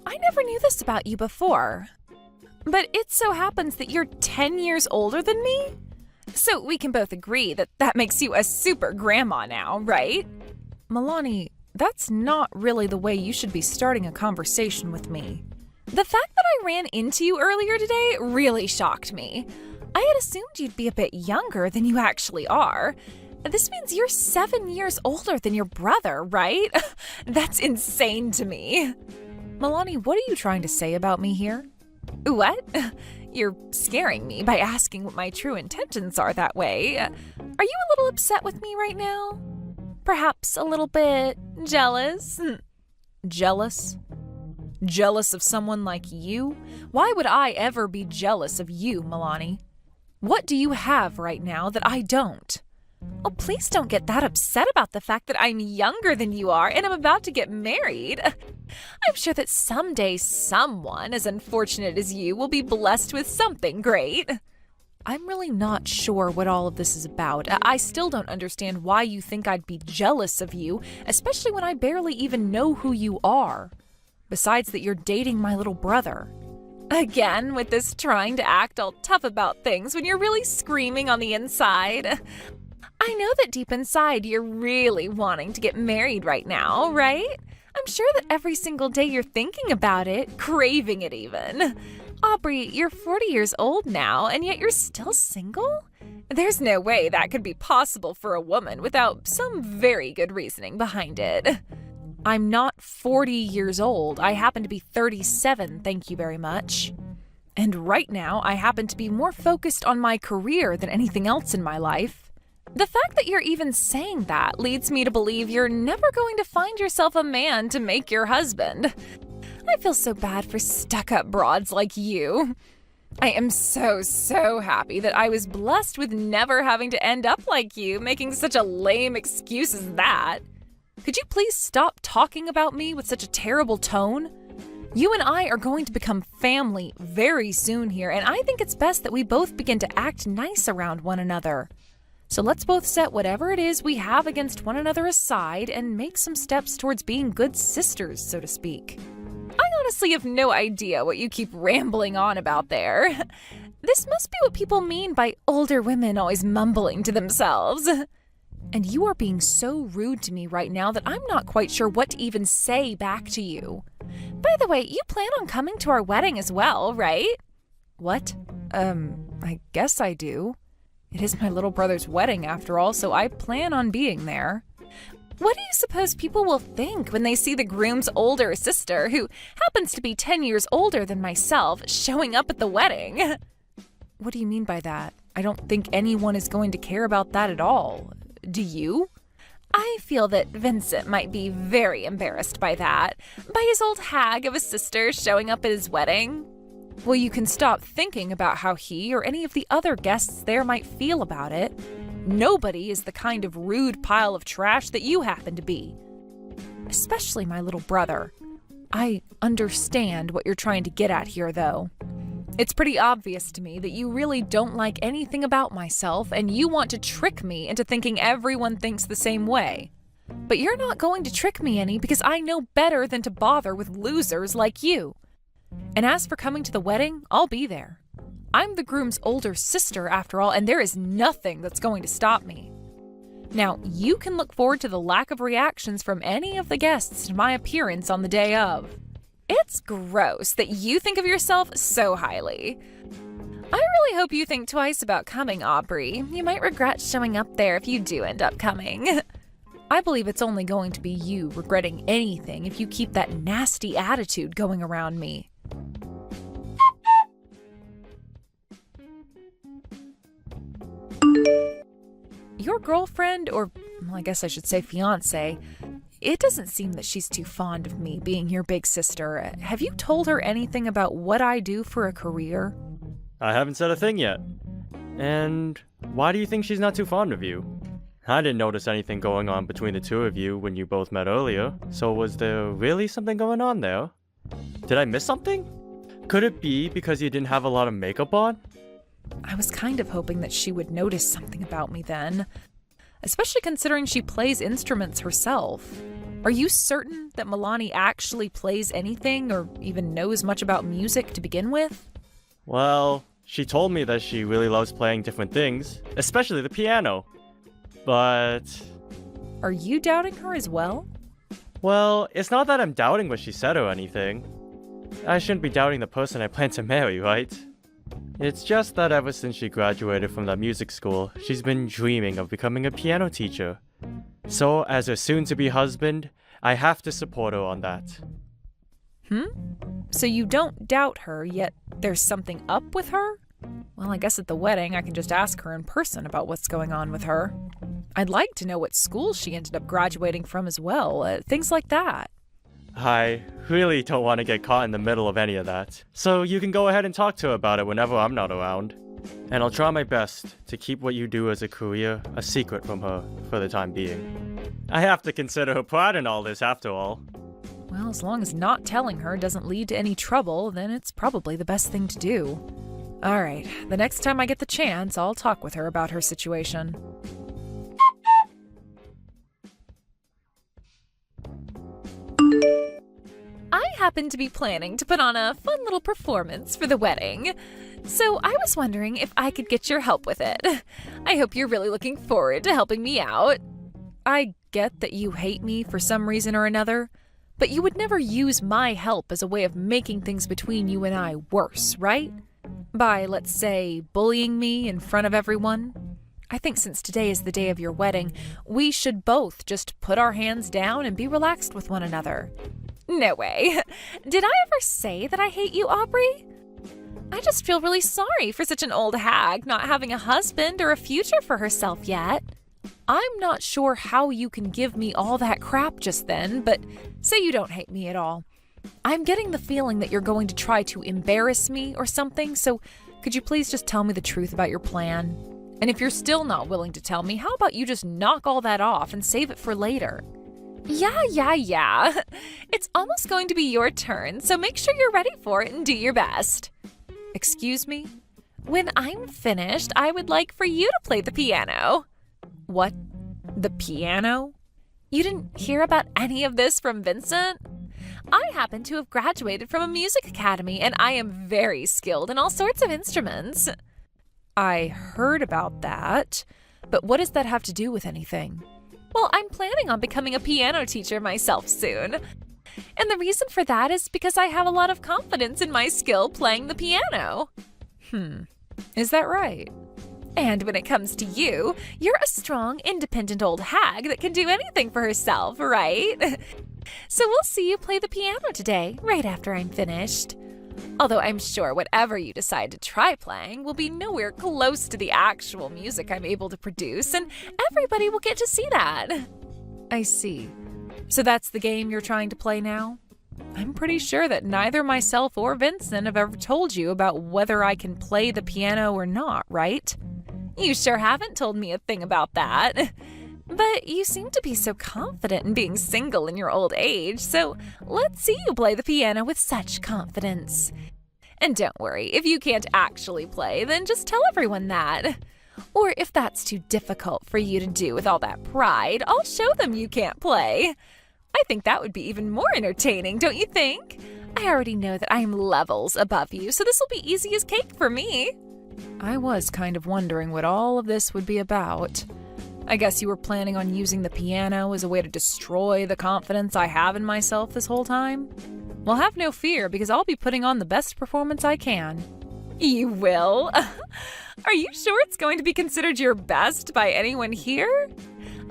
I never knew this about you before. But it so happens that you're 10 years older than me? So we can both agree that that makes you a super grandma now, right? Milani, that's not really the way you should be starting a conversation with me. The fact that I ran into you earlier today really shocked me. I had assumed you'd be a bit younger than you actually are. This means you're 7 years older than your brother, right? That's insane to me. Milani, what are you trying to say about me here? What? You're scaring me by asking what my true intentions are that way. Are you a little upset with me right now? Perhaps a little bit jealous? Jealous? Jealous of someone like you? Why would I ever be jealous of you, Milani? What do you have right now that I don't? Oh, please don't get that upset about the fact that I'm younger than you are and I'm about to get married. I'm sure that someday someone as unfortunate as you will be blessed with something great. I'm really not sure what all of this is about. I still don't understand why you think I'd be jealous of you, especially when I barely even know who you are. Besides that you're dating my little brother. Again, with this trying to act all tough about things when you're really screaming on the inside. I know that deep inside you're really wanting to get married right now, right? I'm sure that every single day you're thinking about it, craving it even. Aubrey, you're 40 years old now, and yet you're still single? There's no way that could be possible for a woman without some very good reasoning behind it. I'm not 40 years old. I happen to be 37, thank you very much. And right now, I happen to be more focused on my career than anything else in my life. The fact that you're even saying that leads me to believe you're never going to find yourself a man to make your husband. I feel so bad for stuck-up broads like you. I am so happy that I was blessed with never having to end up like you, making such a lame excuse as that. Could you please stop talking about me with such a terrible tone? You and I are going to become family very soon here, and I think it's best that we both begin to act nice around one another. So let's both set whatever it is we have against one another aside and make some steps towards being good sisters, so to speak. I honestly have no idea what you keep rambling on about there. This must be what people mean by older women always mumbling to themselves. And you are being so rude to me right now that I'm not quite sure what to even say back to you. By the way, you plan on coming to our wedding as well, right? What? I guess I do. It is my little brother's wedding after all, so I plan on being there. What do you suppose people will think when they see the groom's older sister, who happens to be 10 years older than myself, showing up at the wedding? What do you mean by that? I don't think anyone is going to care about that at all. Do you? I feel that Vincent might be very embarrassed by that, by his old hag of a sister showing up at his wedding. Well, you can stop thinking about how he or any of the other guests there might feel about it. Nobody is the kind of rude pile of trash that you happen to be. Especially my little brother. I understand what you're trying to get at here, though. It's pretty obvious to me that you really don't like anything about myself, and you want to trick me into thinking everyone thinks the same way. But you're not going to trick me any because I know better than to bother with losers like you. And as for coming to the wedding, I'll be there. I'm the groom's older sister, after all, and there is nothing that's going to stop me. Now, you can look forward to the lack of reactions from any of the guests to my appearance on the day of. It's gross that you think of yourself so highly. I really hope you think twice about coming, Aubrey. You might regret showing up there if you do end up coming. I believe it's only going to be you regretting anything if you keep that nasty attitude going around me. Your girlfriend, or well, I guess I should say fiancée, it doesn't seem that she's too fond of me being your big sister. Have you told her anything about what I do for a career? I haven't said a thing yet. And why do you think she's not too fond of you? I didn't notice anything going on between the two of you when you both met earlier, so was there really something going on there? Did I miss something? Could it be because you didn't have a lot of makeup on? I was kind of hoping that she would notice something about me then, especially considering she plays instruments herself. Are you certain that Milani actually plays anything or even knows much about music to begin with? Well, she told me that she really loves playing different things, especially the piano. But... Are you doubting her as well? well, it's not that I'm doubting what she said or anything. I shouldn't be doubting the person I plan to marry, right? It's just that ever since she graduated from that music school, she's been dreaming of becoming a piano teacher. So, as her soon-to-be husband, I have to support her on that. So you don't doubt her, yet there's something up with her? Well, I guess at the wedding I can just ask her in person about what's going on with her. I'd like to know what school she ended up graduating from as well, things like that. I really don't want to get caught in the middle of any of that. So you can go ahead and talk to her about it whenever I'm not around. And I'll try my best to keep what you do as a career a secret from her for the time being. I have to consider her pride in all this after all. Well, as long as not telling her doesn't lead to any trouble, then it's probably the best thing to do. All right, the next time I get the chance, I'll talk with her about her situation. I happen to be planning to put on a fun little performance for the wedding, so I was wondering if I could get your help with it. I hope you're really looking forward to helping me out. I get that you hate me for some reason or another, but you would never use my help as a way of making things between you and I worse, right? By, let's say, bullying me in front of everyone. I think since today is the day of your wedding, we should both just put our hands down and be relaxed with one another. No way. Did I ever say that I hate you, Aubrey? I just feel really sorry for such an old hag not having a husband or a future for herself yet. I'm not sure how you can give me all that crap just then, but say you don't hate me at all. I'm getting the feeling that you're going to try to embarrass me or something, so could you please just tell me the truth about your plan? And if you're still not willing to tell me, how about you just knock all that off and save it for later? Yeah. It's almost going to be your turn, so make sure you're ready for it and do your best. Excuse me? When I'm finished, I would like for you to play the piano. What? The piano? You didn't hear about any of this from Vincent? I happen to have graduated from a music academy, and I am very skilled in all sorts of instruments. I heard about that, but what does that have to do with anything? Well, I'm planning on becoming a piano teacher myself soon. And the reason for that is because I have a lot of confidence in my skill playing the piano. Is that right? And when it comes to you, you're a strong, independent old hag that can do anything for herself, right? So we'll see you play the piano today, right after I'm finished. Although I'm sure whatever you decide to try playing will be nowhere close to the actual music I'm able to produce, and everybody will get to see that. I see. So that's the game you're trying to play now? I'm pretty sure that neither myself or Vincent have ever told you about whether I can play the piano or not, right? You sure haven't told me a thing about that. But you seem to be so confident in being single in your old age, so let's see you play the piano with such confidence. And don't worry, if you can't actually play, then just tell everyone that. Or if that's too difficult for you to do with all that pride, I'll show them you can't play. I think that would be even more entertaining, don't you think? I already know that I'm levels above you, so this will be easy as cake for me. I was kind of wondering what all of this would be about. I guess you were planning on using the piano as a way to destroy the confidence I have in myself this whole time? Well, have no fear, because I'll be putting on the best performance I can. You will? Are you sure it's going to be considered your best by anyone here?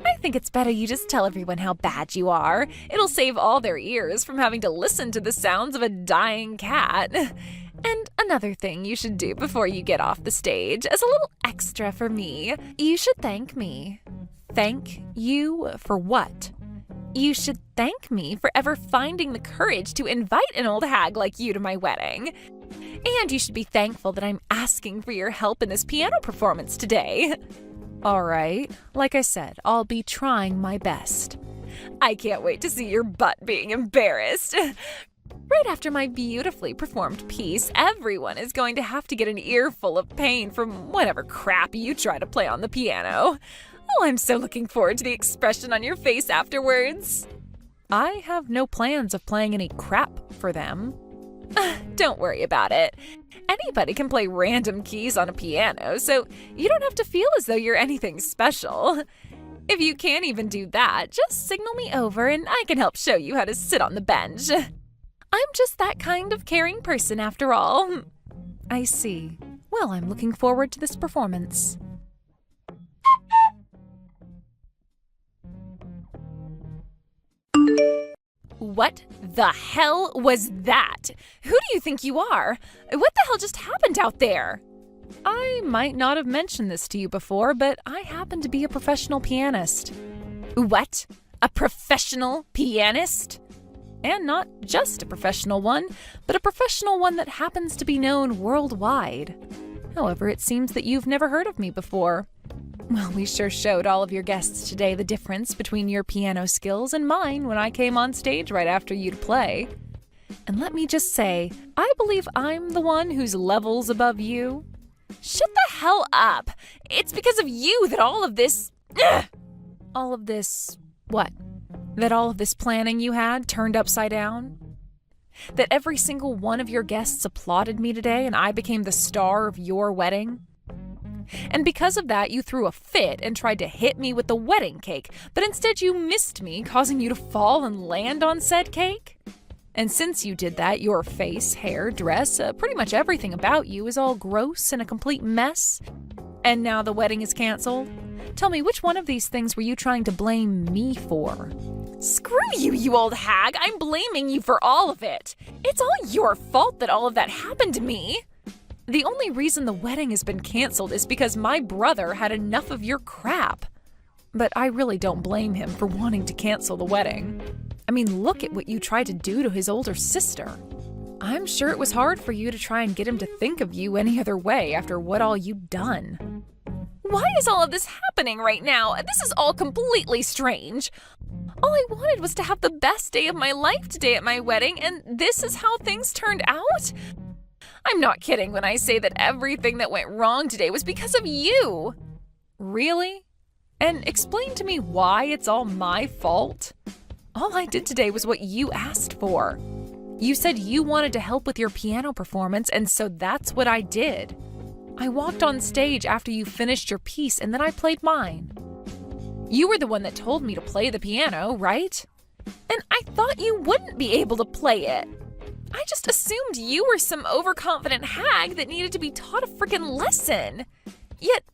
I think it's better you just tell everyone how bad you are. It'll save all their ears from having to listen to the sounds of a dying cat. And another thing you should do before you get off the stage, as a little extra for me, you should thank me. Thank you for what? You should thank me for ever finding the courage to invite an old hag like you to my wedding. And you should be thankful that I'm asking for your help in this piano performance today. All right, like I said, I'll be trying my best. I can't wait to see your butt being embarrassed. Right after my beautifully performed piece, everyone is going to have to get an earful of pain from whatever crap you try to play on the piano. Oh, I'm so looking forward to the expression on your face afterwards. I have no plans of playing any crap for them. Don't worry about it. Anybody can play random keys on a piano, so you don't have to feel as though you're anything special. If you can't even do that, just signal me over and I can help show you how to sit on the bench. I'm just that kind of caring person after all. I see. Well, I'm looking forward to this performance. What the hell was that? Who do you think you are? What the hell just happened out there? I might not have mentioned this to you before, but I happen to be a professional pianist. What? A professional pianist? And not just a professional one, but a professional one that happens to be known worldwide. However, it seems that you've never heard of me before. Well, we sure showed all of your guests today the difference between your piano skills and mine when I came on stage right after you to play. And let me just say, I believe I'm the one who's levels above you. Shut the hell up! It's because of you that all of this... All of this... what? That all of this planning you had turned upside down? That every single one of your guests applauded me today and I became the star of your wedding? And because of that, you threw a fit and tried to hit me with the wedding cake, but instead you missed me, causing you to fall and land on said cake? And since you did that, your face, hair, dress, pretty much everything about you is all gross and a complete mess. And now the wedding is canceled? Tell me, which one of these things were you trying to blame me for? Screw you, you old hag! I'm blaming you for all of it! It's all your fault that all of that happened to me! The only reason the wedding has been canceled is because my brother had enough of your crap. But I really don't blame him for wanting to cancel the wedding. I mean, look at what you tried to do to his older sister. I'm sure it was hard for you to try and get him to think of you any other way after what all you've done. Why is all of this happening right now? This is all completely strange. All I wanted was to have the best day of my life today at my wedding, and this is how things turned out? I'm not kidding when I say that everything that went wrong today was because of you. Really? And explain to me why it's all my fault. All I did today was what you asked for. You said you wanted to help with your piano performance, and so that's what I did. I walked on stage after you finished your piece, and then I played mine. You were the one that told me to play the piano, right? And I thought you wouldn't be able to play it. I just assumed you were some overconfident hag that needed to be taught a freaking lesson. Yet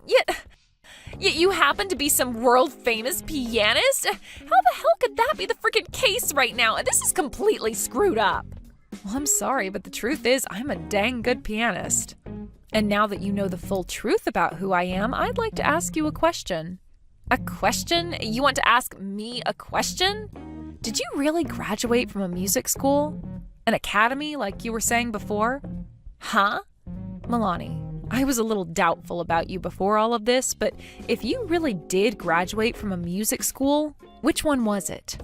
you happen to be some world-famous pianist? How the hell could that be the freaking case right now? This is completely screwed up. Well, I'm sorry, but the truth is I'm a dang good pianist. And now that you know the full truth about who I am, I'd like to ask you a question. A question? You want to ask me a question? Did you really graduate from a music school? An academy, like you were saying before? Huh? Milani, I was a little doubtful about you before all of this, but if you really did graduate from a music school, which one was it?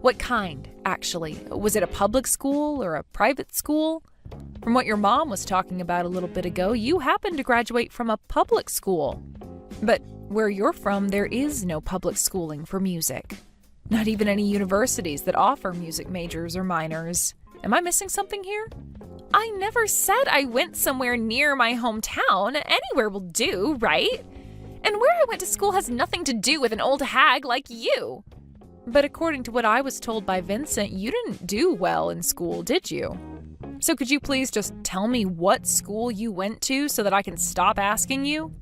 What kind, actually? Was it a public school or a private school? From what your mom was talking about a little bit ago, you happened to graduate from a public school. But where you're from, there is no public schooling for music. Not even any universities that offer music majors or minors. Am I missing something here? I never said I went somewhere near my hometown. Anywhere will do, right? And where I went to school has nothing to do with an old hag like you. But according to what I was told by Vincent, you didn't do well in school, did you? So could you please just tell me what school you went to so that I can stop asking you?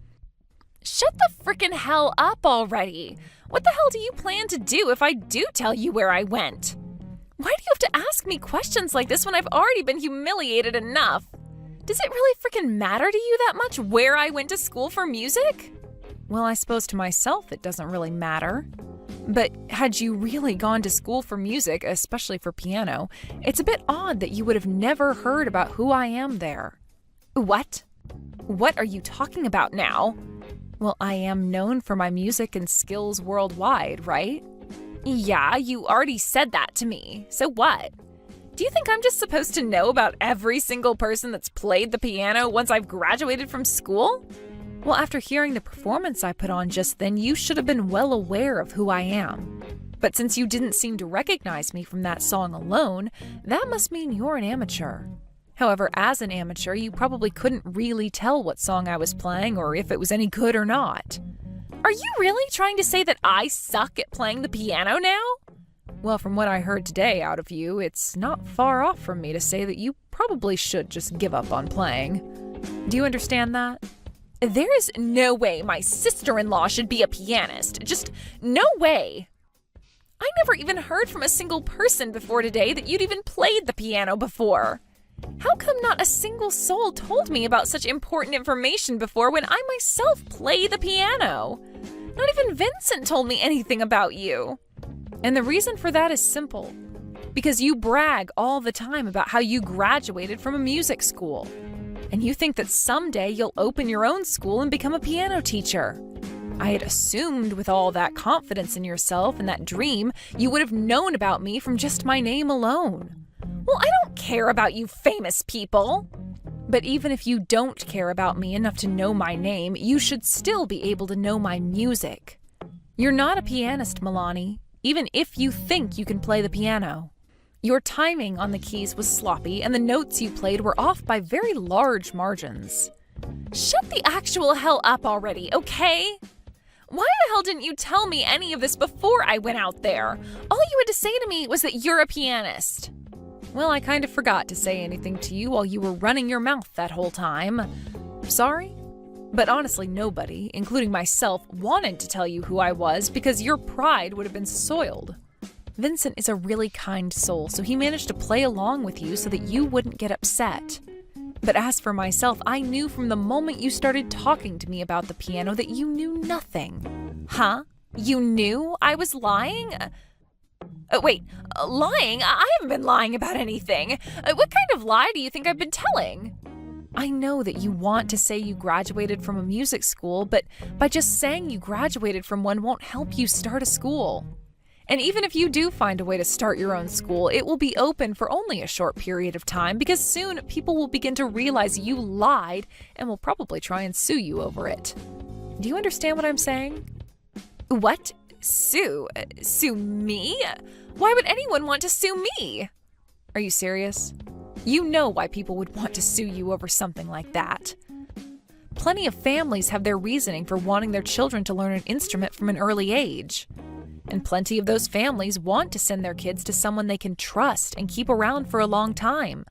Shut the frickin' hell up already! What the hell do you plan to do if I do tell you where I went? Why do you have to ask me questions like this when I've already been humiliated enough? Does it really freaking matter to you that much where I went to school for music? Well, I suppose to myself it doesn't really matter. But had you really gone to school for music, especially for piano, it's a bit odd that you would have never heard about who I am there. What? What are you talking about now? Well, I am known for my music and skills worldwide, right? Yeah, you already said that to me. So what? Do you think I'm just supposed to know about every single person that's played the piano once I've graduated from school? Well, after hearing the performance I put on just then, you should have been well aware of who I am. But since you didn't seem to recognize me from that song alone, that must mean you're an amateur. However, as an amateur, you probably couldn't really tell what song I was playing or if it was any good or not. Are you really trying to say that I suck at playing the piano now? Well, from what I heard today out of you, it's not far off from me to say that you probably should just give up on playing. Do you understand that? There is no way my sister-in-law should be a pianist. Just no way. I never even heard from a single person before today that you'd even played the piano before. How come not a single soul told me about such important information before when I myself play the piano? Not even Vincent told me anything about you. And the reason for that is simple. Because you brag all the time about how you graduated from a music school. And you think that someday you'll open your own school and become a piano teacher. I had assumed with all that confidence in yourself and that dream, you would have known about me from just my name alone. Well, I don't care about you famous people. But even if you don't care about me enough to know my name, you should still be able to know my music. You're not a pianist, Milani, even if you think you can play the piano. Your timing on the keys was sloppy, and the notes you played were off by very large margins. Shut the actual hell up already, okay? Why the hell didn't you tell me any of this before I went out there? All you had to say to me was that you're a pianist. Well, I kind of forgot to say anything to you while you were running your mouth that whole time. Sorry? But honestly, nobody, including myself, wanted to tell you who I was because your pride would have been soiled. Vincent is a really kind soul, so he managed to play along with you so that you wouldn't get upset. But as for myself, I knew from the moment you started talking to me about the piano that you knew nothing. Huh? You knew I was lying? Lying? I haven't been lying about anything. What kind of lie do you think I've been telling? I know that you want to say you graduated from a music school, but by just saying you graduated from one won't help you start a school. And even if you do find a way to start your own school, it will be open for only a short period of time because soon people will begin to realize you lied and will probably try and sue you over it. Do you understand what I'm saying? What? Sue? Sue me? Why would anyone want to sue me? Are you serious? You know why people would want to sue you over something like that. Plenty of families have their reasoning for wanting their children to learn an instrument from an early age. And plenty of those families want to send their kids to someone they can trust and keep around for a long time.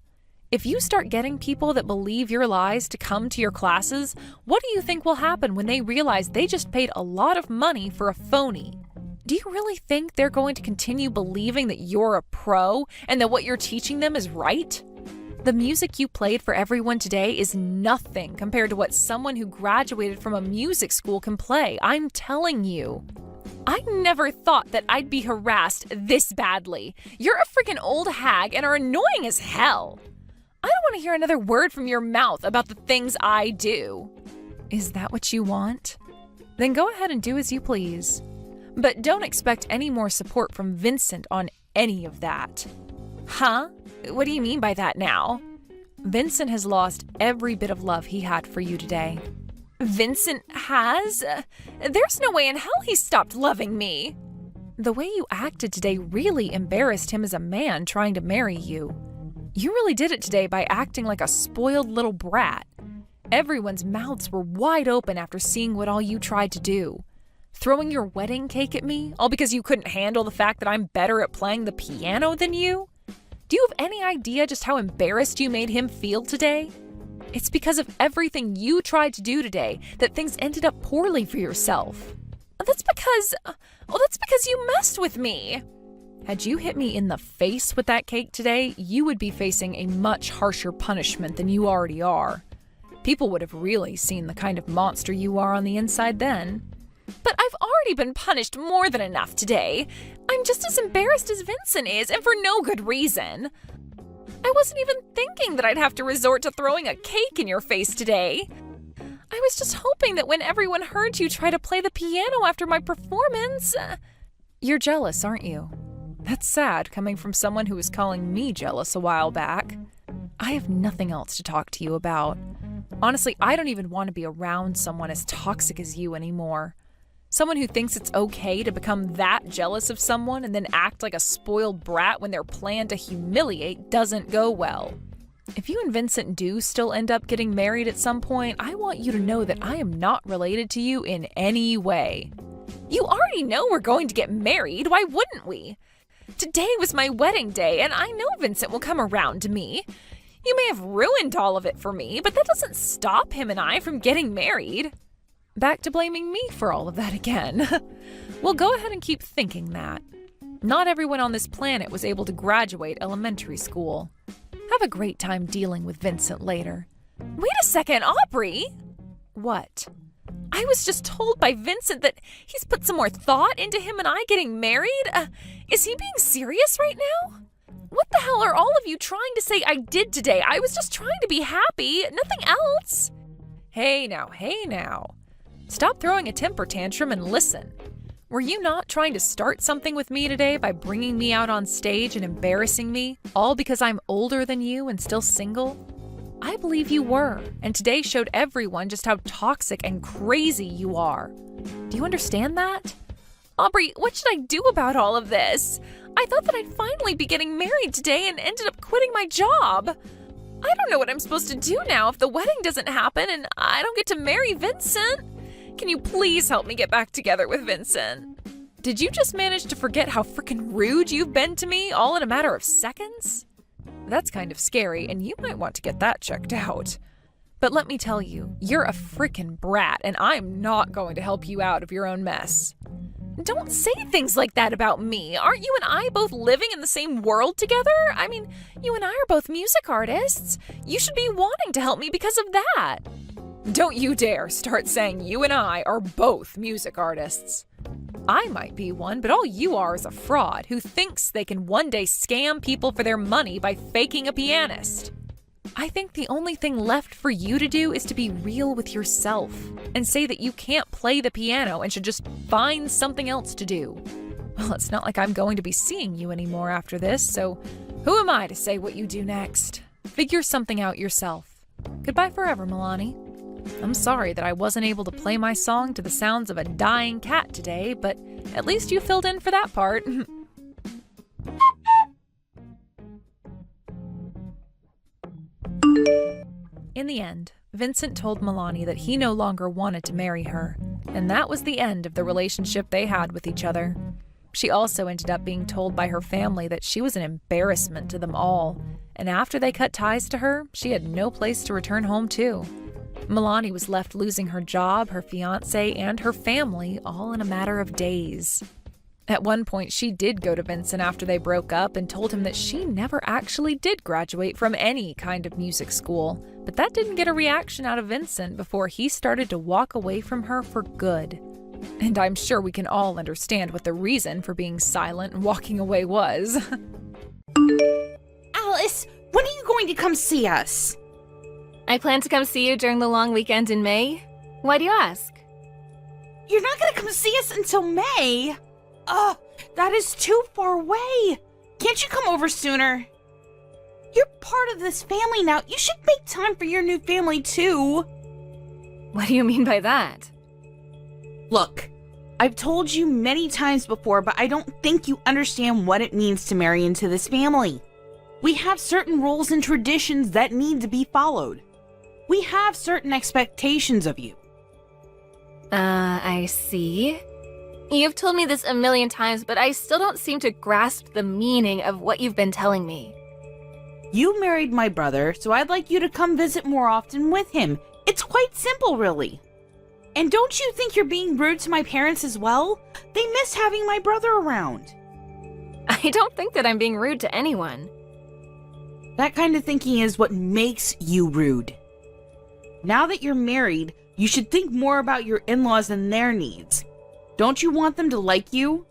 If you start getting people that believe your lies to come to your classes, what do you think will happen when they realize they just paid a lot of money for a phony? Do you really think they're going to continue believing that you're a pro and that what you're teaching them is right? The music you played for everyone today is nothing compared to what someone who graduated from a music school can play. I'm telling you. I never thought that I'd be harassed this badly. You're a freaking old hag and are annoying as hell. I don't want to hear another word from your mouth about the things I do. Is that what you want? Then go ahead and do as you please. But don't expect any more support from Vincent on any of that. Huh? What do you mean by that now? Vincent has lost every bit of love he had for you today. Vincent has? There's no way in hell he stopped loving me. The way you acted today really embarrassed him as a man trying to marry you. You really did it today by acting like a spoiled little brat. Everyone's mouths were wide open after seeing what all you tried to do. Throwing your wedding cake at me, all because you couldn't handle the fact that I'm better at playing the piano than you? Do you have any idea just how embarrassed you made him feel today? It's because of everything you tried to do today that things ended up poorly for yourself. That's because you messed with me. Had you hit me in the face with that cake today, you would be facing a much harsher punishment than you already are. People would have really seen the kind of monster you are on the inside then. But I've already been punished more than enough today. I'm just as embarrassed as Vincent is, and for no good reason. I wasn't even thinking that I'd have to resort to throwing a cake in your face today. I was just hoping that when everyone heard you try to play the piano after my performance... You're jealous, aren't you? That's sad, coming from someone who was calling me jealous a while back. I have nothing else to talk to you about. Honestly, I don't even want to be around someone as toxic as you anymore. Someone who thinks it's okay to become that jealous of someone and then act like a spoiled brat when their plan to humiliate doesn't go well. If you and Vincent do still end up getting married at some point, I want you to know that I am not related to you in any way. You already know we're going to get married, why wouldn't we? Today was my wedding day, and I know Vincent will come around to me. You may have ruined all of it for me, but that doesn't stop him and I from getting married. Back to blaming me for all of that again. Well, go ahead and keep thinking that. Not everyone on this planet was able to graduate elementary school. Have a great time dealing with Vincent later. Wait a second, Aubrey! What? I was just told by Vincent that he's put some more thought into him and I getting married? Is he being serious right now? What the hell are all of you trying to say I did today? I was just trying to be happy, nothing else. Hey now. Stop throwing a temper tantrum and listen. Were you not trying to start something with me today by bringing me out on stage and embarrassing me, all because I'm older than you and still single? I believe you were, and today showed everyone just how toxic and crazy you are. Do you understand that? Aubrey, what should I do about all of this? I thought that I'd finally be getting married today and ended up quitting my job. I don't know what I'm supposed to do now if the wedding doesn't happen and I don't get to marry Vincent. Can you please help me get back together with Vincent? Did you just manage to forget how freaking rude you've been to me all in a matter of seconds? That's kind of scary, and you might want to get that checked out. But let me tell you, you're a freaking brat, and I'm not going to help you out of your own mess. Don't say things like that about me. Aren't you and I both living in the same world together? I mean, you and I are both music artists. You should be wanting to help me because of that. Don't you dare start saying you and I are both music artists. I might be one, but all you are is a fraud who thinks they can one day scam people for their money by faking a pianist. I think the only thing left for you to do is to be real with yourself and say that you can't play the piano and should just find something else to do. Well, it's not like I'm going to be seeing you anymore after this, so who am I to say what you do next? Figure something out yourself. Goodbye forever, Milani. I'm sorry that I wasn't able to play my song to the sounds of a dying cat today, but at least you filled in for that part. In the end, Vincent told Milani that he no longer wanted to marry her, and that was the end of the relationship they had with each other. She also ended up being told by her family that she was an embarrassment to them all, and after they cut ties to her, she had no place to return home to. Milani was left losing her job, her fiancé, and her family all in a matter of days. At one point, she did go to Vincent after they broke up and told him that she never actually did graduate from any kind of music school, but that didn't get a reaction out of Vincent before he started to walk away from her for good. And I'm sure we can all understand what the reason for being silent and walking away was. Alice, when are you going to come see us? I plan to come see you during the long weekend in May. Why do you ask? You're not going to come see us until May? That is too far away. Can't you come over sooner? You're part of this family now. You should make time for your new family too. What do you mean by that? Look, I've told you many times before, but I don't think you understand what it means to marry into this family. We have certain rules and traditions that need to be followed. We have certain expectations of you. I see. You've told me this a million times, but I still don't seem to grasp the meaning of what you've been telling me. You married my brother, so I'd like you to come visit more often with him. It's quite simple, really. And don't you think you're being rude to my parents as well? They miss having my brother around. I don't think that I'm being rude to anyone. That kind of thinking is what makes you rude. Now that you're married, you should think more about your in-laws and their needs. Don't you want them to like you?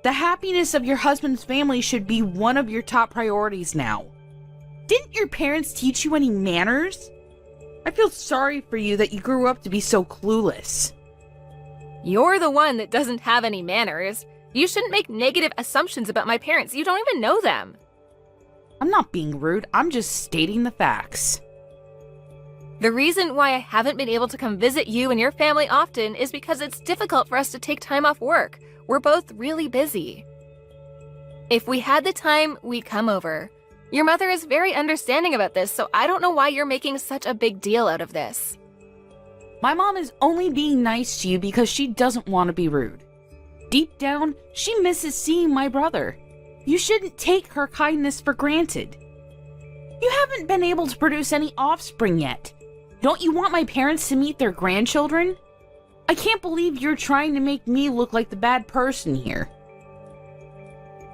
The happiness of your husband's family should be one of your top priorities now. Didn't your parents teach you any manners? I feel sorry for you that you grew up to be so clueless. You're the one that doesn't have any manners. You shouldn't make negative assumptions about my parents. You don't even know them. I'm not being rude, I'm just stating the facts. The reason why I haven't been able to come visit you and your family often is because it's difficult for us to take time off work. We're both really busy. If we had the time, we'd come over. Your mother is very understanding about this, so I don't know why you're making such a big deal out of this. My mom is only being nice to you because she doesn't want to be rude. Deep down, she misses seeing my brother. You shouldn't take her kindness for granted. You haven't been able to produce any offspring yet. Don't you want my parents to meet their grandchildren? I can't believe you're trying to make me look like the bad person here.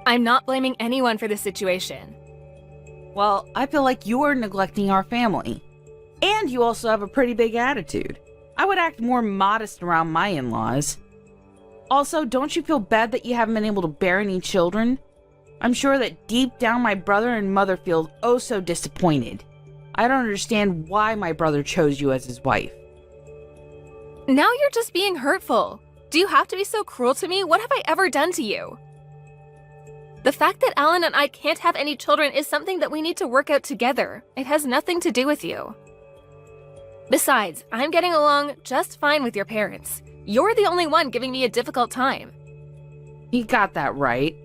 I'm not blaming anyone for this situation. Well, I feel like you're neglecting our family. And you also have a pretty big attitude. I would act more modest around my in-laws. Also, don't you feel bad that you haven't been able to bear any children? I'm sure that deep down my brother and mother feel oh so disappointed. I don't understand why my brother chose you as his wife. Now you're just being hurtful. Do you have to be so cruel to me? What have I ever done to you? The fact that Alan and I can't have any children is something that we need to work out together. It has nothing to do with you. Besides, I'm getting along just fine with your parents. You're the only one giving me a difficult time. You got that right.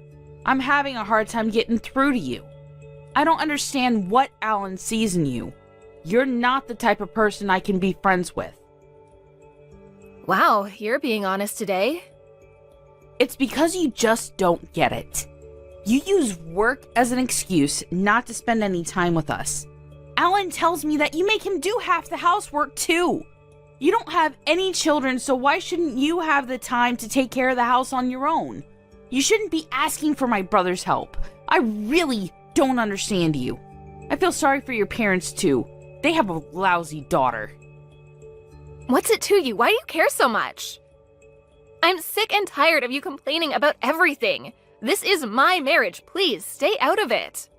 I'm having a hard time getting through to you. I don't understand what Alan sees in you. You're not the type of person I can be friends with. Wow, you're being honest today. It's because you just don't get it. You use work as an excuse not to spend any time with us. Alan tells me that you make him do half the housework too. You don't have any children, so why shouldn't you have the time to take care of the house on your own? You shouldn't be asking for my brother's help. I really don't understand you. I feel sorry for your parents too. They have a lousy daughter. What's it to you? Why do you care so much? I'm sick and tired of you complaining about everything. This is my marriage. Please, stay out of it.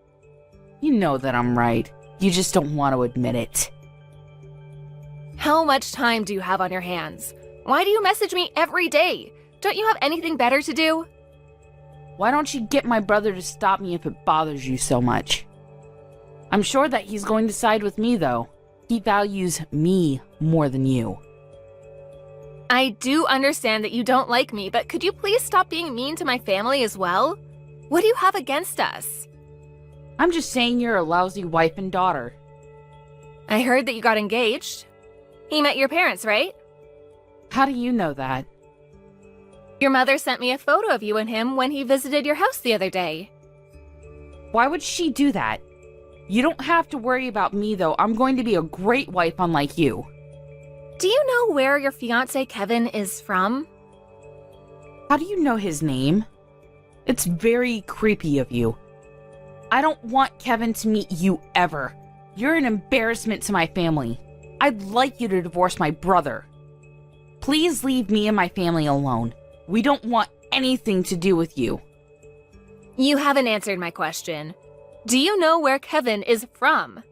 You know that I'm right. You just don't want to admit it. How much time do you have on your hands? Why do you message me every day? Don't you have anything better to do? Why don't you get my brother to stop me if it bothers you so much? I'm sure that he's going to side with me, though. He values me more than you. I do understand that you don't like me, but could you please stop being mean to my family as well? What do you have against us? I'm just saying you're a lousy wife and daughter. I heard that you got engaged. He met your parents, right? How do you know that? Your mother sent me a photo of you and him when he visited your house the other day. Why would she do that? You don't have to worry about me, though. I'm going to be a great wife unlike you. Do you know where your fiancé Kevin is from? How do you know his name? It's very creepy of you. I don't want Kevin to meet you ever. You're an embarrassment to my family. I'd like you to divorce my brother. Please leave me and my family alone. We don't want anything to do with you. You haven't answered my question. Do you know where Kevin is from?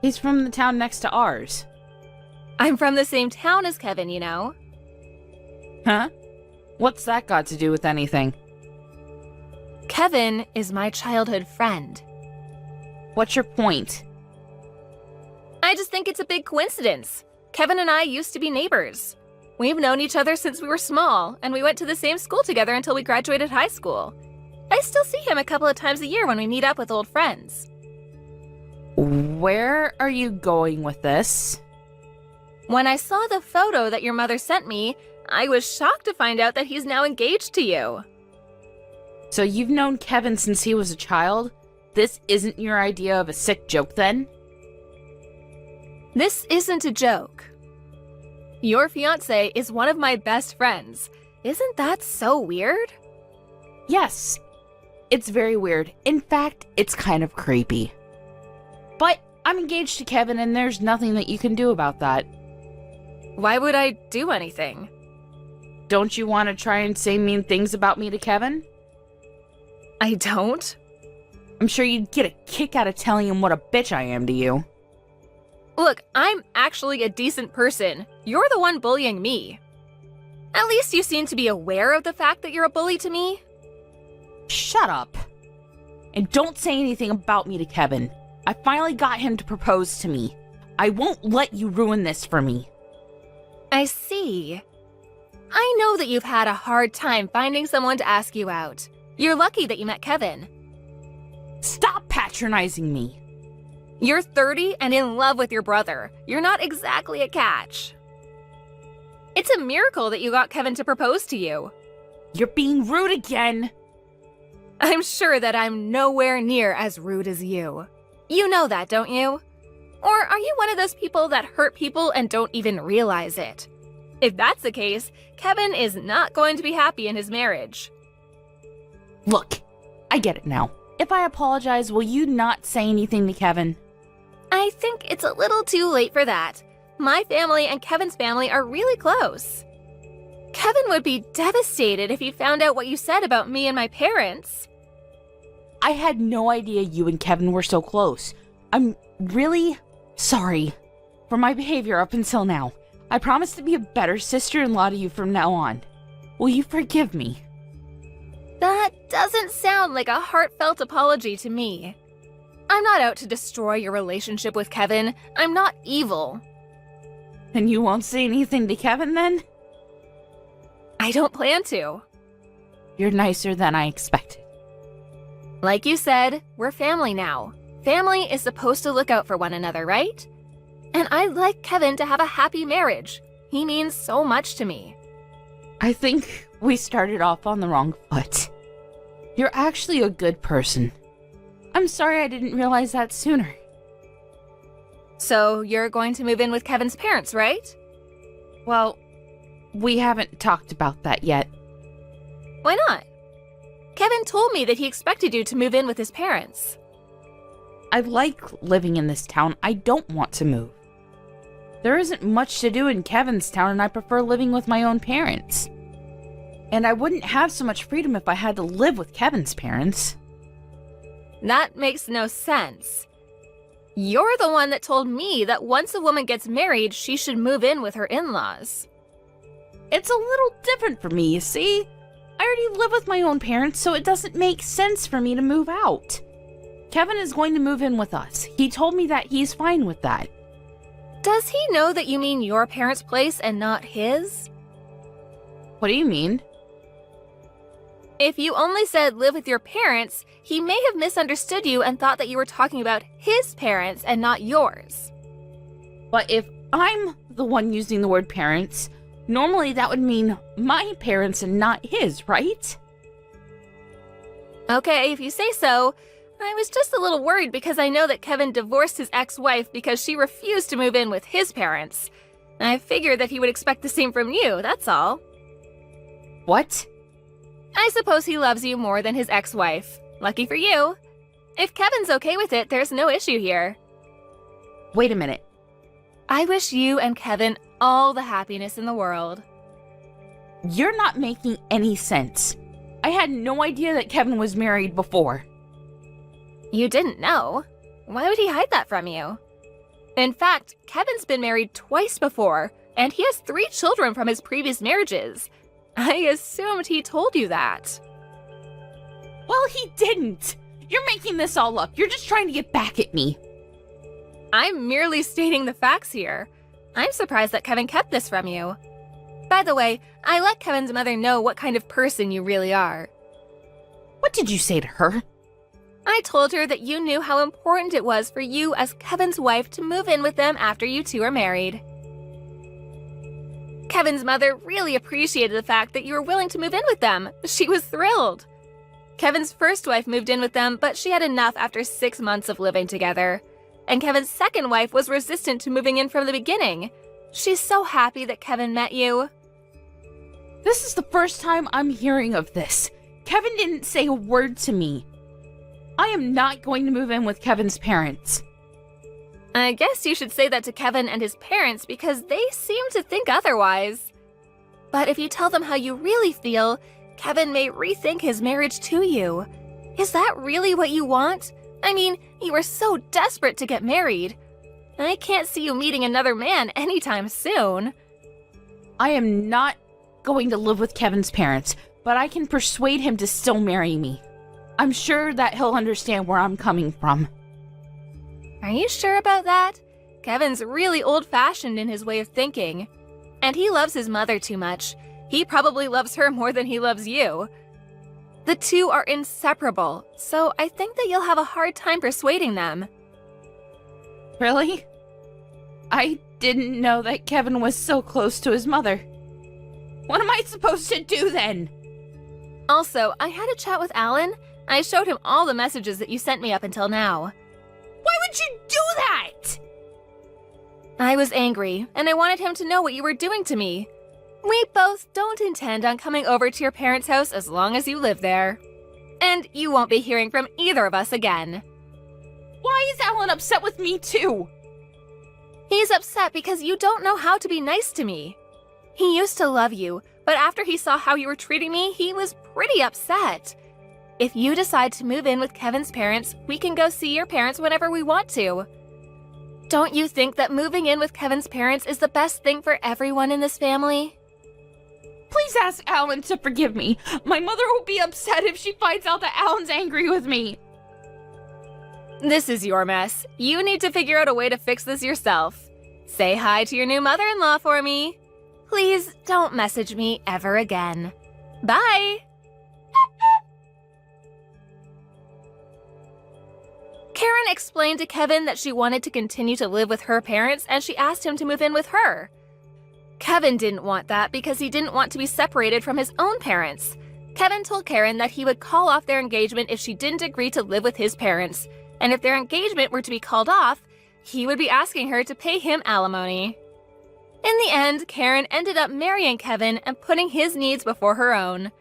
He's from the town next to ours. I'm from the same town as Kevin, you know. Huh? What's that got to do with anything? Kevin is my childhood friend. What's your point? I just think it's a big coincidence. Kevin and I used to be neighbors. We've known each other since we were small, and we went to the same school together until we graduated high school. I still see him a couple of times a year when we meet up with old friends. Where are you going with this? When I saw the photo that your mother sent me, I was shocked to find out that he's now engaged to you. So you've known Kevin since he was a child? This isn't your idea of a sick joke, then? This isn't a joke. Your fiancé is one of my best friends. Isn't that so weird? Yes. It's very weird. In fact, it's kind of creepy. But I'm engaged to Kevin, and there's nothing that you can do about that. Why would I do anything? Don't you want to try and say mean things about me to Kevin? I don't. I'm sure you'd get a kick out of telling him what a bitch I am to you. Look, I'm actually a decent person. You're the one bullying me. At least you seem to be aware of the fact that you're a bully to me. Shut up. And don't say anything about me to Kevin. I finally got him to propose to me. I won't let you ruin this for me. I see. I know that you've had a hard time finding someone to ask you out. You're lucky that you met Kevin. Stop patronizing me. You're 30 and in love with your brother. You're not exactly a catch. It's a miracle that you got Kevin to propose to you. You're being rude again. I'm sure that I'm nowhere near as rude as you. You know that, don't you? Or are you one of those people that hurt people and don't even realize it? If that's the case, Kevin is not going to be happy in his marriage. Look, I get it now. If I apologize, will you not say anything to Kevin? I think it's a little too late for that. My family and Kevin's family are really close. Kevin would be devastated if he found out what you said about me and my parents. I had no idea you and Kevin were so close. I'm really sorry for my behavior up until now. I promise to be a better sister-in-law to you from now on. Will you forgive me? That doesn't sound like a heartfelt apology to me. I'm not out to destroy your relationship with Kevin. I'm not evil. And you won't say anything to Kevin then? I don't plan to. You're nicer than I expected. Like you said, we're family now. Family is supposed to look out for one another, right? And I'd like Kevin to have a happy marriage. He means so much to me. I think we started off on the wrong foot. You're actually a good person. I'm sorry I didn't realize that sooner. So you're going to move in with Kevin's parents, right? Well, we haven't talked about that yet. Why not? Kevin told me that he expected you to move in with his parents. I like living in this town. I don't want to move. There isn't much to do in Kevin's town, and I prefer living with my own parents. And I wouldn't have so much freedom if I had to live with Kevin's parents. That makes no sense. You're the one that told me that once a woman gets married, she should move in with her in-laws. It's a little different for me, you see? I already live with my own parents, so it doesn't make sense for me to move out. Kevin is going to move in with us. He told me that he's fine with that. Does he know that you mean your parents' place and not his? What do you mean? If you only said live with your parents, he may have misunderstood you and thought that you were talking about his parents and not yours. But if I'm the one using the word parents, normally that would mean my parents and not his, right? Okay, if you say so. I was just a little worried because I know that Kevin divorced his ex-wife because she refused to move in with his parents. I figured that he would expect the same from you, that's all. What? I suppose he loves you more than his ex-wife. Lucky for you. If Kevin's okay with it, there's no issue here. Wait a minute. I wish you and Kevin all the happiness in the world. You're not making any sense. I had no idea that Kevin was married before. You didn't know? Why would he hide that from you? In fact, Kevin's been married twice before, and he has 3 children from his previous marriages. I assumed he told you that. Well, he didn't. You're making this all up. You're just trying to get back at me. I'm merely stating the facts here. I'm surprised that Kevin kept this from you. By the way, I let Kevin's mother know what kind of person you really are. What did you say to her? I told her that you knew how important it was for you as Kevin's wife to move in with them after you two are married. Kevin's mother really appreciated the fact that you were willing to move in with them. She was thrilled. Kevin's first wife moved in with them, but she had enough after 6 months of living together. And Kevin's second wife was resistant to moving in from the beginning. She's so happy that Kevin met you. This is the first time I'm hearing of this. Kevin didn't say a word to me. I am not going to move in with Kevin's parents. I guess you should say that to Kevin and his parents because they seem to think otherwise. But if you tell them how you really feel, Kevin may rethink his marriage to you. Is that really what you want? I mean, you were so desperate to get married. I can't see you meeting another man anytime soon. I am not going to live with Kevin's parents, but I can persuade him to still marry me. I'm sure that he'll understand where I'm coming from. Are you sure about that? Kevin's really old-fashioned in his way of thinking. And he loves his mother too much. He probably loves her more than he loves you. The two are inseparable, so I think that you'll have a hard time persuading them. Really? I didn't know that Kevin was so close to his mother. What am I supposed to do then? Also, I had a chat with Alan. I showed him all the messages that you sent me up until now. Why would you do that? I was angry, and I wanted him to know what you were doing to me. We both don't intend on coming over to your parents' house as long as you live there. And you won't be hearing from either of us again. Why is Alan upset with me too? He's upset because you don't know how to be nice to me. He used to love you, but after he saw how you were treating me, he was pretty upset. If you decide to move in with Kevin's parents, we can go see your parents whenever we want to. Don't you think that moving in with Kevin's parents is the best thing for everyone in this family? Please ask Alan to forgive me. My mother will be upset if she finds out that Alan's angry with me. This is your mess. You need to figure out a way to fix this yourself. Say hi to your new mother-in-law for me. Please don't message me ever again. Bye! Karen explained to Kevin that she wanted to continue to live with her parents and she asked him to move in with her. Kevin didn't want that because he didn't want to be separated from his own parents. Kevin told Karen that he would call off their engagement if she didn't agree to live with his parents, and if their engagement were to be called off, he would be asking her to pay him alimony. In the end, Karen ended up marrying Kevin and putting his needs before her own.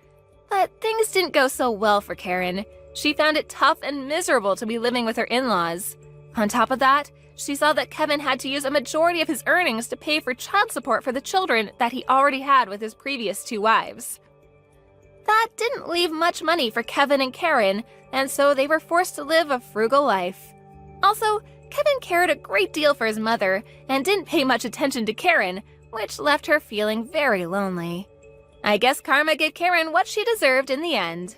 But things didn't go so well for Karen. She found it tough and miserable to be living with her in-laws. On top of that, she saw that Kevin had to use a majority of his earnings to pay for child support for the children that he already had with his previous 2 wives. That didn't leave much money for Kevin and Karen, and so they were forced to live a frugal life. Also, Kevin cared a great deal for his mother and didn't pay much attention to Karen, which left her feeling very lonely. I guess karma gave Karen what she deserved in the end.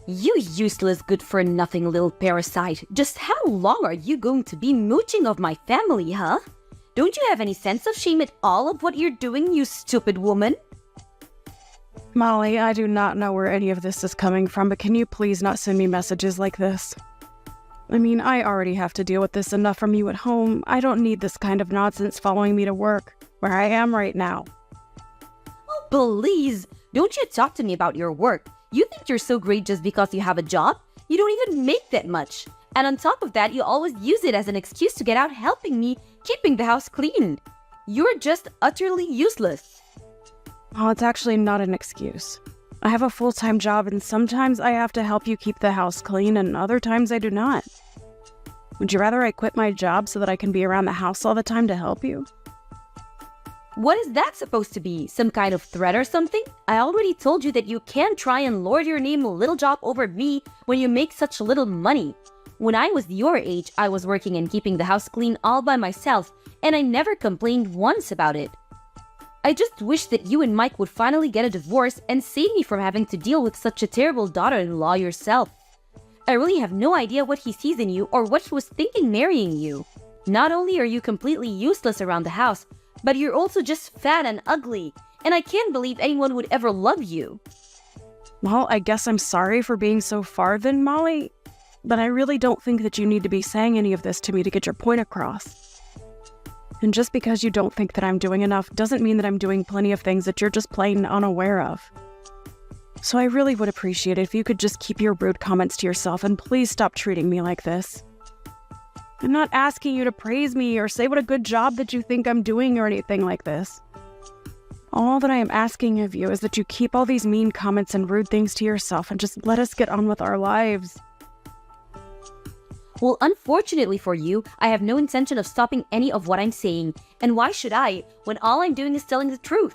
You useless good-for-nothing little parasite. Just how long are you going to be mooching of my family, huh? Don't you have any sense of shame at all of what you're doing, you stupid woman? Molly, I do not know where any of this is coming from, but can you please not send me messages like this? I mean, I already have to deal with this enough from you at home. I don't need this kind of nonsense following me to work, where I am right now. Oh, please! Don't you talk to me about your work. You think you're so great just because you have a job? You don't even make that much. And on top of that, you always use it as an excuse to get out helping me, keeping the house clean. You're just utterly useless. Oh, it's actually not an excuse. I have a full-time job and sometimes I have to help you keep the house clean and other times I do not. Would you rather I quit my job so that I can be around the house all the time to help you? What is that supposed to be? Some kind of threat or something? I already told you that you can't try and lord your name little job over me when you make such little money. When I was your age, I was working and keeping the house clean all by myself, and I never complained once about it. I just wish that you and Mike would finally get a divorce and save me from having to deal with such a terrible daughter-in-law yourself. I really have no idea what he sees in you or what he was thinking marrying you. Not only are you completely useless around the house, but you're also just fat and ugly, and I can't believe anyone would ever love you. Well, I guess I'm sorry for being so far then, Molly, but I really don't think that you need to be saying any of this to me to get your point across. And just because you don't think that I'm doing enough doesn't mean that I'm doing plenty of things that you're just plain unaware of. So I really would appreciate it if you could just keep your rude comments to yourself and please stop treating me like this. I'm not asking you to praise me or say what a good job that you think I'm doing or anything like this. All that I am asking of you is that you keep all these mean comments and rude things to yourself and just let us get on with our lives. Well, unfortunately for you, I have no intention of stopping any of what I'm saying. And why should I, when all I'm doing is telling the truth?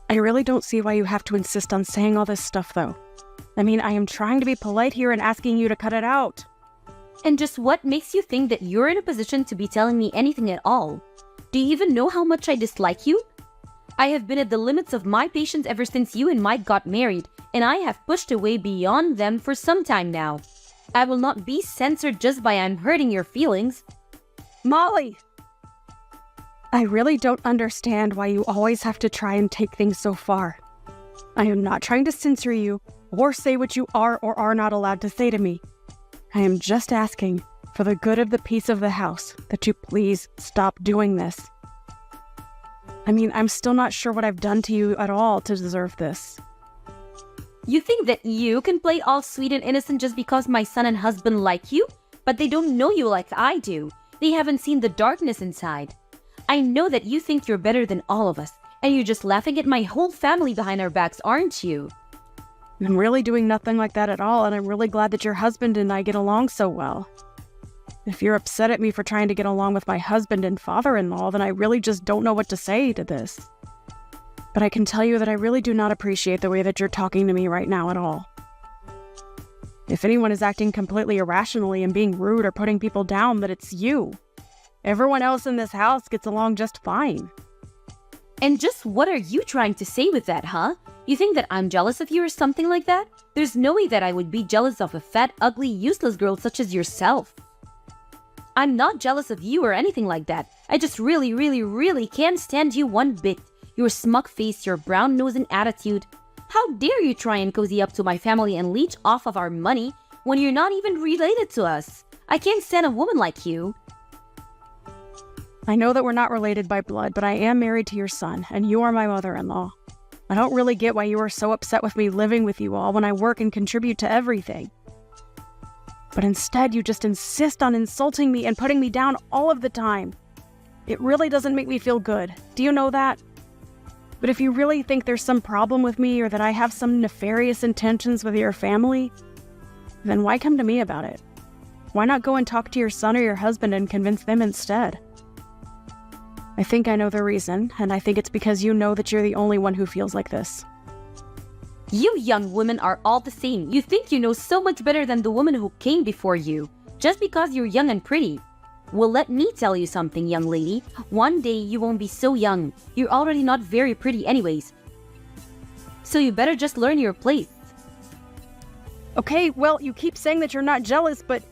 I really don't see why you have to insist on saying all this stuff, though. I mean, I am trying to be polite here and asking you to cut it out. And just what makes you think that you're in a position to be telling me anything at all? Do you even know how much I dislike you? I have been at the limits of my patience ever since you and Mike got married, and I have pushed away beyond them for some time now. I will not be censored just by I'm hurting your feelings. Molly! I really don't understand why you always have to try and take things so far. I am not trying to censor you or say what you are or are not allowed to say to me. I am just asking, for the good of the peace of the house, that you please stop doing this. I mean, I'm still not sure what I've done to you at all to deserve this. You think that you can play all sweet and innocent just because my son and husband like you? But they don't know you like I do. They haven't seen the darkness inside. I know that you think you're better than all of us, and you're just laughing at my whole family behind our backs, aren't you? I'm really doing nothing like that at all, and I'm really glad that your husband and I get along so well. If you're upset at me for trying to get along with my husband and father-in-law, then I really just don't know what to say to this. But I can tell you that I really do not appreciate the way that you're talking to me right now at all. If anyone is acting completely irrationally and being rude or putting people down, that it's you. Everyone else in this house gets along just fine. And just what are you trying to say with that, huh? You think that I'm jealous of you or something like that? There's no way that I would be jealous of a fat, ugly, useless girl such as yourself. I'm not jealous of you or anything like that. I just really, really, really can't stand you one bit. Your smug face, your brown nose and attitude. How dare you try and cozy up to my family and leech off of our money when you're not even related to us? I can't stand a woman like you. I know that we're not related by blood, but I am married to your son, and you are my mother-in-law. I don't really get why you are so upset with me living with you all when I work and contribute to everything. But instead, you just insist on insulting me and putting me down all of the time. It really doesn't make me feel good. Do you know that? But if you really think there's some problem with me or that I have some nefarious intentions with your family, then why come to me about it? Why not go and talk to your son or your husband and convince them instead? I think I know the reason, and I think it's because you know that you're the only one who feels like this. You young women are all the same. You think you know so much better than the woman who came before you, just because you're young and pretty. Well, let me tell you something, young lady. One day you won't be so young. You're already not very pretty anyways. So you better just learn your place. Okay, well, you keep saying that you're not jealous, but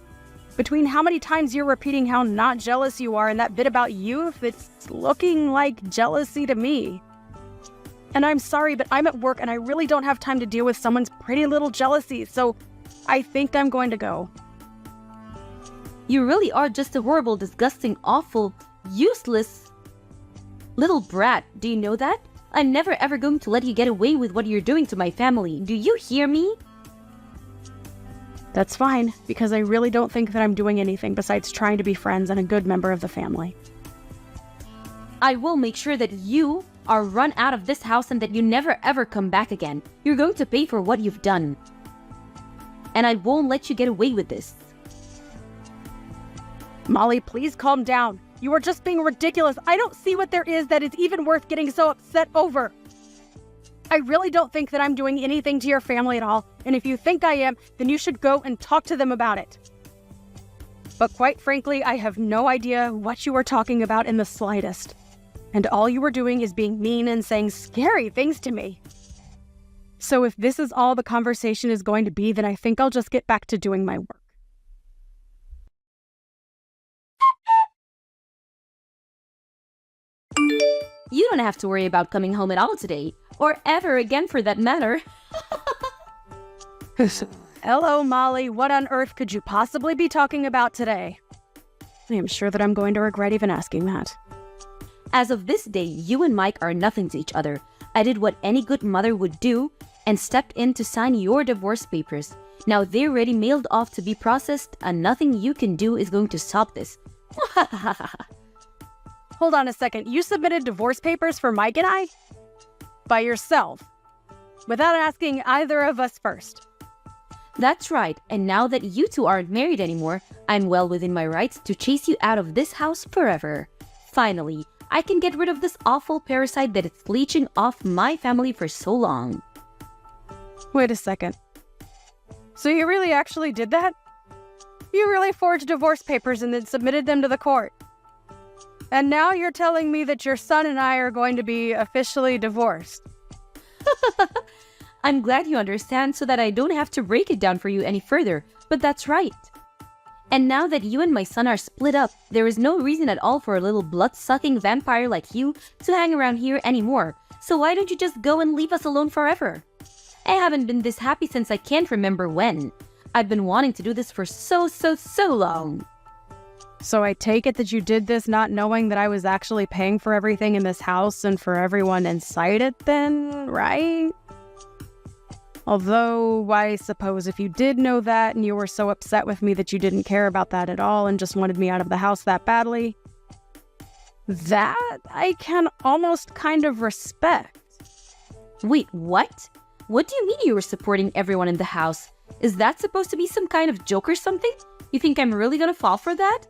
between how many times you're repeating how not jealous you are and that bit about youth, it's looking like jealousy to me. And I'm sorry, but I'm at work and I really don't have time to deal with someone's pretty little jealousy, so I think I'm going to go. You really are just a horrible, disgusting, awful, useless little brat. Do you know that? I'm never ever going to let you get away with what you're doing to my family. Do you hear me? That's fine, because I really don't think that I'm doing anything besides trying to be friends and a good member of the family. I will make sure that you are run out of this house and that you never ever come back again. You're going to pay for what you've done. And I won't let you get away with this. Molly, please calm down. You are just being ridiculous. I don't see what there is that is even worth getting so upset over. I really don't think that I'm doing anything to your family at all, and if you think I am, then you should go and talk to them about it. But quite frankly, I have no idea what you are talking about in the slightest. And all you were doing is being mean and saying scary things to me. So if this is all the conversation is going to be, then I think I'll just get back to doing my work. You don't have to worry about coming home at all today, or ever again for that matter. Hello, Molly. What on earth could you possibly be talking about today? I am sure that I'm going to regret even asking that. As of this day, you and Mike are nothing to each other. I did what any good mother would do and stepped in to sign your divorce papers. Now they're already mailed off to be processed, and nothing you can do is going to stop this. Hold on a second. You submitted divorce papers for Mike and I? By yourself? Without asking either of us first? That's right, and now that you two aren't married anymore, I'm well within my rights to chase you out of this house forever. Finally, I can get rid of this awful parasite that is leeching off my family for so long. Wait a second. So you really actually did that? You really forged divorce papers and then submitted them to the court? And now you're telling me that your son and I are going to be officially divorced? I'm glad you understand so that I don't have to break it down for you any further, but that's right. And now that you and my son are split up, there is no reason at all for a little blood-sucking vampire like you to hang around here anymore. So why don't you just go and leave us alone forever? I haven't been this happy since I can't remember when. I've been wanting to do this for so long. So I take it that you did this not knowing that I was actually paying for everything in this house and for everyone inside it then, right? Although, I suppose if you did know that and you were so upset with me that you didn't care about that at all and just wanted me out of the house that badly, that I can almost kind of respect. Wait, what? What do you mean you were supporting everyone in the house? Is that supposed to be some kind of joke or something? You think I'm really gonna fall for that?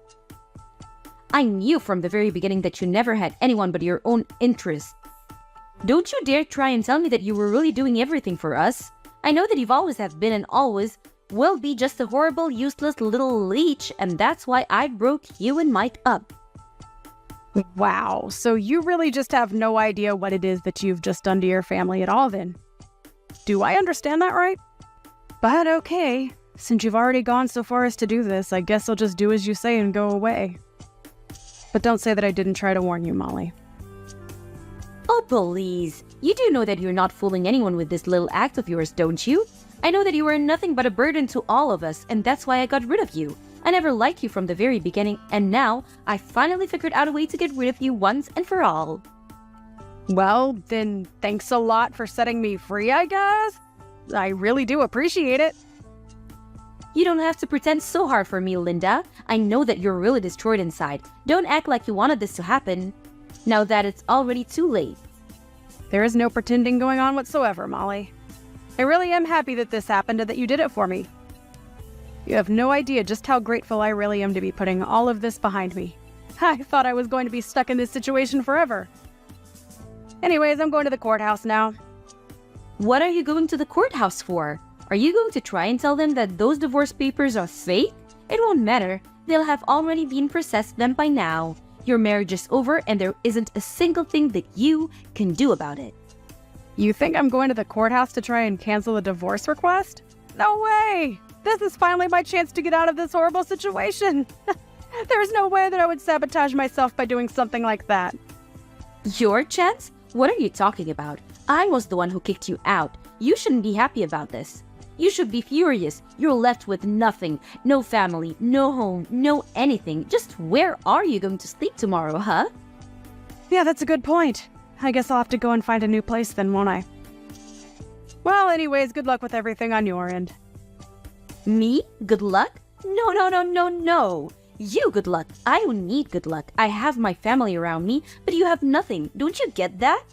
I knew from the very beginning that you never had anyone but your own interests. Don't you dare try and tell me that you were really doing everything for us. I know that you've always have been and always will be just a horrible, useless little leech, and that's why I broke you and Mike up. Wow, so you really just have no idea what it is that you've just done to your family at all then? Do I understand that right? But okay, since you've already gone so far as to do this, I guess I'll just do as you say and go away. But don't say that I didn't try to warn you, Molly. Oh, please. You do know that you're not fooling anyone with this little act of yours, don't you? I know that you were nothing but a burden to all of us, and that's why I got rid of you. I never liked you from the very beginning, and now I finally figured out a way to get rid of you once and for all. Well, then thanks a lot for setting me free, I guess. I really do appreciate it. You don't have to pretend so hard for me, Linda. I know that you're really destroyed inside. Don't act like you wanted this to happen, now that it's already too late. There is no pretending going on whatsoever, Molly. I really am happy that this happened and that you did it for me. You have no idea just how grateful I really am to be putting all of this behind me. I thought I was going to be stuck in this situation forever. Anyways, I'm going to the courthouse now. What are you going to the courthouse for? Are you going to try and tell them that those divorce papers are fake? It won't matter. They'll have already been processed them by now. Your marriage is over and there isn't a single thing that you can do about it. You think I'm going to the courthouse to try and cancel a divorce request? No way! This is finally my chance to get out of this horrible situation. There's no way that I would sabotage myself by doing something like that. Your chance? What are you talking about? I was the one who kicked you out. You shouldn't be happy about this. You should be furious. You're left with nothing. No family, no home, no anything. Just where are you going to sleep tomorrow, huh? Yeah, that's a good point. I guess I'll have to go and find a new place then, won't I? Well, anyways, good luck with everything on your end. Me? Good luck? No. You good luck. I don't need good luck. I have my family around me, but you have nothing. Don't you get that?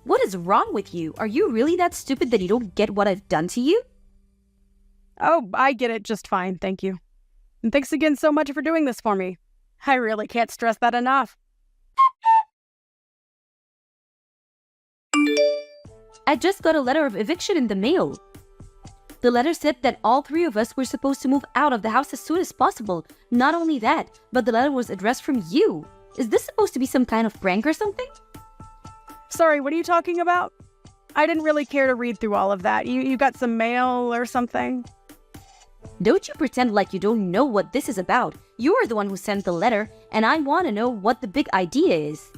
What is wrong with you? Are you really that stupid that you don't get what I've done to you? Oh, I get it just fine, thank you. And thanks again so much for doing this for me. I really can't stress that enough. I just got a letter of eviction in the mail. The letter said that all three of us were supposed to move out of the house as soon as possible. Not only that, but the letter was addressed from you. Is this supposed to be some kind of prank or something? Sorry, what are you talking about? I didn't really care to read through all of that. You got some mail or something? Don't you pretend like you don't know what this is about. You're the one who sent the letter, and I want to know what the big idea is.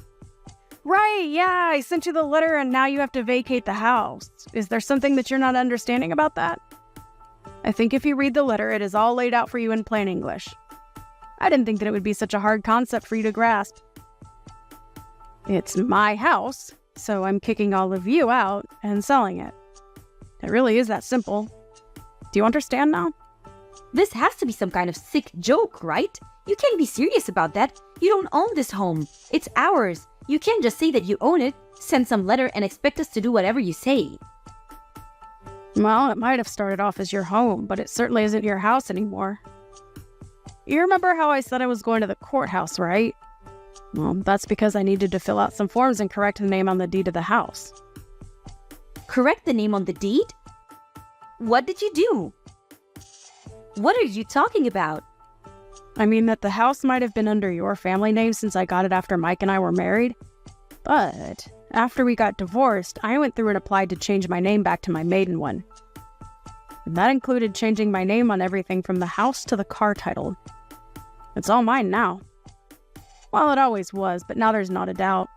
Right, yeah, I sent you the letter and now you have to vacate the house. Is there something that you're not understanding about that? I think if you read the letter, it is all laid out for you in plain English. I didn't think that it would be such a hard concept for you to grasp. It's my house, so I'm kicking all of you out and selling it. It really is that simple. Do you understand now? This has to be some kind of sick joke, right? You can't be serious about that. You don't own this home. It's ours. You can't just say that you own it, send some letter, and expect us to do whatever you say. Well, it might have started off as your home, but it certainly isn't your house anymore. You remember how I said I was going to the courthouse, right? Well, that's because I needed to fill out some forms and correct the name on the deed of the house. Correct the name on the deed? What did you do? What are you talking about? I mean that the house might have been under your family name since I got it after Mike and I were married. But after we got divorced, I went through and applied to change my name back to my maiden one. And that included changing my name on everything from the house to the car title. It's all mine now. Well, it always was, but now there's not a doubt.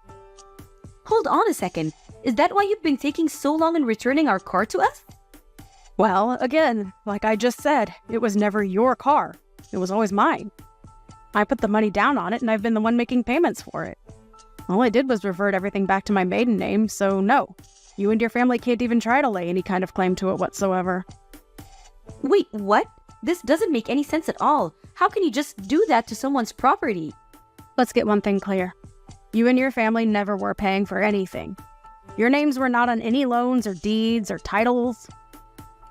Hold on a second. Is that why you've been taking so long in returning our car to us? Well, again, like I just said, it was never your car. It was always mine. I put the money down on it, and I've been the one making payments for it. All I did was revert everything back to my maiden name, so no. You and your family can't even try to lay any kind of claim to it whatsoever. Wait, what? This doesn't make any sense at all. How can you just do that to someone's property? Let's get one thing clear. You and your family never were paying for anything. Your names were not on any loans or deeds or titles.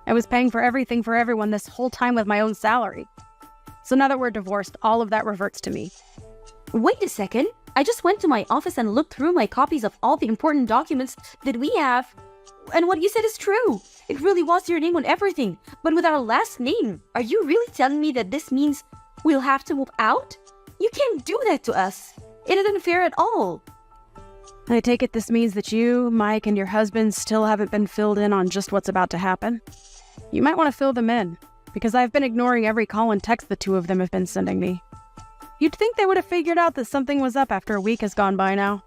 I was paying for everything for everyone this whole time with my own salary. So now that we're divorced, all of that reverts to me. Wait a second. I just went to my office and looked through my copies of all the important documents that we have. And what you said is true. It really was your name on everything, but with our last name. Are you really telling me that this means we'll have to move out? You can't do that to us. It isn't fair at all. I take it this means that you, Mike, and your husband still haven't been filled in on just what's about to happen. You might want to fill them in, because I've been ignoring every call and text the two of them have been sending me. You'd think they would have figured out that something was up after a week has gone by now.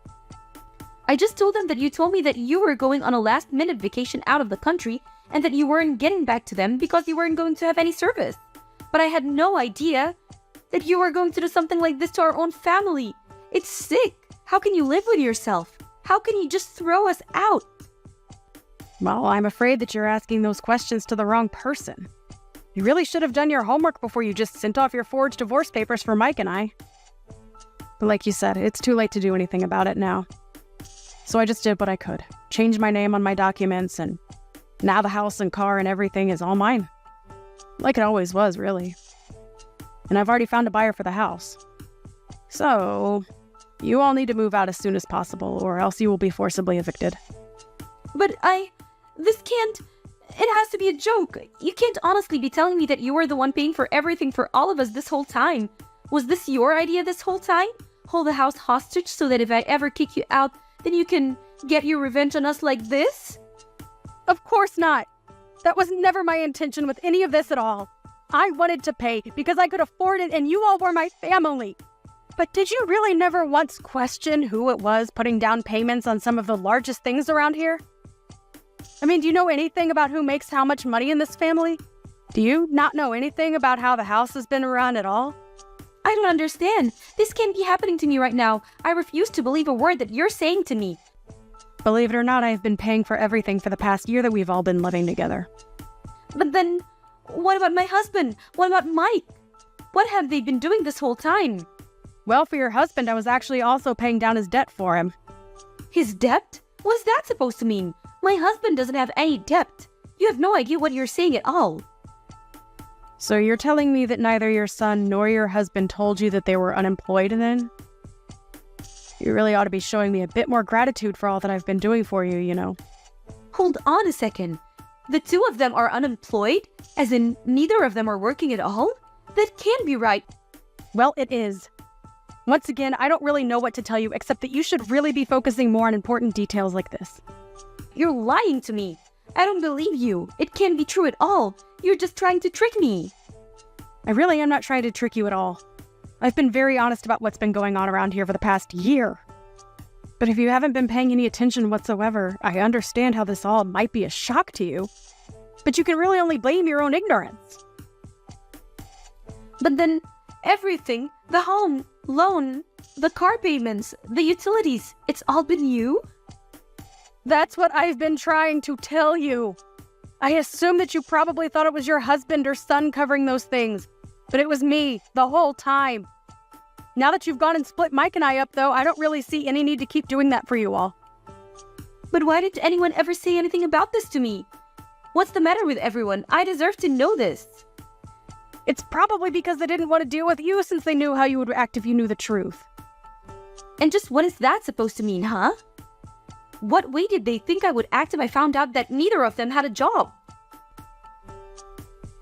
I just told them that you told me that you were going on a last-minute vacation out of the country and that you weren't getting back to them because you weren't going to have any service. But I had no idea that you were going to do something like this to our own family. It's sick. How can you live with yourself? How can you just throw us out? Well, I'm afraid that you're asking those questions to the wrong person. You really should have done your homework before you just sent off your forged divorce papers for Mike and I. But like you said, it's too late to do anything about it now. So I just did what I could. Changed my name on my documents, and now the house and car and everything is all mine. Like it always was, really. And I've already found a buyer for the house. So, you all need to move out as soon as possible, or else you will be forcibly evicted. But this can't... It has to be a joke. You can't honestly be telling me that you were the one paying for everything for all of us this whole time. Was this your idea this whole time? Hold the house hostage so that if I ever kick you out, then you can get your revenge on us like this? Of course not. That was never my intention with any of this at all. I wanted to pay because I could afford it and you all were my family. But did you really never once question who it was putting down payments on some of the largest things around here? I mean, do you know anything about who makes how much money in this family? Do you not know anything about how the house has been run at all? I don't understand. This can't be happening to me right now. I refuse to believe a word that you're saying to me. Believe it or not, I have been paying for everything for the past year that we've all been living together. But then, what about my husband? What about Mike? What have they been doing this whole time? Well, for your husband, I was actually also paying down his debt for him. His debt? What's that supposed to mean? My husband doesn't have any debt. You have no idea what you're saying at all. So you're telling me that neither your son nor your husband told you that they were unemployed then? You really ought to be showing me a bit more gratitude for all that I've been doing for you, you know. Hold on a second. The two of them are unemployed? As in, neither of them are working at all? That can't be right. Well, it is. Once again, I don't really know what to tell you except that you should really be focusing more on important details like this. You're lying to me. I don't believe you. It can't be true at all. You're just trying to trick me. I really am not trying to trick you at all. I've been very honest about what's been going on around here for the past year. But if you haven't been paying any attention whatsoever, I understand how this all might be a shock to you. But you can really only blame your own ignorance. But then, everything, the home, loan, the car payments, the utilities, it's all been you? That's what I've been trying to tell you. I assume that you probably thought it was your husband or son covering those things, but it was me the whole time. Now that you've gone and split Mike and I up, though, I don't really see any need to keep doing that for you all. But why didn't anyone ever say anything about this to me? What's the matter with everyone? I deserve to know this. It's probably because they didn't want to deal with you since they knew how you would act if you knew the truth. And just what is that supposed to mean, huh? What way did they think I would act if I found out that neither of them had a job?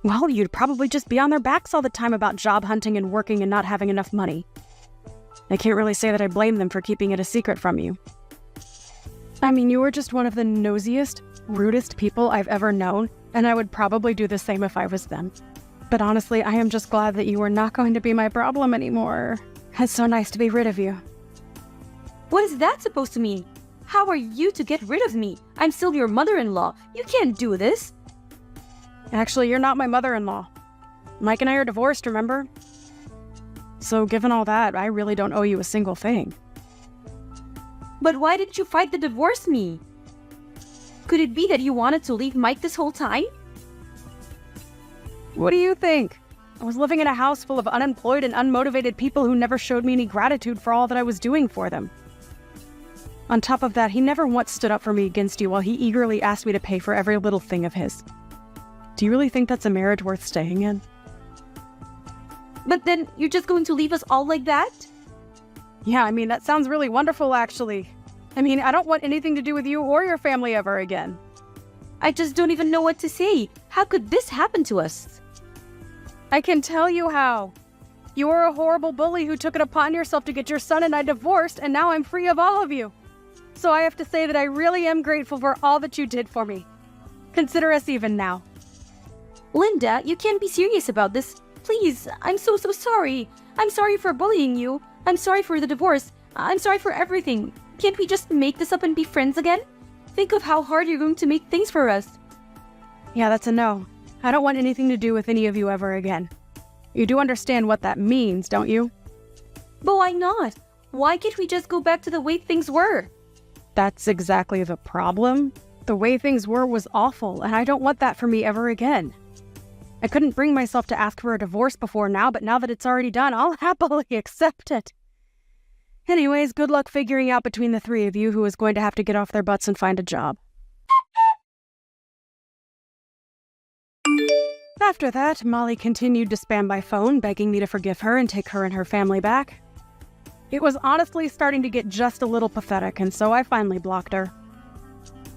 Well, you'd probably just be on their backs all the time about job hunting and working and not having enough money. I can't really say that I blame them for keeping it a secret from you. I mean, you were just one of the nosiest, rudest people I've ever known, And I would probably do the same if I was them. But honestly, I am just glad that you are not going to be my problem anymore. It's so nice to be rid of you. What is that supposed to mean? How are you to get rid of me? I'm still your mother-in-law. You can't do this. Actually, you're not my mother-in-law. Mike and I are divorced, remember? So given all that, I really don't owe you a single thing. But why didn't you fight to divorce me? Could it be that you wanted to leave Mike this whole time? What do you think? I was living in a house full of unemployed and unmotivated people who never showed me any gratitude for all that I was doing for them. On top of that, he never once stood up for me against you while he eagerly asked me to pay for every little thing of his. Do you really think that's a marriage worth staying in? But then you're just going to leave us all like that? Yeah, I mean, that sounds really wonderful, actually. I mean, I don't want anything to do with you or your family ever again. I just don't even know what to say. How could this happen to us? I can tell you how. You were a horrible bully who took it upon yourself to get your son and I divorced, and now I'm free of all of you. So I have to say that I really am grateful for all that you did for me. Consider us even now. Linda, you can't be serious about this. Please, I'm so sorry. I'm sorry for bullying you. I'm sorry for the divorce. I'm sorry for everything. Can't we just make this up and be friends again? Think of how hard you're going to make things for us. Yeah, that's a no. I don't want anything to do with any of you ever again. You do understand what that means, don't you? But why not? Why can't we just go back to the way things were? That's exactly the problem. The way things were was awful, and I don't want that for me ever again. I couldn't bring myself to ask for a divorce before now, but now that it's already done, I'll happily accept it. Anyways, good luck figuring out between the three of you who is going to have to get off their butts and find a job. After that, Molly continued to spam my phone, begging me to forgive her and take her and her family back. It was honestly starting to get just a little pathetic, and so I finally blocked her.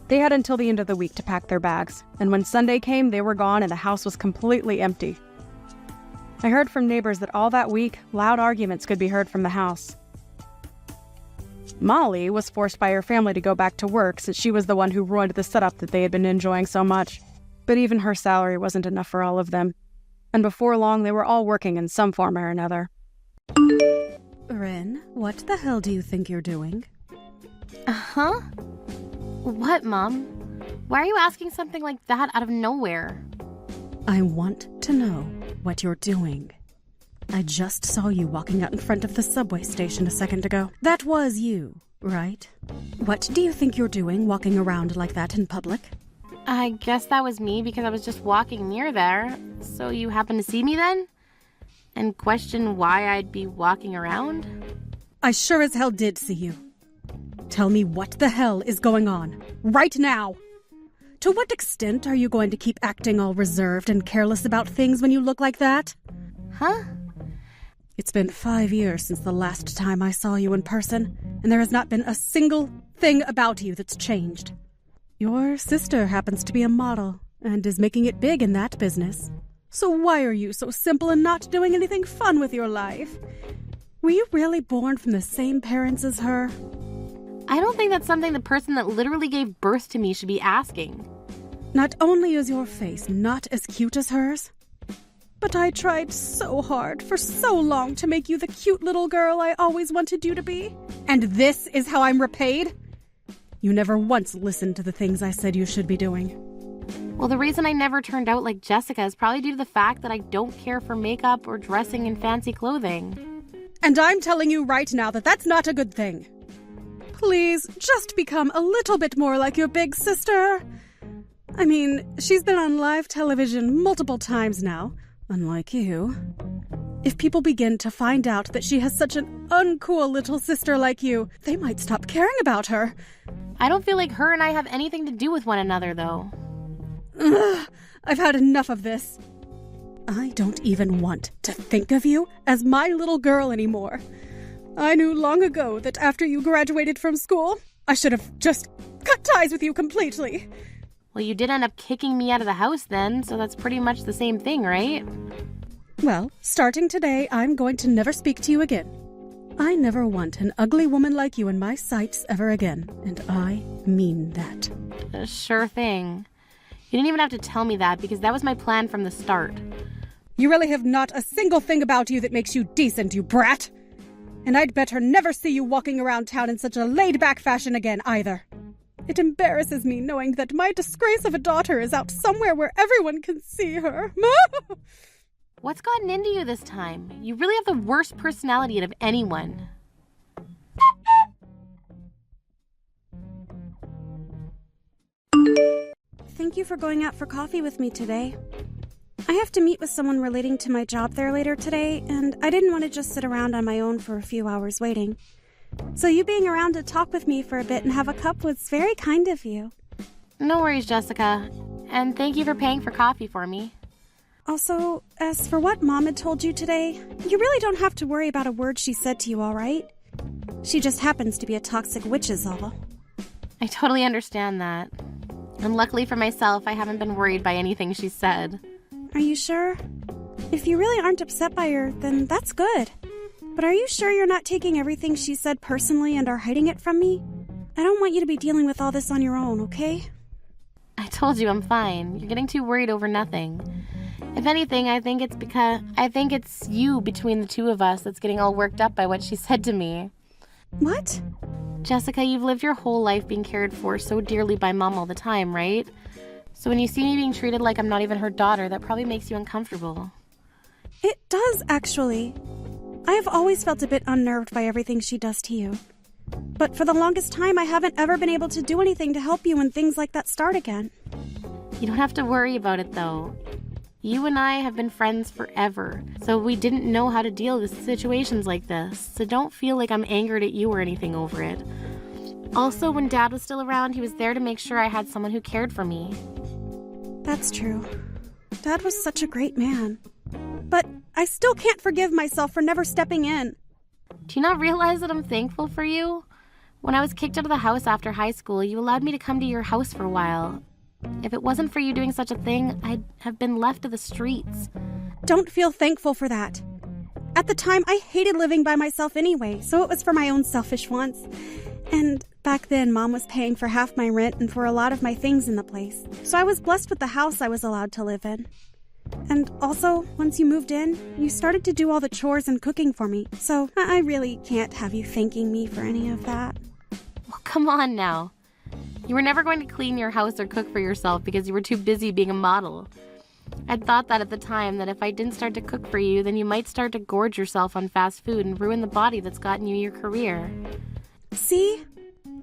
They had until the end of the week to pack their bags, and when Sunday came, they were gone and the house was completely empty. I heard from neighbors that all that week, loud arguments could be heard from the house. Molly was forced by her family to go back to work since she was the one who ruined the setup that they had been enjoying so much. But even her salary wasn't enough for all of them, and before long they were all working in some form or another. Ren, what the hell do you think you're doing? Huh? What, Mom? Why are you asking something like that out of nowhere? I want to know what you're doing. I just saw you walking out in front of the subway station a second ago. That was you, right? What do you think you're doing walking around like that in public? I guess that was me because I was just walking near there. So you happened to see me then? And question why I'd be walking around? I sure as hell did see you. Tell me what the hell is going on, right now. To what extent are you going to keep acting all reserved and careless about things when you look like that? Huh? It's been 5 years since the last time I saw you in person, and there has not been a single thing about you that's changed. Your sister happens to be a model, and is making it big in that business. So why are you so simple and not doing anything fun with your life? Were you really born from the same parents as her? I don't think that's something the person that literally gave birth to me should be asking. Not only is your face not as cute as hers, but I tried so hard for so long to make you the cute little girl I always wanted you to be. And this is how I'm repaid? You never once listened to the things I said you should be doing. Well, the reason I never turned out like Jessica is probably due to the fact that I don't care for makeup or dressing in fancy clothing. And I'm telling you right now that that's not a good thing. Please, just become a little bit more like your big sister. I mean, she's been on live television multiple times now, unlike you. If people begin to find out that she has such an uncool little sister like you, they might stop caring about her. I don't feel like her and I have anything to do with one another, though. Ugh, I've had enough of this. I don't even want to think of you as my little girl anymore. I knew long ago that after you graduated from school, I should have just cut ties with you completely. Well, you did end up kicking me out of the house then, so that's pretty much the same thing, right? Well, starting today, I'm going to never speak to you again. I never want an ugly woman like you in my sights ever again, and I mean that. Sure thing. You didn't even have to tell me that because that was my plan from the start. You really have not a single thing about you that makes you decent, you brat. And I'd better never see you walking around town in such a laid-back fashion again, either. It embarrasses me knowing that my disgrace of a daughter is out somewhere where everyone can see her. What's gotten into you this time? You really have the worst personality out of anyone. Thank you for going out for coffee with me today. I have to meet with someone relating to my job there later today, and I didn't want to just sit around on my own for a few hours waiting. So you being around to talk with me for a bit and have a cup was very kind of you. No worries, Jessica. And thank you for paying for coffee for me. Also, as for what Mom had told you today, you really don't have to worry about a word she said to you, all right? She just happens to be a toxic witch is all. I totally understand that. And luckily for myself, I haven't been worried by anything she said. Are you sure? If you really aren't upset by her, then that's good. But are you sure you're not taking everything she said personally and are hiding it from me? I don't want you to be dealing with all this on your own, okay? I told you I'm fine. You're getting too worried over nothing. If anything, I think it's you between the two of us that's getting all worked up by what she said to me. What? Jessica, you've lived your whole life being cared for so dearly by Mom all the time, right? So when you see me being treated like I'm not even her daughter, that probably makes you uncomfortable. It does, actually. I have always felt a bit unnerved by everything she does to you. But for the longest time, I haven't ever been able to do anything to help you when things like that start again. You don't have to worry about it, though. You and I have been friends forever, so we didn't know how to deal with situations like this, so don't feel like I'm angered at you or anything over it. Also, when Dad was still around, he was there to make sure I had someone who cared for me. That's true. Dad was such a great man. But I still can't forgive myself for never stepping in. Do you not realize that I'm thankful for you? When I was kicked out of the house after high school, you allowed me to come to your house for a while. If it wasn't for you doing such a thing, I'd have been left to the streets. Don't feel thankful for that. At the time, I hated living by myself anyway, so it was for my own selfish wants. And back then, Mom was paying for half my rent and for a lot of my things in the place. So I was blessed with the house I was allowed to live in. And also, once you moved in, you started to do all the chores and cooking for me. So I really can't have you thanking me for any of that. Well, come on now. You were never going to clean your house or cook for yourself because you were too busy being a model. I'd thought that at the time, that if I didn't start to cook for you, then you might start to gorge yourself on fast food and ruin the body that's gotten you your career. See?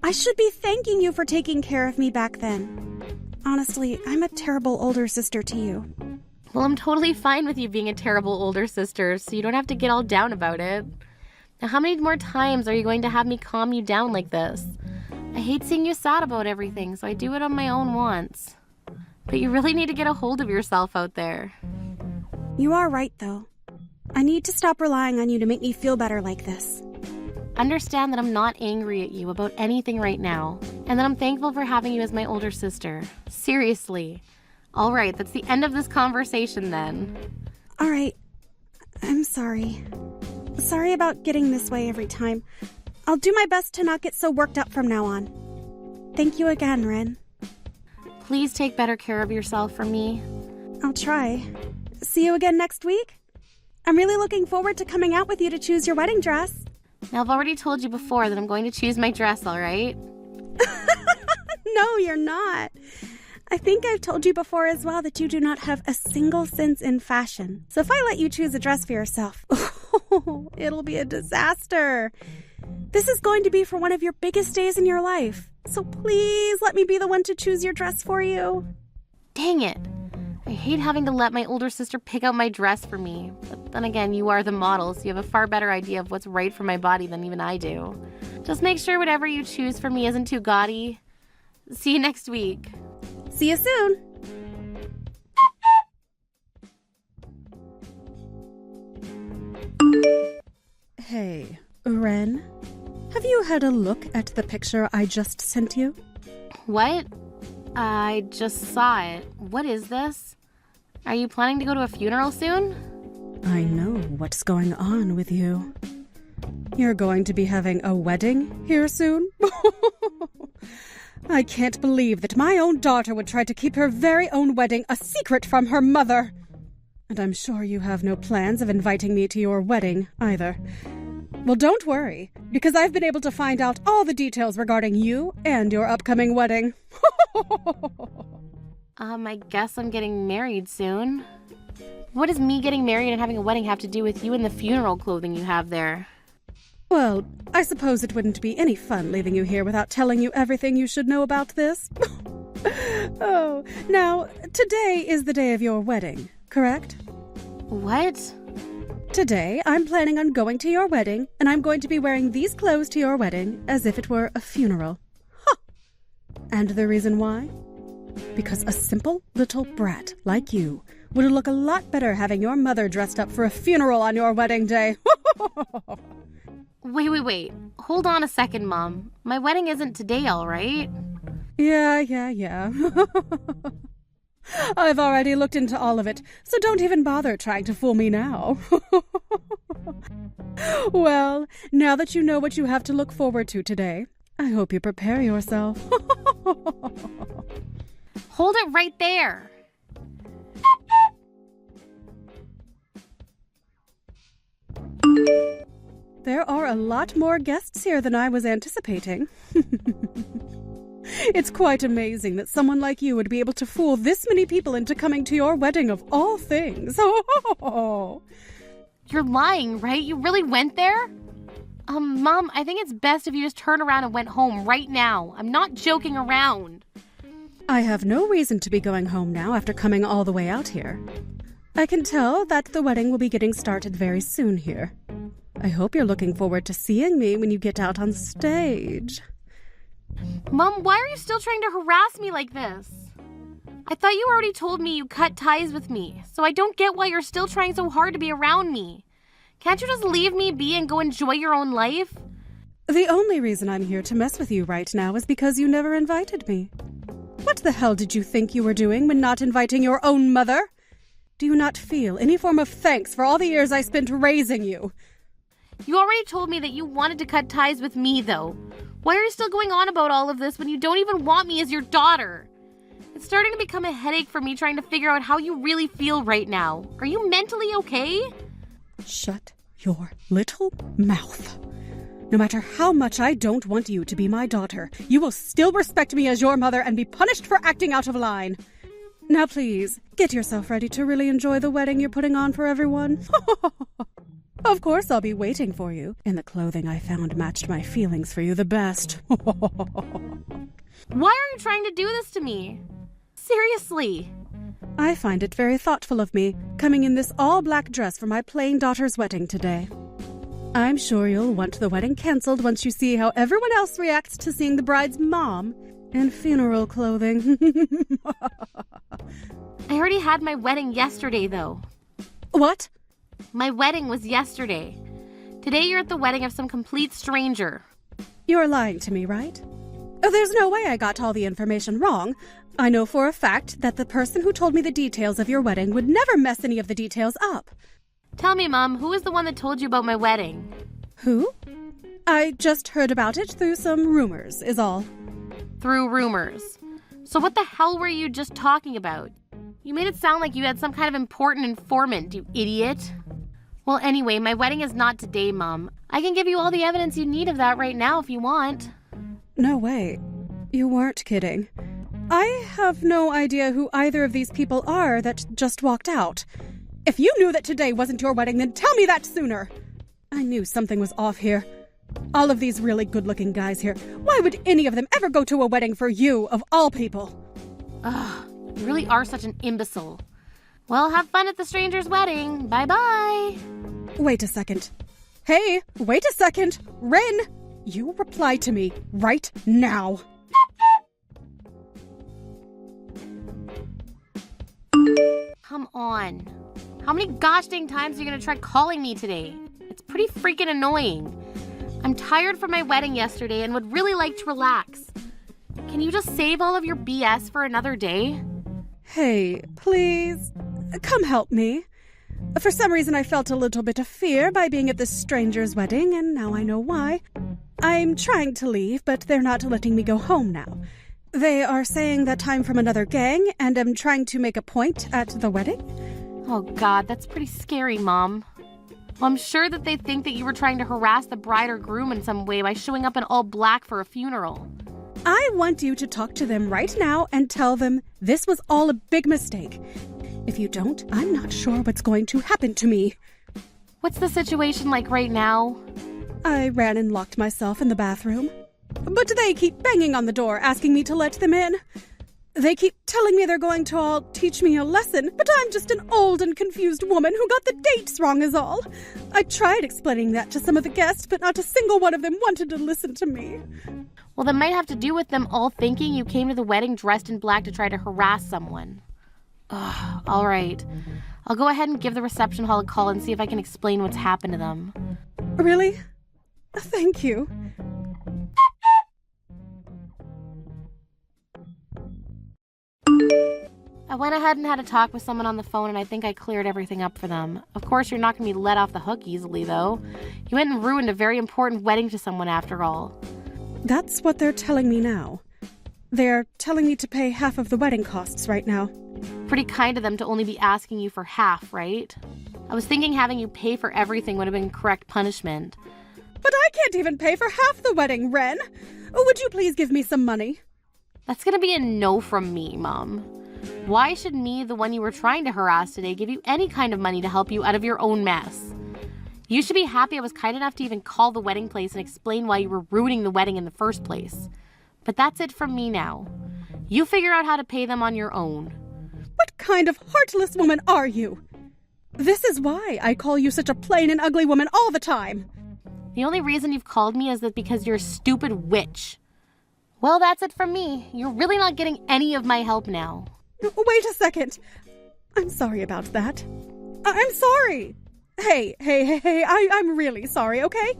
I should be thanking you for taking care of me back then. Honestly, I'm a terrible older sister to you. Well, I'm totally fine with you being a terrible older sister, so you don't have to get all down about it. Now, how many more times are you going to have me calm you down like this? I hate seeing you sad about everything, so I do it on my own once. But you really need to get a hold of yourself out there. You are right, though. I need to stop relying on you to make me feel better like this. Understand that I'm not angry at you about anything right now, and that I'm thankful for having you as my older sister. Seriously. All right, that's the end of this conversation then. All right. I'm sorry. Sorry about getting this way every time. I'll do my best to not get so worked up from now on. Thank you again, Ren. Please take better care of yourself for me. I'll try. See you again next week? I'm really looking forward to coming out with you to choose your wedding dress. Now, I've already told you before that I'm going to choose my dress, all right? No, you're not. I think I've told you before as well that you do not have a single sense in fashion. So if I let you choose a dress for yourself, it'll be a disaster. This is going to be for one of your biggest days in your life. So please let me be the one to choose your dress for you. Dang it. I hate having to let my older sister pick out my dress for me. But then again, you are the model, so you have a far better idea of what's right for my body than even I do. Just make sure whatever you choose for me isn't too gaudy. See you next week. See you soon. Hey, Ren, have you had a look at the picture I just sent you? What? I just saw it. What is this? Are you planning to go to a funeral soon? I know what's going on with you. You're going to be having a wedding here soon? I can't believe that my own daughter would try to keep her very own wedding a secret from her mother. And I'm sure you have no plans of inviting me to your wedding, either. Well, don't worry, because I've been able to find out all the details regarding you and your upcoming wedding. I guess I'm getting married soon. What does me getting married and having a wedding have to do with you and the funeral clothing you have there? Well, I suppose it wouldn't be any fun leaving you here without telling you everything you should know about this. Oh, now, today is the day of your wedding, correct? What? Today, I'm planning on going to your wedding, and I'm going to be wearing these clothes to your wedding as if it were a funeral. Huh! And the reason why? Because a simple little brat like you would look a lot better having your mother dressed up for a funeral on your wedding day. Wait. Hold on a second, Mom. My wedding isn't today, all right? Yeah. I've already looked into all of it, so don't even bother trying to fool me now. Well, now that you know what you have to look forward to today, I hope you prepare yourself. Hold it right there. There are a lot more guests here than I was anticipating. It's quite amazing that someone like you would be able to fool this many people into coming to your wedding of all things. You're lying, right? You really went there? Mom, I think it's best if you just turned around and went home right now. I'm not joking around. I have no reason to be going home now after coming all the way out here. I can tell that the wedding will be getting started very soon here. I hope you're looking forward to seeing me when you get out on stage. Mom, why are you still trying to harass me like this? I thought you already told me you cut ties with me, so I don't get why you're still trying so hard to be around me. Can't you just leave me be and go enjoy your own life? The only reason I'm here to mess with you right now is because you never invited me. What the hell did you think you were doing when not inviting your own mother? Do you not feel any form of thanks for all the years I spent raising you? You already told me that you wanted to cut ties with me, though. Why are you still going on about all of this when you don't even want me as your daughter? It's starting to become a headache for me trying to figure out how you really feel right now. Are you mentally okay? Shut your little mouth. No matter how much I don't want you to be my daughter, you will still respect me as your mother and be punished for acting out of line. Now please, get yourself ready to really enjoy the wedding you're putting on for everyone. Of course I'll be waiting for you, and the clothing I found matched my feelings for you the best. Why are you trying to do this to me? Seriously. I find it very thoughtful of me, coming in this all-black dress for my plain daughter's wedding today. I'm sure you'll want the wedding cancelled once you see how everyone else reacts to seeing the bride's mom in funeral clothing. I already had my wedding yesterday, though. What? My wedding was yesterday. Today you're at the wedding of some complete stranger. You're lying to me, right? There's no way I got all the information wrong. I know for a fact that the person who told me the details of your wedding would never mess any of the details up. Tell me, Mom, who is the one that told you about my wedding? Who? I just heard about it through some rumors, is all. Through rumors. So what the hell were you just talking about? You made it sound like you had some kind of important informant, you idiot. Well, anyway, my wedding is not today, Mom. I can give you all the evidence you need of that right now if you want. No way. You weren't kidding. I have no idea who either of these people are that just walked out. If you knew that today wasn't your wedding, then tell me that sooner. I knew something was off here. All of these really good-looking guys here. Why would any of them ever go to a wedding for you, of all people? Ugh, you really are such an imbecile. Well, have fun at the stranger's wedding. Bye-bye. Wait a second. Hey, wait a second. Ren, you reply to me right now. Come on. How many gosh dang times are you going to try calling me today? It's pretty freaking annoying. I'm tired from my wedding yesterday and would really like to relax. Can you just save all of your BS for another day? Hey, please, come help me. For some reason, I felt a little bit of fear by being at this stranger's wedding, and now I know why. I'm trying to leave, but they're not letting me go home now. They are saying that I'm from another gang and am trying to make a point at the wedding. Oh God, that's pretty scary, Mom. Well, I'm sure that they think that you were trying to harass the bride or groom in some way by showing up in all black for a funeral. I want you to talk to them right now and tell them this was all a big mistake. If you don't, I'm not sure what's going to happen to me. What's the situation like right now? I ran and locked myself in the bathroom. But they keep banging on the door, asking me to let them in. They keep telling me they're going to all teach me a lesson, but I'm just an old and confused woman who got the dates wrong is all. I tried explaining that to some of the guests, but not a single one of them wanted to listen to me. Well, that might have to do with them all thinking you came to the wedding dressed in black to try to harass someone. Ugh, all right. I'll go ahead and give the reception hall a call and see if I can explain what's happened to them. Really? Thank you. I went ahead and had a talk with someone on the phone, and I think I cleared everything up for them. Of course, you're not going to be let off the hook easily, though. You went and ruined a very important wedding to someone after all. That's what they're telling me now. They're telling me to pay half of the wedding costs right now. Pretty kind of them to only be asking you for half, right? I was thinking having you pay for everything would have been correct punishment. But I can't even pay for half the wedding, Ren. Would you please give me some money? That's going to be a no from me, Mom. Why should me, the one you were trying to harass today, give you any kind of money to help you out of your own mess? You should be happy I was kind enough to even call the wedding place and explain why you were ruining the wedding in the first place. But that's it from me now. You figure out how to pay them on your own. What kind of heartless woman are you? This is why I call you such a plain and ugly woman all the time. The only reason you've called me is that because you're a stupid witch. Well, that's it from me. You're really not getting any of my help now. Wait a second. I'm sorry about that. I'm sorry. Hey, I'm really sorry, okay?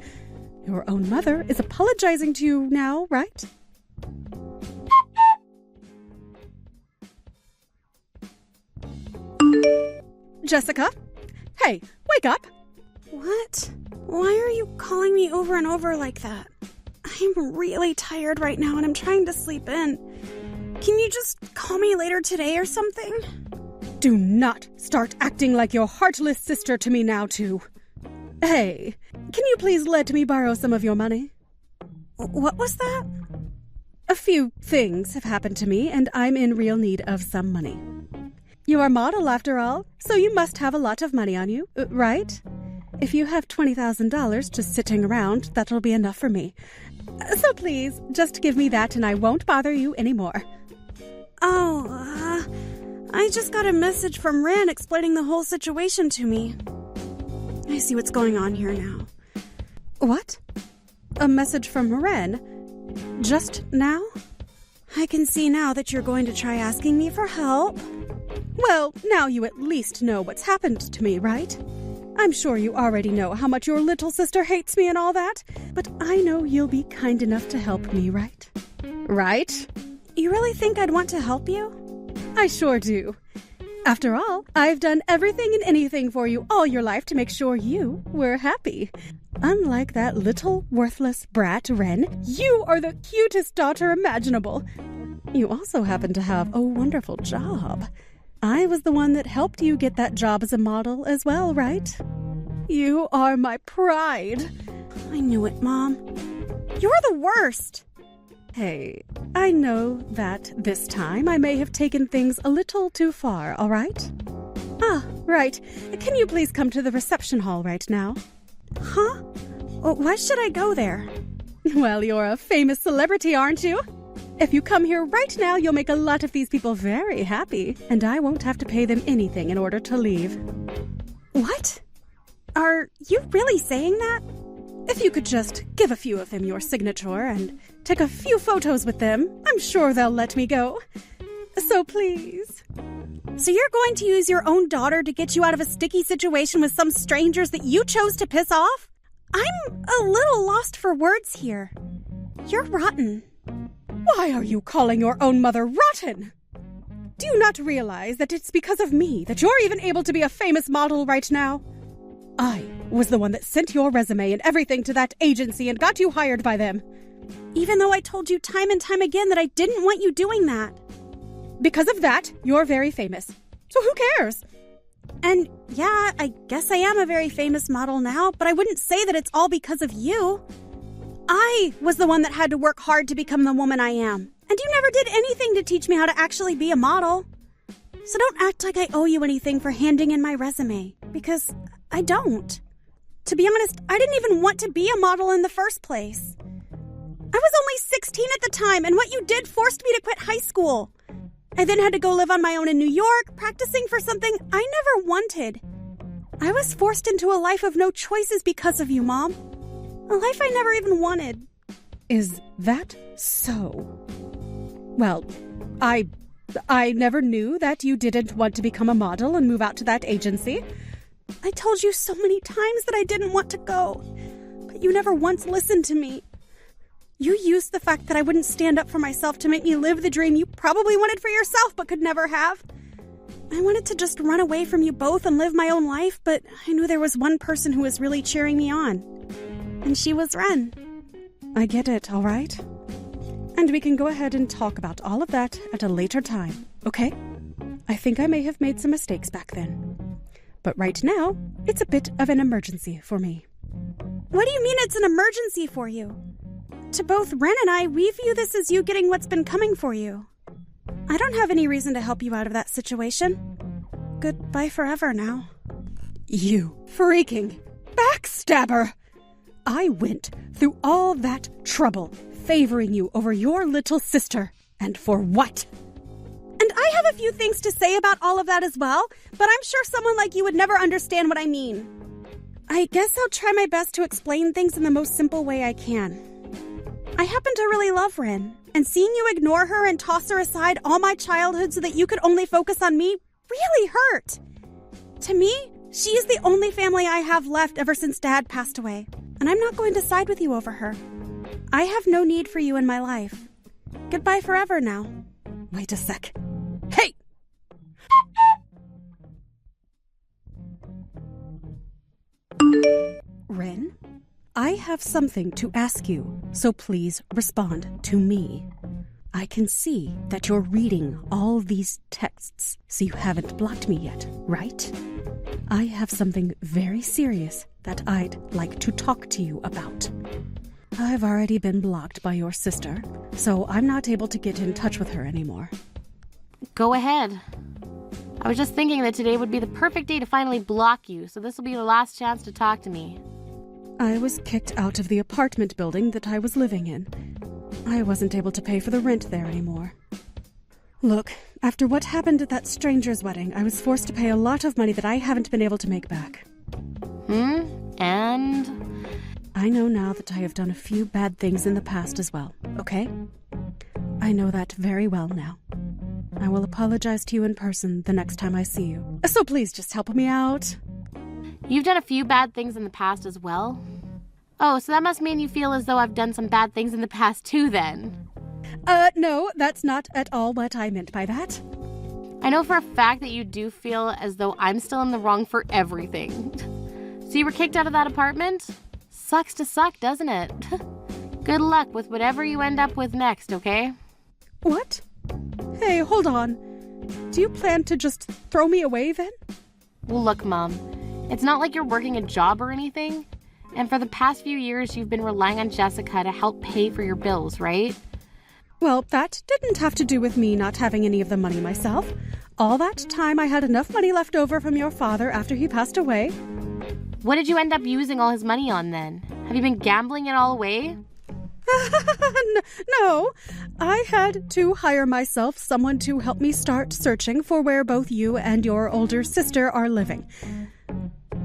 Your own mother is apologizing to you now, right? Jessica? Hey, wake up! What? Why are you calling me over and over like that? I'm really tired right now and I'm trying to sleep in. Can you just call me later today or something? Do not start acting like your heartless sister to me now, too. Hey, can you please let me borrow some of your money? What was that? A few things have happened to me, and I'm in real need of some money. You're a model, after all, so you must have a lot of money on you, right? If you have $20,000 just sitting around, that'll be enough for me. So please, just give me that and I won't bother you anymore. I just got a message from Ren explaining the whole situation to me. I see what's going on here now. What? A message from Ren? Just now? I can see now that you're going to try asking me for help. Well, now you at least know what's happened to me, right? I'm sure you already know how much your little sister hates me and all that, but I know you'll be kind enough to help me, right? Right? You really think I'd want to help you? I sure do. After all, I've done everything and anything for you all your life to make sure you were happy. Unlike that little worthless brat, Ren, you are the cutest daughter imaginable. You also happen to have a wonderful job. I was the one that helped you get that job as a model as well, right? You are my pride. I knew it, Mom. You're the worst. Hey, I know that this time I may have taken things a little too far, all right? Ah, right. Can you please come to the reception hall right now? Huh? Why should I go there? Well, you're a famous celebrity, aren't you? If you come here right now, you'll make a lot of these people very happy, and I won't have to pay them anything in order to leave. What? Are you really saying that? If you could just give a few of them your signature and take a few photos with them, I'm sure they'll let me go. So please. So you're going to use your own daughter to get you out of a sticky situation with some strangers that you chose to piss off? I'm a little lost for words here. You're rotten. Why are you calling your own mother rotten? Do you not realize that it's because of me that you're even able to be a famous model right now? I was the one that sent your resume and everything to that agency and got you hired by them. Even though I told you time and time again that I didn't want you doing that. Because of that, you're very famous. So who cares? And yeah, I guess I am a very famous model now, but I wouldn't say that it's all because of you. I was the one that had to work hard to become the woman I am. And you never did anything to teach me how to actually be a model. So don't act like I owe you anything for handing in my resume, because I don't. To be honest, I didn't even want to be a model in the first place. I was only 16 at the time, and what you did forced me to quit high school. I then had to go live on my own in New York, practicing for something I never wanted. I was forced into a life of no choices because of you, Mom. A life I never even wanted. Is that so? Well, I never knew that you didn't want to become a model and move out to that agency. I told you so many times that I didn't want to go, but you never once listened to me. You used the fact that I wouldn't stand up for myself to make me live the dream you probably wanted for yourself but could never have. I wanted to just run away from you both and live my own life, but I knew there was one person who was really cheering me on. And she was Ren. I get it, all right? And we can go ahead and talk about all of that at a later time, okay? I think I may have made some mistakes back then. But right now, it's a bit of an emergency for me. What do you mean it's an emergency for you? To both Ren and I, we view this as you getting what's been coming for you. I don't have any reason to help you out of that situation. Goodbye forever now. You freaking backstabber! I went through all that trouble favoring you over your little sister. And for what? And I have a few things to say about all of that as well, but I'm sure someone like you would never understand what I mean. I guess I'll try my best to explain things in the most simple way I can. I happen to really love Ren, and seeing you ignore her and toss her aside all my childhood so that you could only focus on me really hurt. To me, she is the only family I have left ever since Dad passed away, and I'm not going to side with you over her. I have no need for you in my life. Goodbye forever now. Wait a sec. Hey! Ren? I have something to ask you, so please respond to me. I can see that you're reading all these texts, so you haven't blocked me yet, right? I have something very serious that I'd like to talk to you about. I've already been blocked by your sister, so I'm not able to get in touch with her anymore. Go ahead. I was just thinking that today would be the perfect day to finally block you, so this will be the last chance to talk to me. I was kicked out of the apartment building that I was living in. I wasn't able to pay for the rent there anymore. Look, after what happened at that stranger's wedding, I was forced to pay a lot of money that I haven't been able to make back. And? I know now that I have done a few bad things in the past as well, okay? I know that very well now. I will apologize to you in person the next time I see you. So please just help me out. You've done a few bad things in the past as well? Oh, so that must mean you feel as though I've done some bad things in the past too, then. No, that's not at all what I meant by that. I know for a fact that you do feel as though I'm still in the wrong for everything. So you were kicked out of that apartment? Sucks to suck, doesn't it? Good luck with whatever you end up with next, okay? What? Hey, hold on. Do you plan to just throw me away then? Well, look, Mom. It's not like you're working a job or anything. And for the past few years, you've been relying on Jessica to help pay for your bills, right? Well, that didn't have to do with me not having any of the money myself. All that time, I had enough money left over from your father after he passed away. What did you end up using all his money on then? Have you been gambling it all away? No, I had to hire myself someone to help me start searching for where both you and your older sister are living.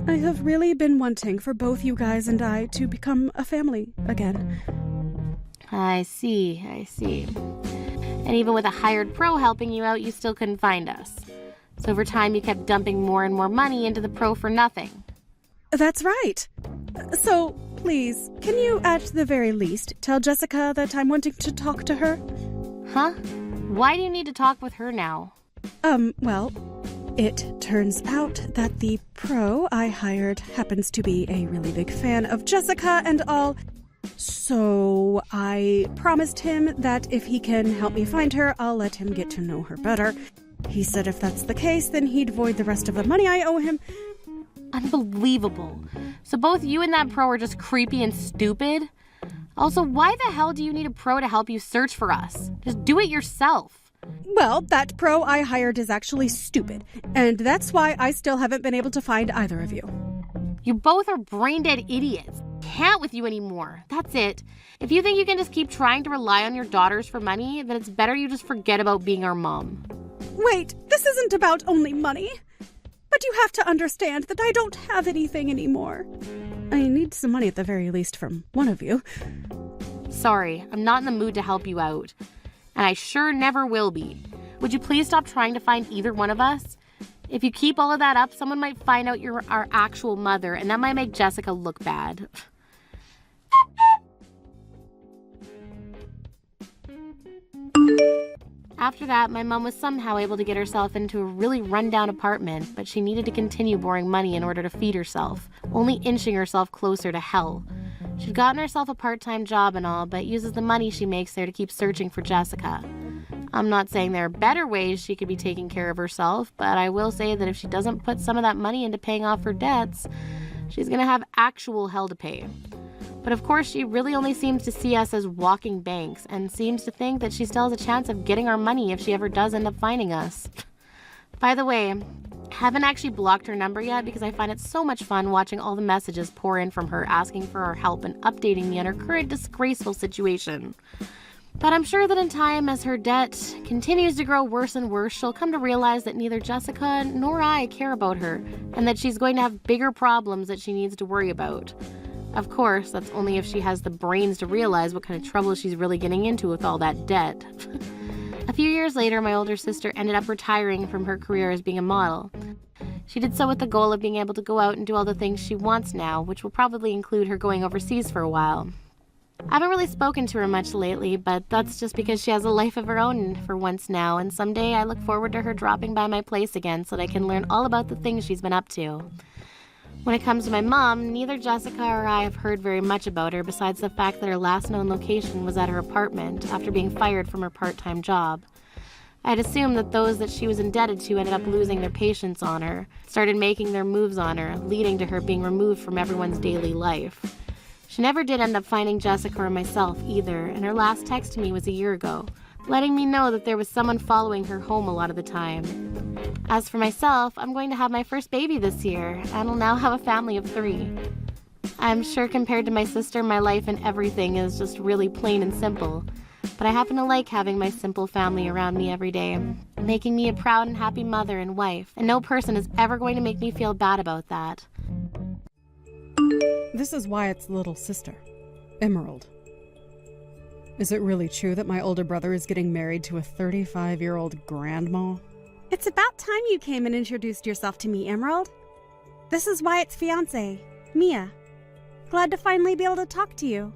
I have really been wanting for both you guys and I to become a family again. I see. And even with a hired pro helping you out, you still couldn't find us. So over time, you kept dumping more and more money into the pro for nothing. That's right. So, please, can you at the very least tell Jessica that I'm wanting to talk to her? Huh? Why do you need to talk with her now? Well, it turns out that the pro I hired happens to be a really big fan of Jessica and all. So I promised him that if he can help me find her, I'll let him get to know her better. He said if that's the case, then he'd void the rest of the money I owe him. Unbelievable. So both you and that pro are just creepy and stupid? Also, why the hell do you need a pro to help you search for us? Just do it yourself. Well, that pro I hired is actually stupid, and that's why I still haven't been able to find either of you. You both are brain-dead idiots. Can't with you anymore. That's it. If you think you can just keep trying to rely on your daughters for money, then it's better you just forget about being our mom. Wait, this isn't about only money. But you have to understand that I don't have anything anymore. I need some money at the very least from one of you. Sorry, I'm not in the mood to help you out. And I sure never will be. Would you please stop trying to find either one of us? If you keep all of that up, someone might find out you're our actual mother, and that might make Jessica look bad. After that, my mom was somehow able to get herself into a really rundown apartment, but she needed to continue borrowing money in order to feed herself, only inching herself closer to hell. She'd gotten herself a part-time job and all, but uses the money she makes there to keep searching for Jessica. I'm not saying there are better ways she could be taking care of herself, but I will say that if she doesn't put some of that money into paying off her debts, she's gonna have actual hell to pay. But of course, she really only seems to see us as walking banks and seems to think that she still has a chance of getting our money if she ever does end up finding us. By the way, I haven't actually blocked her number yet because I find it so much fun watching all the messages pour in from her asking for our help and updating me on her current disgraceful situation. But I'm sure that in time, as her debt continues to grow worse and worse, she'll come to realize that neither Jessica nor I care about her and that she's going to have bigger problems that she needs to worry about. Of course, that's only if she has the brains to realize what kind of trouble she's really getting into with all that debt. A few years later, my older sister ended up retiring from her career as being a model. She did so with the goal of being able to go out and do all the things she wants now, which will probably include her going overseas for a while. I haven't really spoken to her much lately, but that's just because she has a life of her own for once now, and someday I look forward to her dropping by my place again so that I can learn all about the things she's been up to. When it comes to my mom, neither Jessica or I have heard very much about her besides the fact that her last known location was at her apartment after being fired from her part-time job. I'd assumed that those that she was indebted to ended up losing their patience on her, started making their moves on her, leading to her being removed from everyone's daily life. She never did end up finding Jessica or myself either, and her last text to me was a year ago, letting me know that there was someone following her home a lot of the time. As for myself, I'm going to have my first baby this year, and will now have a family of 3. I'm sure compared to my sister, my life and everything is just really plain and simple, but I happen to like having my simple family around me every day, making me a proud and happy mother and wife, and no person is ever going to make me feel bad about that. This is Wyatt's little sister, Emerald. Is it really true that my older brother is getting married to a 35-year-old grandma? It's about time you came and introduced yourself to me, Emerald. This is Wyatt's fiancée, Mia. Glad to finally be able to talk to you.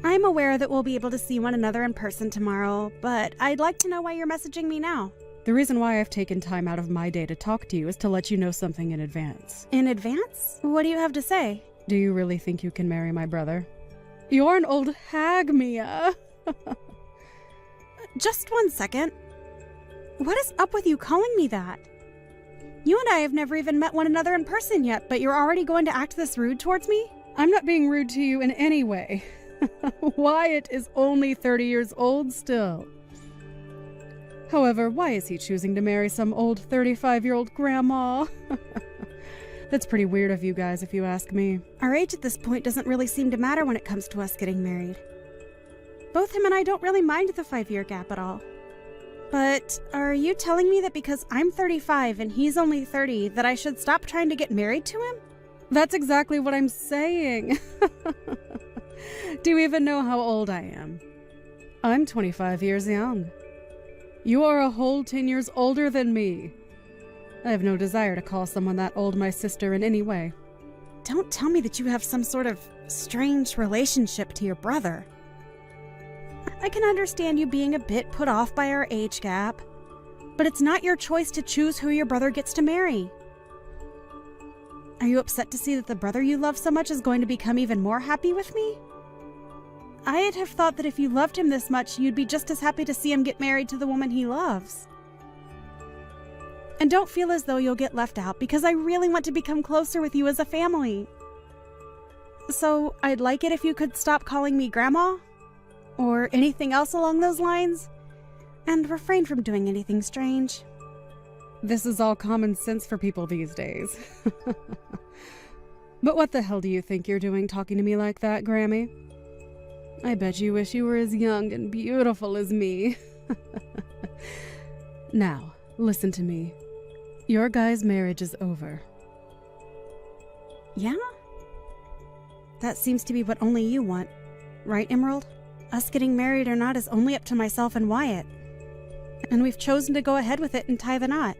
I'm aware that we'll be able to see one another in person tomorrow, but I'd like to know why you're messaging me now. The reason why I've taken time out of my day to talk to you is to let you know something in advance. In advance? What do you have to say? Do you really think you can marry my brother? You're an old hag, Mia. Just one second. What is up with you calling me that? You and I have never even met one another in person yet, but you're already going to act this rude towards me? I'm not being rude to you in any way. Wyatt is only 30 years old still. However, why is he choosing to marry some old 35-year-old grandma? That's pretty weird of you guys, if you ask me. Our age at this point doesn't really seem to matter when it comes to us getting married. Both him and I don't really mind the 5-year gap at all. But are you telling me that because I'm 35 and he's only 30, that I should stop trying to get married to him? That's exactly what I'm saying. Do you even know how old I am? I'm 25 years young. You are a whole 10 years older than me. I have no desire to call someone that old my sister in any way. Don't tell me that you have some sort of strange relationship to your brother. I can understand you being a bit put off by our age gap, but it's not your choice to choose who your brother gets to marry. Are you upset to see that the brother you love so much is going to become even more happy with me? I'd have thought that if you loved him this much, you'd be just as happy to see him get married to the woman he loves. And don't feel as though you'll get left out, because I really want to become closer with you as a family. So I'd like it if you could stop calling me Grandma, or anything else along those lines, and refrain from doing anything strange. This is all common sense for people these days. But what the hell do you think you're doing talking to me like that, Grammy? I bet you wish you were as young and beautiful as me. Now, listen to me. Your guy's marriage is over. Yeah? That seems to be what only you want. Right, Emerald? Us getting married or not is only up to myself and Wyatt. And we've chosen to go ahead with it and tie the knot.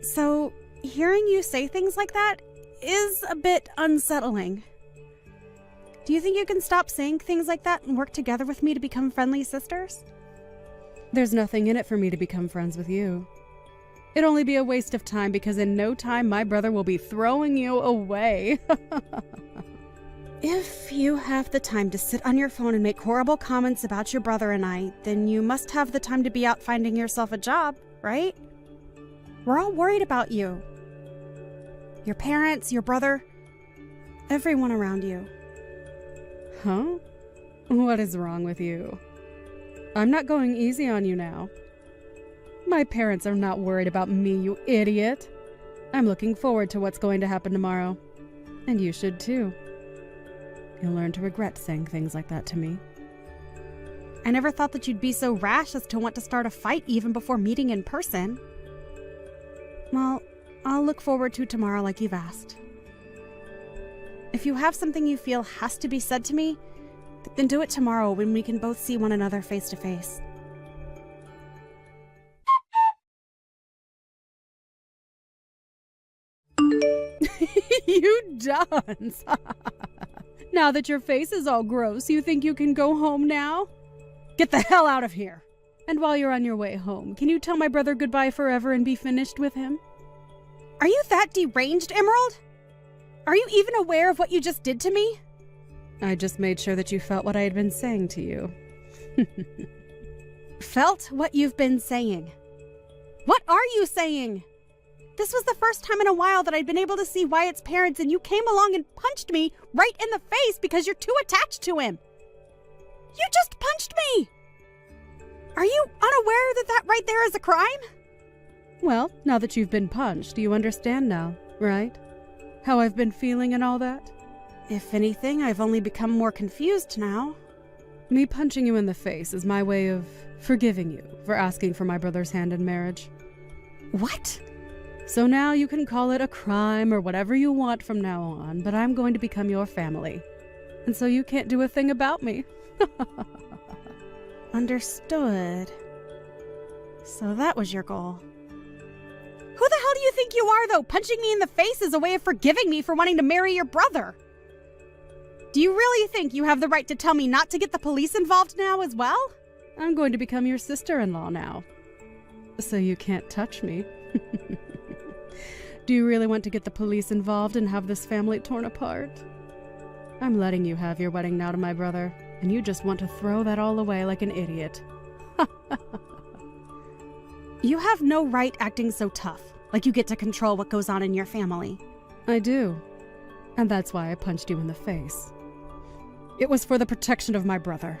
So, hearing you say things like that is a bit unsettling. Do you think you can stop saying things like that and work together with me to become friendly sisters? There's nothing in it for me to become friends with you. It'd only be a waste of time because in no time my brother will be throwing you away. If you have the time to sit on your phone and make horrible comments about your brother and I, then you must have the time to be out finding yourself a job, right? We're all worried about you. Your parents, your brother, everyone around you. Huh? What is wrong with you? I'm not going easy on you now. My parents are not worried about me, you idiot. I'm looking forward to what's going to happen tomorrow. And you should too. You'll learn to regret saying things like that to me. I never thought that you'd be so rash as to want to start a fight even before meeting in person. Well, I'll look forward to tomorrow like you've asked. If you have something you feel has to be said to me, then do it tomorrow when we can both see one another face to face. You dunce! Now that your face is all gross, you think you can go home now? Get the hell out of here! And while you're on your way home, can you tell my brother goodbye forever and be finished with him? Are you that deranged, Emerald? Are you even aware of what you just did to me? I just made sure that you felt what I had been saying to you. Felt what you've been saying? What are you saying? This was the first time in a while that I'd been able to see Wyatt's parents, and you came along and punched me right in the face because you're too attached to him. You just punched me! Are you unaware that that right there is a crime? Well, now that you've been punched, you understand now, right? How I've been feeling and all that? If anything, I've only become more confused now. Me punching you in the face is my way of forgiving you for asking for my brother's hand in marriage. What? So now you can call it a crime or whatever you want from now on, but I'm going to become your family. And so you can't do a thing about me. Understood. So that was your goal. Who the hell do you think you are, though? Punching me in the face is a way of forgiving me for wanting to marry your brother. Do you really think you have the right to tell me not to get the police involved now as well? I'm going to become your sister-in-law now. So you can't touch me. Do you really want to get the police involved and have this family torn apart? I'm letting you have your wedding now to my brother, and you just want to throw that all away like an idiot. You have no right acting so tough, like you get to control what goes on in your family. I do. And that's why I punched you in the face. It was for the protection of my brother.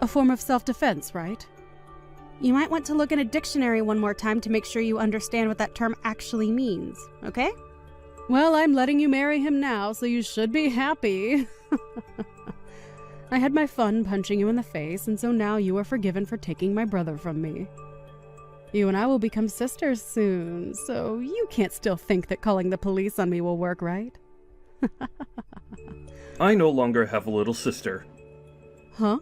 A form of self-defense, right? You might want to look in a dictionary one more time to make sure you understand what that term actually means, okay? Well, I'm letting you marry him now, so you should be happy. I had my fun punching you in the face, and so now you are forgiven for taking my brother from me. You and I will become sisters soon, so you can't still think that calling the police on me will work, right? I no longer have a little sister. Huh?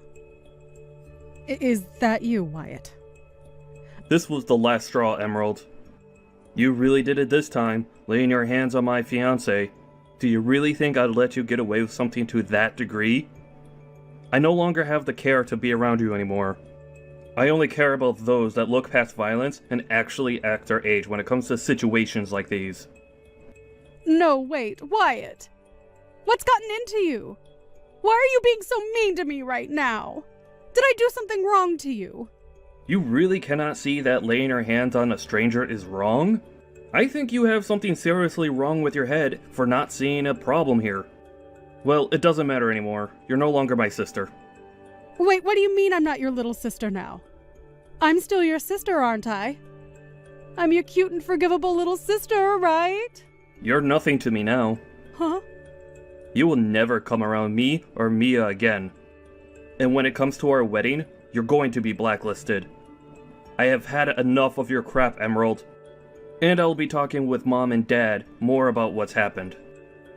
Is that you, Wyatt? This was the last straw, Emerald. You really did it this time, laying your hands on my fiancée. Do you really think I'd let you get away with something to that degree? I no longer have the care to be around you anymore. I only care about those that look past violence and actually act their age when it comes to situations like these. No, wait, Wyatt. What's gotten into you? Why are you being so mean to me right now? Did I do something wrong to you? You really cannot see that laying your hands on a stranger is wrong? I think you have something seriously wrong with your head for not seeing a problem here. Well, it doesn't matter anymore. You're no longer my sister. Wait, what do you mean I'm not your little sister now? I'm still your sister, aren't I? I'm your cute and forgivable little sister, right? You're nothing to me now. Huh? You will never come around me or Mia again. And when it comes to our wedding, you're going to be blacklisted. I have had enough of your crap, Emerald. And I'll be talking with Mom and Dad more about what's happened.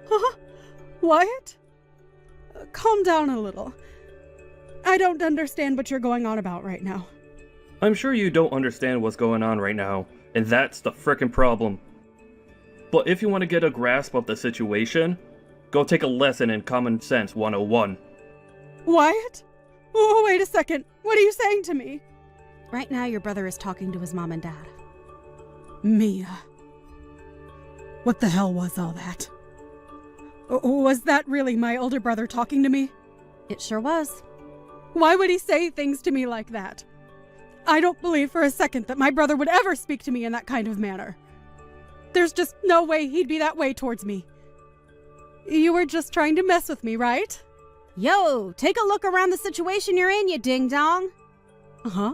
Huh? Wyatt? Calm down a little. I don't understand what you're going on about right now. I'm sure you don't understand what's going on right now, and that's the frickin' problem. But if you want to get a grasp of the situation, go take a lesson in Common Sense 101. Wyatt? Oh, wait a second. What are you saying to me? Right now, your brother is talking to his mom and dad. Mia. What the hell was all that? Was that really my older brother talking to me? It sure was. Why would he say things to me like that? I don't believe for a second that my brother would ever speak to me in that kind of manner. There's just no way he'd be that way towards me. You were just trying to mess with me, right? Yo, take a look around the situation you're in, you ding-dong. Uh-huh.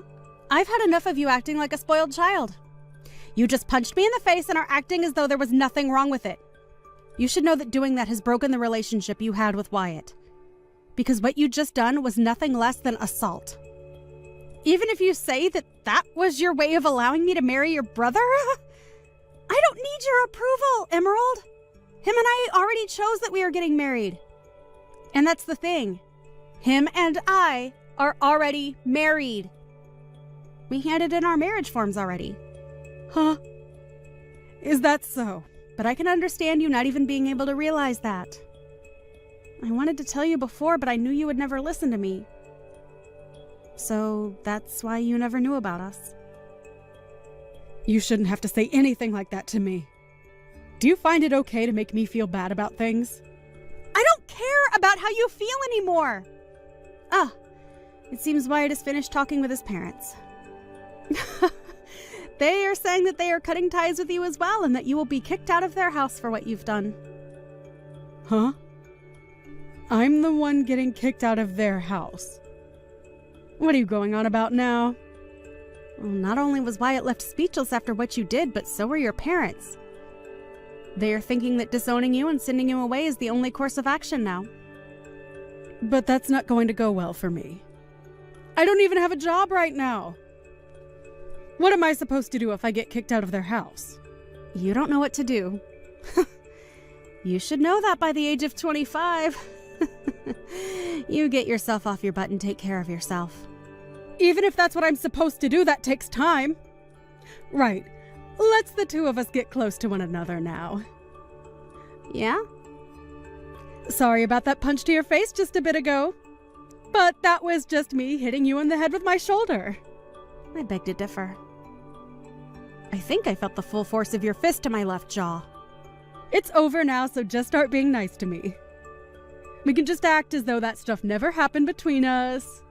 I've had enough of you acting like a spoiled child. You just punched me in the face and are acting as though there was nothing wrong with it. You should know that doing that has broken the relationship you had with Wyatt. Because what you just done was nothing less than assault. Even if you say that that was your way of allowing me to marry your brother, I don't need your approval, Emerald. Him and I already chose that we are getting married. And that's the thing. Him and I are already married. We handed in our marriage forms already. Huh? Is that so? But I can understand you not even being able to realize that. I wanted to tell you before, but I knew you would never listen to me. So that's why you never knew about us. You shouldn't have to say anything like that to me. Do you find it okay to make me feel bad about things? I don't care about how you feel anymore. Ah, it seems Wyatt has finished talking with his parents. They are saying that they are cutting ties with you as well and that you will be kicked out of their house for what you've done. Huh? I'm the one getting kicked out of their house. What are you going on about now? Well, not only was Wyatt left speechless after what you did, but so were your parents. They are thinking that disowning you and sending you away is the only course of action now. But that's not going to go well for me. I don't even have a job right now. What am I supposed to do if I get kicked out of their house? You don't know what to do. You should know that by the age of 25. You get yourself off your butt and take care of yourself. Even if that's what I'm supposed to do, that takes time. Right. Let's the two of us get close to one another now. Yeah? Sorry about that punch to your face just a bit ago. But that was just me hitting you in the head with my shoulder. I beg to differ. I think I felt the full force of your fist to my left jaw. It's over now, so just start being nice to me. We can just act as though that stuff never happened between us.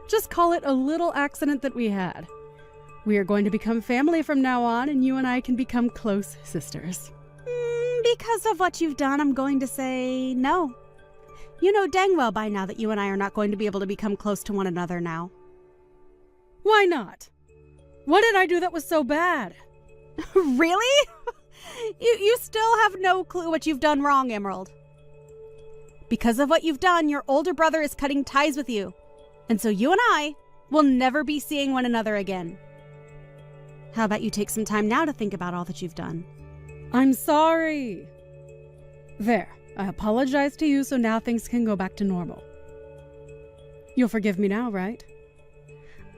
Just call it a little accident that we had. We are going to become family from now on, and you and I can become close sisters. Because of what you've done, I'm going to say no. You know dang well by now that you and I are not going to be able to become close to one another now. Why not? What did I do that was so bad? Really? You still have no clue what you've done wrong, Emerald. Because of what you've done, your older brother is cutting ties with you. And so you and I will never be seeing one another again. How about you take some time now to think about all that you've done? I'm sorry. There, I apologize to you, so now things can go back to normal. You'll forgive me now, right?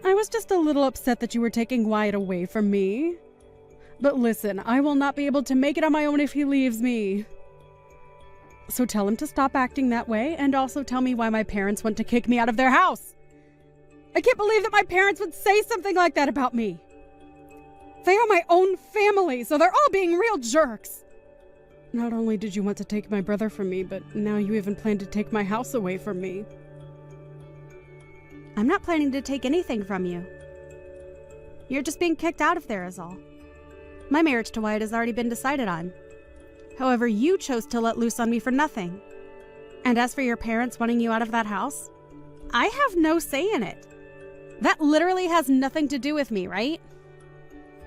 I was just a little upset that you were taking Wyatt away from me. But listen, I will not be able to make it on my own if he leaves me. So tell him to stop acting that way, and also tell me why my parents want to kick me out of their house. I can't believe that my parents would say something like that about me. They are my own family, so they're all being real jerks. Not only did you want to take my brother from me, but now you even plan to take my house away from me. I'm not planning to take anything from you. You're just being kicked out of there is all. My marriage to Wyatt has already been decided on. However, you chose to let loose on me for nothing. And as for your parents wanting you out of that house, I have no say in it. That literally has nothing to do with me, right?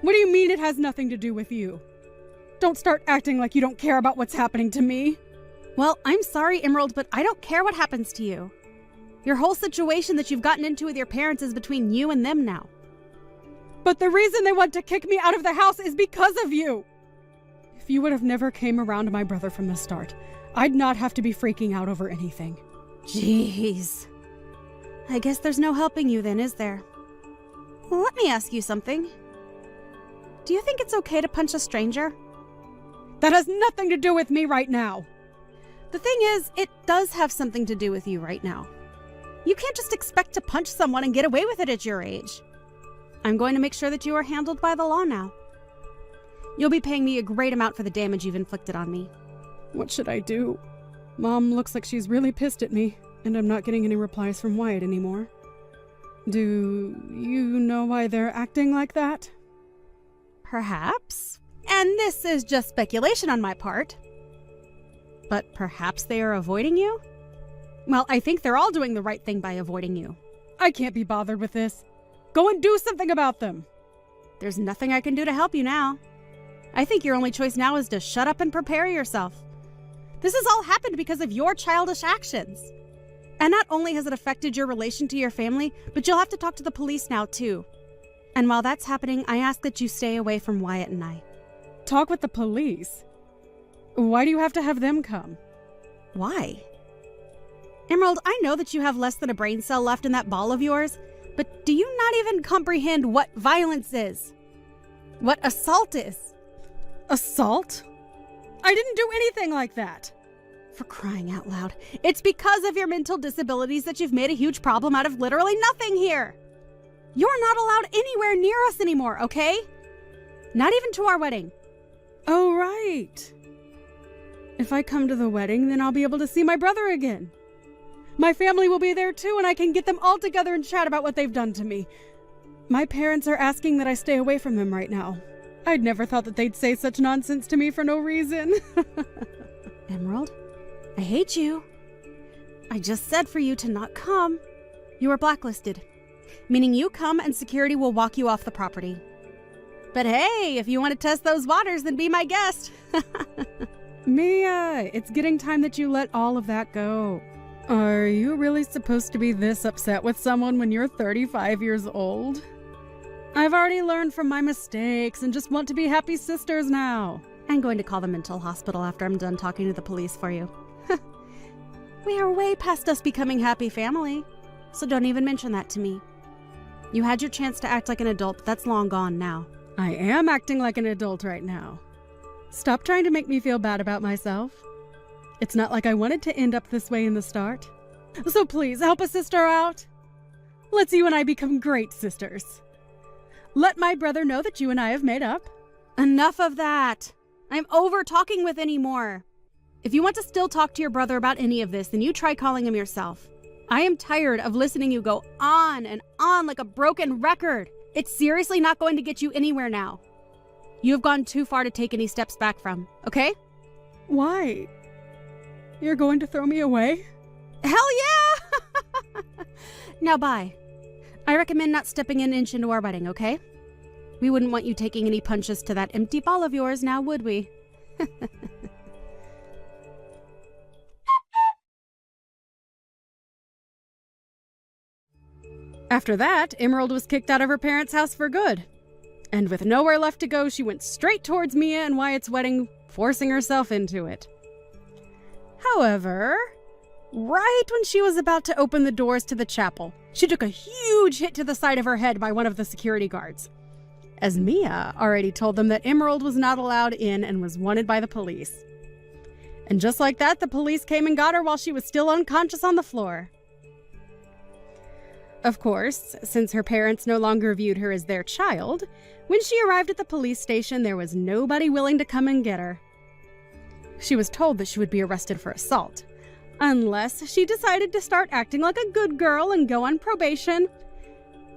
What do you mean it has nothing to do with you? Don't start acting like you don't care about what's happening to me. Well, I'm sorry, Emerald, but I don't care what happens to you. Your whole situation that you've gotten into with your parents is between you and them now. But the reason they want to kick me out of the house is because of you. If you would have never came around my brother from the start, I'd not have to be freaking out over anything. Jeez. I guess there's no helping you then, is there? Let me ask you something. Do you think it's okay to punch a stranger? That has nothing to do with me right now. The thing is, it does have something to do with you right now. You can't just expect to punch someone and get away with it at your age. I'm going to make sure that you are handled by the law now. You'll be paying me a great amount for the damage you've inflicted on me. What should I do? Mom looks like she's really pissed at me, and I'm not getting any replies from Wyatt anymore. Do you know why they're acting like that? Perhaps. And this is just speculation on my part. But perhaps they are avoiding you? Well, I think they're all doing the right thing by avoiding you. I can't be bothered with this. Go and do something about them. There's nothing I can do to help you now. I think your only choice now is to shut up and prepare yourself. This has all happened because of your childish actions. And not only has it affected your relation to your family, but you'll have to talk to the police now too. And while that's happening, I ask that you stay away from Wyatt and I. Talk with the police? Why do you have to have them come? Why? Emerald, I know that you have less than a brain cell left in that ball of yours, but do you not even comprehend what violence is? What assault is? Assault? I didn't do anything like that. For crying out loud. It's because of your mental disabilities that you've made a huge problem out of literally nothing here. You're not allowed anywhere near us anymore, okay? Not even to our wedding. Oh, right. If I come to the wedding, then I'll be able to see my brother again. My family will be there too, and I can get them all together and chat about what they've done to me. My parents are asking that I stay away from them right now. I'd never thought that they'd say such nonsense to me for no reason. Emerald, I hate you. I just said for you to not come. You are blacklisted, meaning you come and security will walk you off the property. But hey, if you want to test those waters, then be my guest. Mia, it's getting time that you let all of that go. Are you really supposed to be this upset with someone when you're 35 years old? I've already learned from my mistakes and just want to be happy sisters now. I'm going to call the mental hospital after I'm done talking to the police for you. We are way past us becoming happy family, so don't even mention that to me. You had your chance to act like an adult, but that's long gone now. I am acting like an adult right now. Stop trying to make me feel bad about myself. It's not like I wanted to end up this way in the start. So please, help a sister out. Let's you and I become great sisters. Let my brother know that you and I have made up. Enough of that. I'm over talking with anymore. If you want to still talk to your brother about any of this, then you try calling him yourself. I am tired of listening you go on and on like a broken record. It's seriously not going to get you anywhere now. You have gone too far to take any steps back from, okay? Why? You're going to throw me away? Hell yeah! Now bye. I recommend not stepping an inch into our wedding, okay? We wouldn't want you taking any punches to that empty ball of yours now, would we? After that, Emerald was kicked out of her parents' house for good. And with nowhere left to go, she went straight towards Mia and Wyatt's wedding, forcing herself into it. However, right when she was about to open the doors to the chapel, she took a huge hit to the side of her head by one of the security guards, as Mia already told them that Emerald was not allowed in and was wanted by the police. And just like that, the police came and got her while she was still unconscious on the floor. Of course, since her parents no longer viewed her as their child, when she arrived at the police station, there was nobody willing to come and get her. She was told that she would be arrested for assault. Unless she decided to start acting like a good girl and go on probation.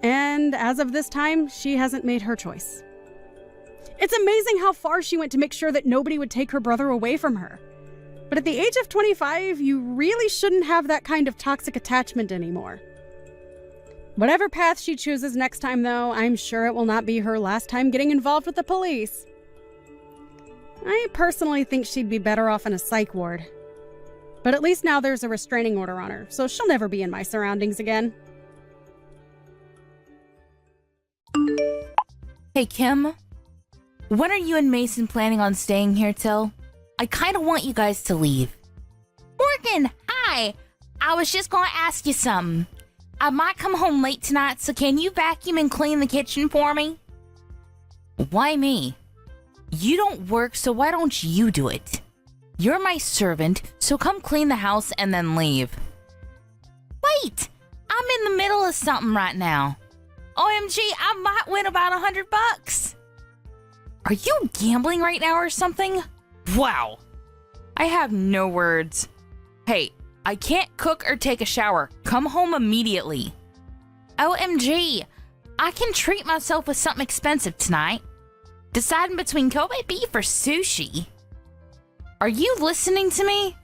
And as of this time, she hasn't made her choice. It's amazing how far she went to make sure that nobody would take her brother away from her. But at the age of 25, you really shouldn't have that kind of toxic attachment anymore. Whatever path she chooses next time, though, I'm sure it will not be her last time getting involved with the police. I personally think she'd be better off in a psych ward. But at least now there's a restraining order on her, so she'll never be in my surroundings again. Hey, Kim. When are you and Mason planning on staying here till? I kind of want you guys to leave. Morgan, hi. I was just going to ask you something. I might come home late tonight, so can you vacuum and clean the kitchen for me? Why me? You don't work, so why don't you do it? You're my servant, so come clean the house and then leave. Wait! I'm in the middle of something right now. OMG, I might win about $100. Are you gambling right now or something? Wow. I have no words. Hey, I can't cook or take a shower. Come home immediately. OMG, I can treat myself with something expensive tonight. Deciding between Kobe beef or sushi. Are you listening to me?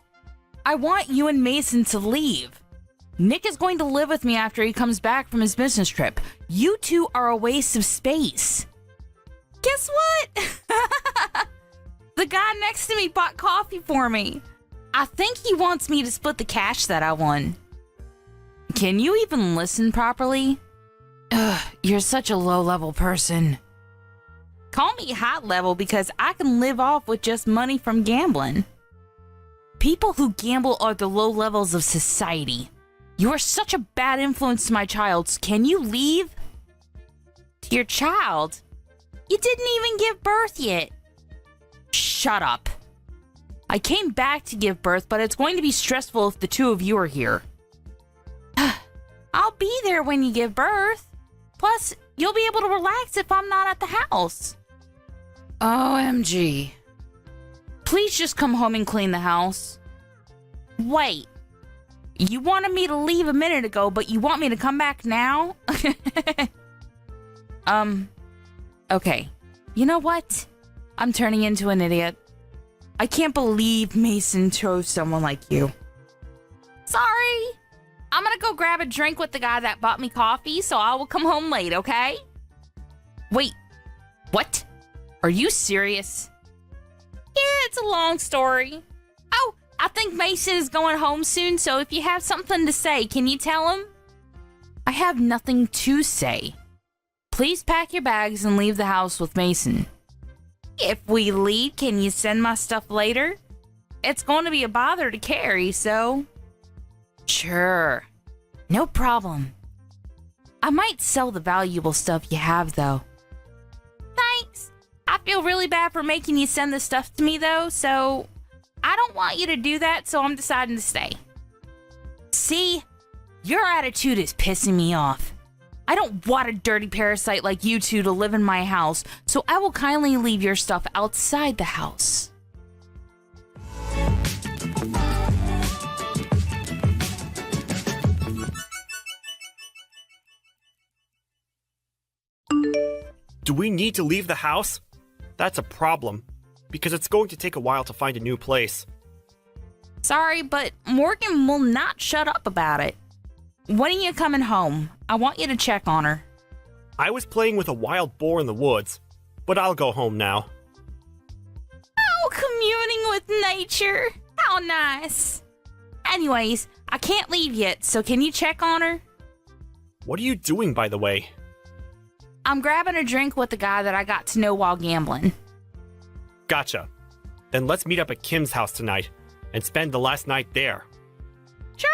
I want you and Mason to leave. Nick is going to live with me after he comes back from his business trip. You two are a waste of space. Guess what? The guy next to me bought coffee for me. I think he wants me to split the cash that I won. Can you even listen properly? Ugh, you're such a low-level person. Call me high-level because I can live off with just money from gambling. People who gamble are the low levels of society. You are such a bad influence to my child. Can you leave? To your child? You didn't even give birth yet. Shut up. I came back to give birth, but it's going to be stressful if the two of you are here. I'll be there when you give birth. Plus, you'll be able to relax if I'm not at the house. OMG. Please just come home and clean the house. Wait. You wanted me to leave a minute ago, but you want me to come back now? Okay. You know what? I'm turning into an idiot. I can't believe Mason chose someone like you. Sorry. I'm gonna go grab a drink with the guy that bought me coffee, so I will come home late, okay? Wait. What? Are you serious? Yeah, it's a long story. Oh, I think Mason is going home soon, so if you have something to say, can you tell him? I have nothing to say. Please pack your bags and leave the house with Mason. If we leave, can you send my stuff later? It's going to be a bother to carry, so... Sure. No problem. I might sell the valuable stuff you have, though. Thanks. I feel really bad for making you send this stuff to me, though, so... I don't want you to do that, so I'm deciding to stay. See? Your attitude is pissing me off. I don't want a dirty parasite like you two to live in my house, so I will kindly leave your stuff outside the house. Do we need to leave the house? That's a problem, because it's going to take a while to find a new place. Sorry, but Morgan will not shut up about it. When are you coming home? I want you to check on her. I was playing with a wild boar in the woods, but I'll go home now. Oh, communing with nature. How nice. Anyways, I can't leave yet, so can you check on her? What are you doing, by the way? I'm grabbing a drink with the guy that I got to know while gambling. Gotcha. Then let's meet up at Kim's house tonight and spend the last night there. Sure.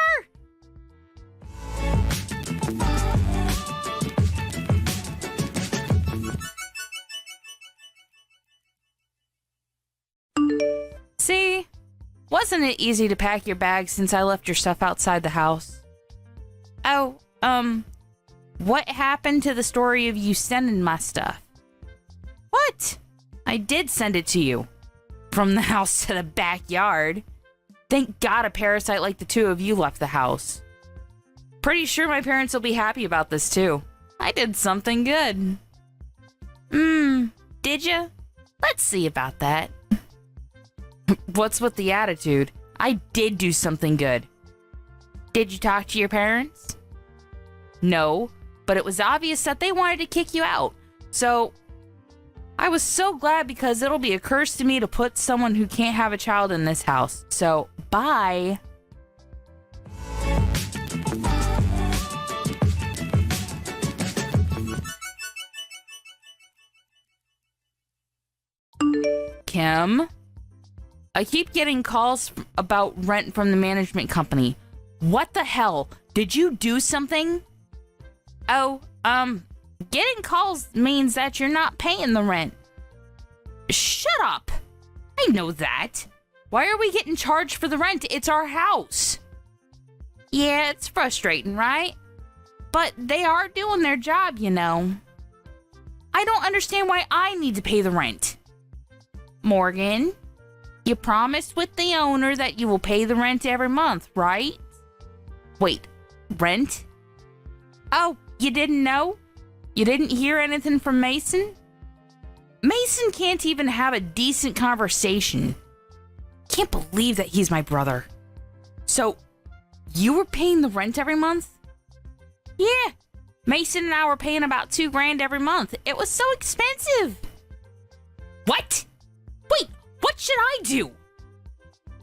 See? Wasn't it easy to pack your bags since I left your stuff outside the house? Oh, what happened to the story of you sending my stuff? What? I did send it to you. from the house to the backyard. Thank God a parasite like the two of you left the house. Pretty sure my parents will be happy about this too. I did something good. Did ya? Let's see about that. What's with the attitude? I did do something good. Did you talk to your parents? No, but it was obvious that they wanted to kick you out. So, I was so glad because it'll be a curse to me to put someone who can't have a child in this house. So, bye. Kim? I keep getting calls about rent from the management company. What the hell? Did you do something? Oh, getting calls means that you're not paying the rent. Shut up! I know that. Why are we getting charged for the rent? It's our house. Yeah, it's frustrating, right? But they are doing their job, you know. I don't understand why I need to pay the rent. Morgan, you promised with the owner that you will pay the rent every month, right? Wait, rent? Oh, you didn't know? You didn't hear anything from Mason? Mason can't even have a decent conversation. Can't believe that he's my brother. So, you were paying the rent every month? Yeah, Mason and I were paying about $2,000 every month. It was so expensive. What? Wait, what should I do?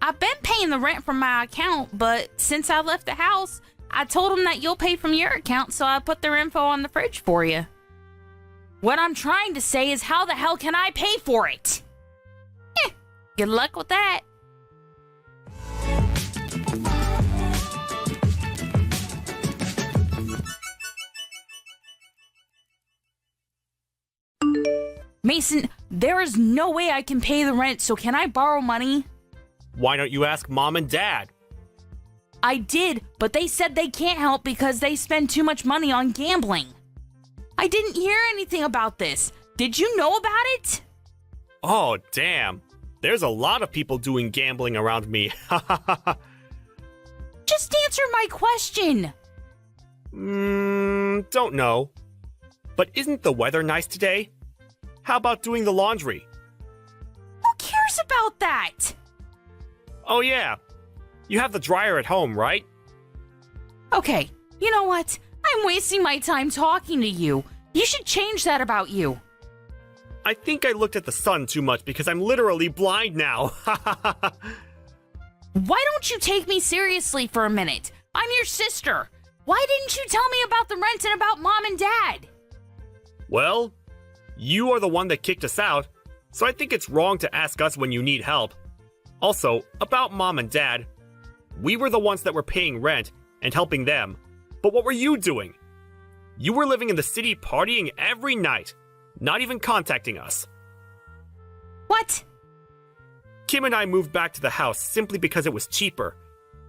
I've been paying the rent from my account, but since I left the house, I told them that you'll pay from your account, so I put their info on the fridge for you. What I'm trying to say is, how the hell can I pay for it? Good luck with that. Mason, there is no way I can pay the rent, so can I borrow money? Why don't you ask Mom and Dad? I did, but they said they can't help because they spend too much money on gambling. I didn't hear anything about this. Did you know about it? Oh, damn. There's a lot of people doing gambling around me. Just answer my question. Don't know. But isn't the weather nice today? How about doing the laundry? Who cares about that? Oh, yeah. You have the dryer at home, right? Okay, you know what? I'm wasting my time talking to you. You should change that about you. I think I looked at the sun too much because I'm literally blind now. Why don't you take me seriously for a minute? I'm your sister. Why didn't you tell me about the rent and about Mom and Dad? Well, you are the one that kicked us out, so I think it's wrong to ask us when you need help. Also, about Mom and Dad, we were the ones that were paying rent and helping them. But what were you doing? You were living in the city partying every night, not even contacting us. What? Kim and I moved back to the house simply because it was cheaper,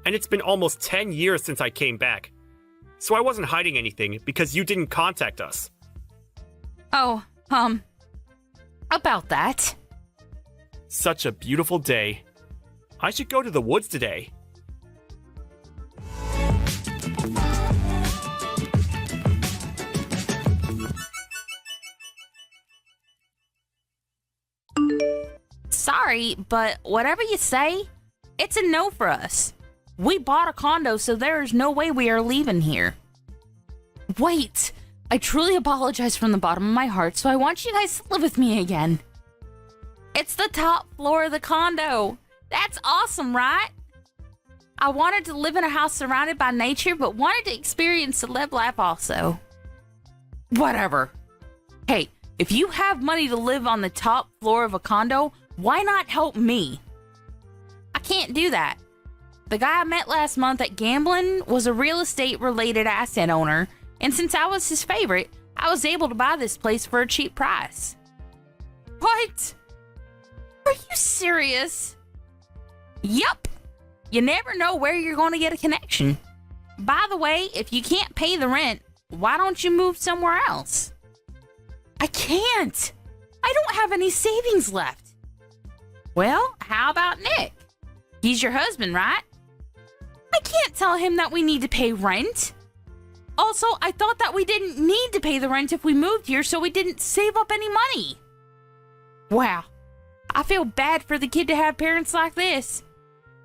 and it's been almost 10 years since I came back. So I wasn't hiding anything because you didn't contact us. Oh, about that. Such a beautiful day. I should go to the woods today. Sorry, but whatever you say, it's a no for us. We bought a condo, so there is no way we are leaving here. Wait, I truly apologize from the bottom of my heart, so I want you guys to live with me again. It's the top floor of the condo. That's awesome, right? I wanted to live in a house surrounded by nature, but wanted to experience the live life also. Whatever. Hey, if you have money to live on the top floor of a condo, why not help me? I can't do that. The guy I met last month at gambling was a real estate related asset owner, and since I was his favorite, I was able to buy this place for a cheap price. What? Are you serious? Yup. You never know where you're going to get a connection. By the way, if you can't pay the rent, why don't you move somewhere else? I can't. I don't have any savings left. Well, how about Nick? He's your husband, right? I can't tell him that we need to pay rent. Also, I thought that we didn't need to pay the rent if we moved here, so we didn't save up any money. Wow, I feel bad for the kid to have parents like this.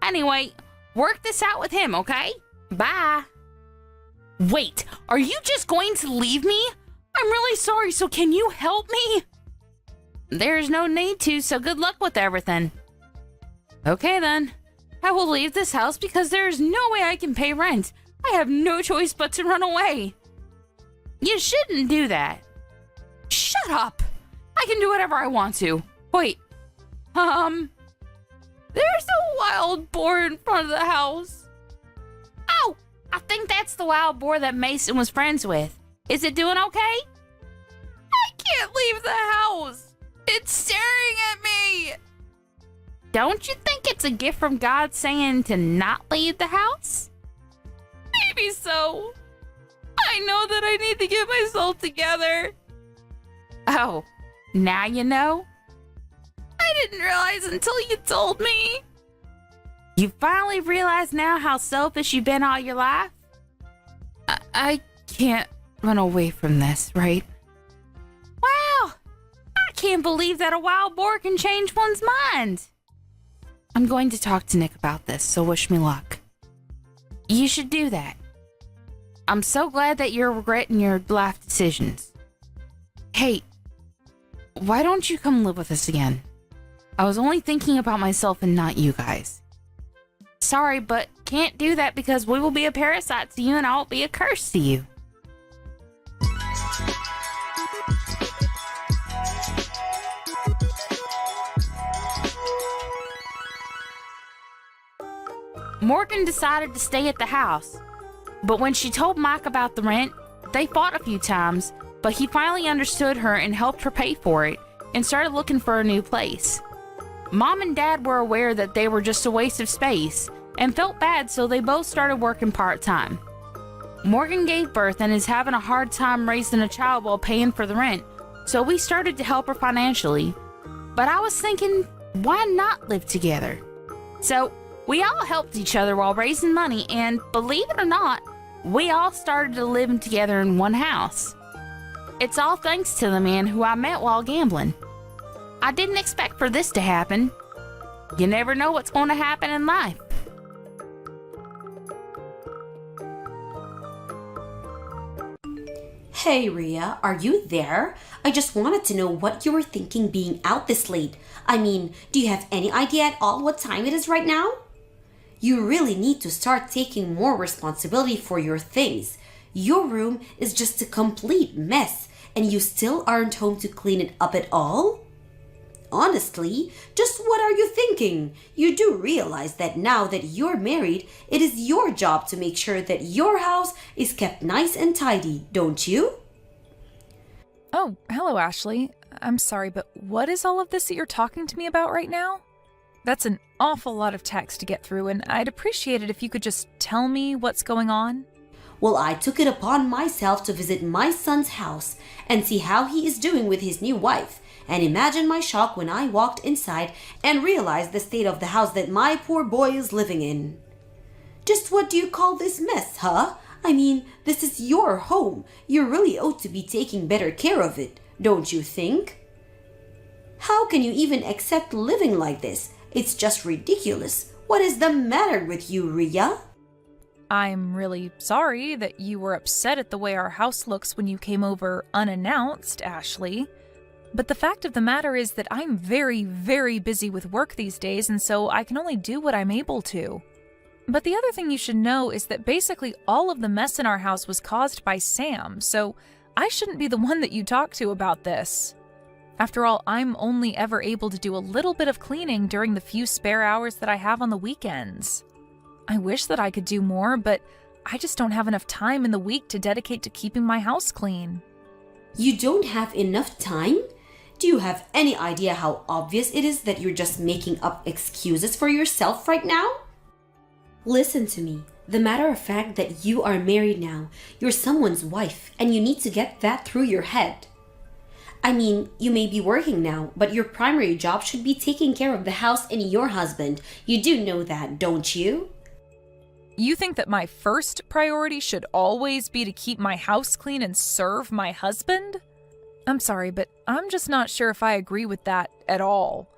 Anyway, work this out with him, okay? Bye. Wait, are you just going to leave me? I'm really sorry, so can you help me? There's no need to, so good luck with everything. Okay then. I will leave this house because there is no way I can pay rent. I have no choice but to run away. You shouldn't do that. Shut up. I can do whatever I want to. Wait. There's a wild boar in front of the house. Oh, I think that's the wild boar that Mason was friends with. Is it doing okay? I can't leave the house. It's staring at me. Don't you think it's a gift from God saying to not leave the house? Maybe so. I know that I need to get myself together. Oh, now you know? I didn't realize until you told me. You finally realize now how selfish you've been all your life? I can't run away from this, right? Wow! I can't believe that a wild boar can change one's mind. I'm going to talk to Nick about this, so wish me luck. You should do that. I'm so glad that you're regretting your life decisions. Hey, why don't you come live with us again? I was only thinking about myself and not you guys. Sorry, but can't do that because we will be a parasite to you and I'll be a curse to you. Morgan decided to stay at the house, but when she told Mike about the rent, they fought a few times, but he finally understood her and helped her pay for it and started looking for a new place. Mom and Dad were aware that they were just a waste of space and felt bad, so they both started working part-time. Morgan gave birth and is having a hard time raising a child while paying for the rent, so we started to help her financially. But I was thinking, why not live together? So we all helped each other while raising money, and believe it or not, we all started to live together in one house. It's all thanks to the man who I met while gambling. I didn't expect for this to happen. You never know what's going to happen in life. Hey Rhea, are you there? I just wanted to know what you were thinking being out this late. I mean, do you have any idea at all what time it is right now? You really need to start taking more responsibility for your things. Your room is just a complete mess, and you still aren't home to clean it up at all? Honestly, just what are you thinking? You do realize that now that you're married, it is your job to make sure that your house is kept nice and tidy, don't you? Oh, hello, Ashley. I'm sorry, but what is all of this that you're talking to me about right now? That's an awful lot of text to get through, and I'd appreciate it if you could just tell me what's going on. Well, I took it upon myself to visit my son's house and see how he is doing with his new wife. And imagine my shock when I walked inside and realized the state of the house that my poor boy is living in. Just what do you call this mess, huh? I mean, this is your home. You really ought to be taking better care of it, don't you think? How can you even accept living like this? It's just ridiculous. What is the matter with you, Rhea? I'm really sorry that you were upset at the way our house looks when you came over unannounced, Ashley. But the fact of the matter is that I'm very, very busy with work these days, and so I can only do what I'm able to. But the other thing you should know is that basically all of the mess in our house was caused by Sam, so I shouldn't be the one that you talk to about this. After all, I'm only ever able to do a little bit of cleaning during the few spare hours that I have on the weekends. I wish that I could do more, but I just don't have enough time in the week to dedicate to keeping my house clean. You don't have enough time? Do you have any idea how obvious it is that you're just making up excuses for yourself right now? Listen to me. The matter of fact that you are married now, you're someone's wife, and you need to get that through your head. I mean, you may be working now, but your primary job should be taking care of the house and your husband. You do know that, don't you? You think that my first priority should always be to keep my house clean and serve my husband? I'm sorry, but I'm just not sure if I agree with that at all.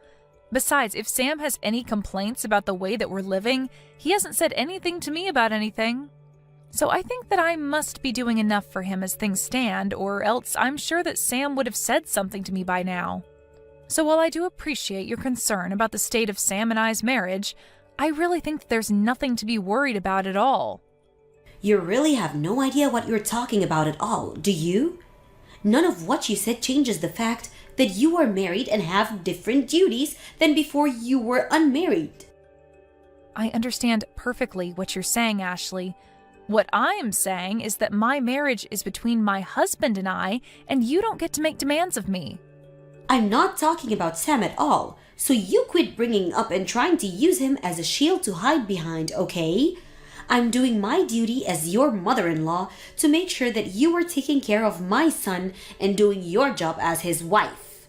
Besides, if Sam has any complaints about the way that we're living, he hasn't said anything to me about anything. So I think that I must be doing enough for him as things stand, or else I'm sure that Sam would have said something to me by now. So while I do appreciate your concern about the state of Sam and I's marriage, I really think that there's nothing to be worried about at all. You really have no idea what you're talking about at all, do you? None of what you said changes the fact that you are married and have different duties than before you were unmarried. I understand perfectly what you're saying, Ashley. What I am saying is that my marriage is between my husband and you don't get to make demands of me. I'm not talking about Sam at all, so you quit bringing up and trying to use him as a shield to hide behind, okay? I'm doing my duty as your mother-in-law to make sure that you are taking care of my son and doing your job as his wife.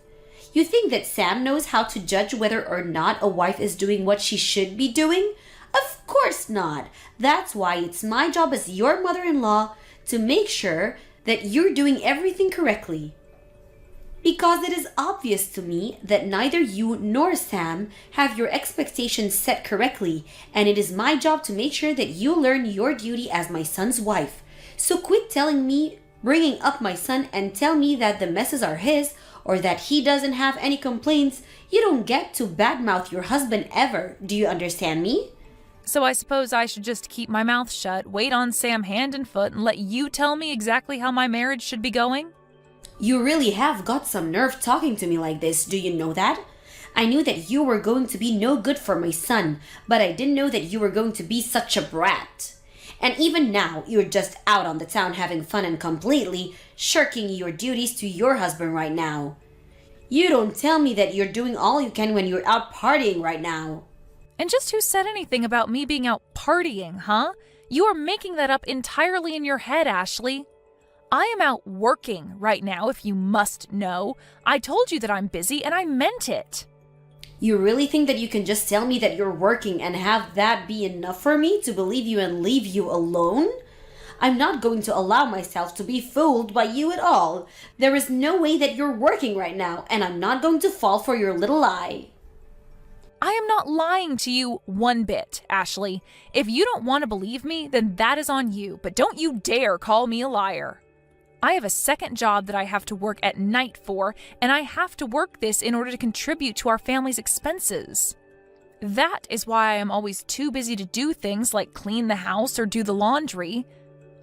You think that Sam knows how to judge whether or not a wife is doing what she should be doing? Of course not. That's why it's my job as your mother-in-law to make sure that you're doing everything correctly. Because it is obvious to me that neither you nor Sam have your expectations set correctly, and it is my job to make sure that you learn your duty as my son's wife. So quit telling me, bringing up my son, and tell me that the messes are his, or that he doesn't have any complaints. You don't get to badmouth your husband ever. Do you understand me? So I suppose I should just keep my mouth shut, wait on Sam hand and foot, and let you tell me exactly how my marriage should be going? You really have got some nerve talking to me like this, do you know that? I knew that you were going to be no good for my son, but I didn't know that you were going to be such a brat. And even now, you're just out on the town having fun and completely shirking your duties to your husband right now. You don't tell me that you're doing all you can when you're out partying right now. And just who said anything about me being out partying, huh? You are making that up entirely in your head, Ashley. I am out working right now, if you must know. I told you that I'm busy, and I meant it. You really think that you can just tell me that you're working and have that be enough for me to believe you and leave you alone? I'm not going to allow myself to be fooled by you at all. There is no way that you're working right now, and I'm not going to fall for your little lie. I am not lying to you one bit, Ashley. If you don't want to believe me, then that is on you, but don't you dare call me a liar. I have a second job that I have to work at night for, and I have to work this in order to contribute to our family's expenses. That is why I am always too busy to do things like clean the house or do the laundry.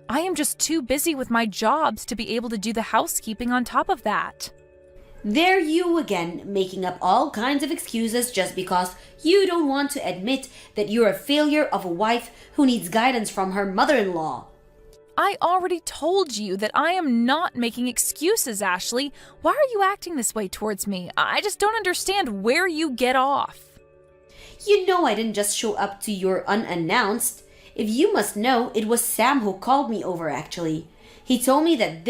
I am just too busy with my jobs to be able to do the housekeeping on top of that. There you again, making up all kinds of excuses just because you don't want to admit that you're a failure of a wife who needs guidance from her mother-in-law. I already told you that I am not making excuses, Ashley. Why are you acting this way towards me? I just don't understand where you get off. You know I didn't just show up to your unannounced. If you must know, it was Sam who called me over actually. He told me that